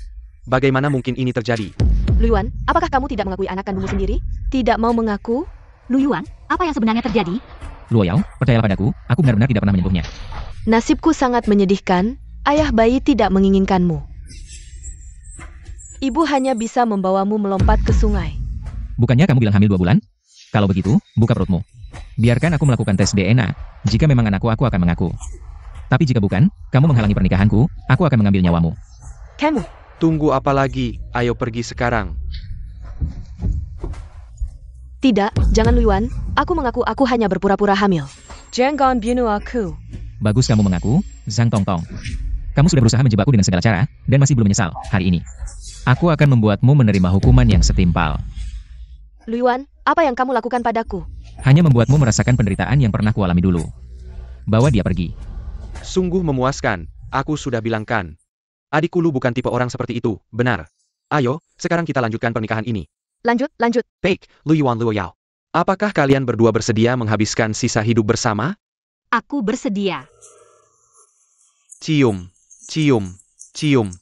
Bagaimana mungkin ini terjadi? Lu Yuan, apakah kamu tidak mengakui anak kandungmu sendiri? Tidak mau mengaku? Lu Yuan, apa yang sebenarnya terjadi? Luoyao, percayalah padaku, aku benar-benar tidak pernah menyentuhnya. Nasibku sangat menyedihkan. Ayah bayi tidak menginginkanmu. Ibu hanya bisa membawamu melompat ke sungai. Bukannya kamu bilang hamil 2 bulan? Kalau begitu, buka perutmu. Biarkan aku melakukan tes DNA. Jika memang anakku, aku akan mengaku. Tapi jika bukan, kamu menghalangi pernikahanku, aku akan mengambil nyawamu. Kamu? Tunggu apa lagi? Ayo pergi sekarang. Tidak, jangan Lu Yuan. Aku mengaku aku hanya berpura-pura hamil. Jangan bunuh aku. Bagus kamu mengaku, Zhang Tongtong. Kamu sudah berusaha menjebakku dengan segala cara, dan masih belum menyesal hari ini. Aku akan membuatmu menerima hukuman yang setimpal. Lu Yuan, apa yang kamu lakukan padaku? Hanya membuatmu merasakan penderitaan yang pernah kualami dulu. Bawa dia pergi. Sungguh memuaskan, aku sudah bilangkan. Adikku Lu bukan tipe orang seperti itu, benar. Ayo, sekarang kita lanjutkan pernikahan ini. Lanjut, lanjut. Baik, Lu Yuan Luo Yao. Apakah kalian berdua bersedia menghabiskan sisa hidup bersama? Aku bersedia. Cium, cium, cium.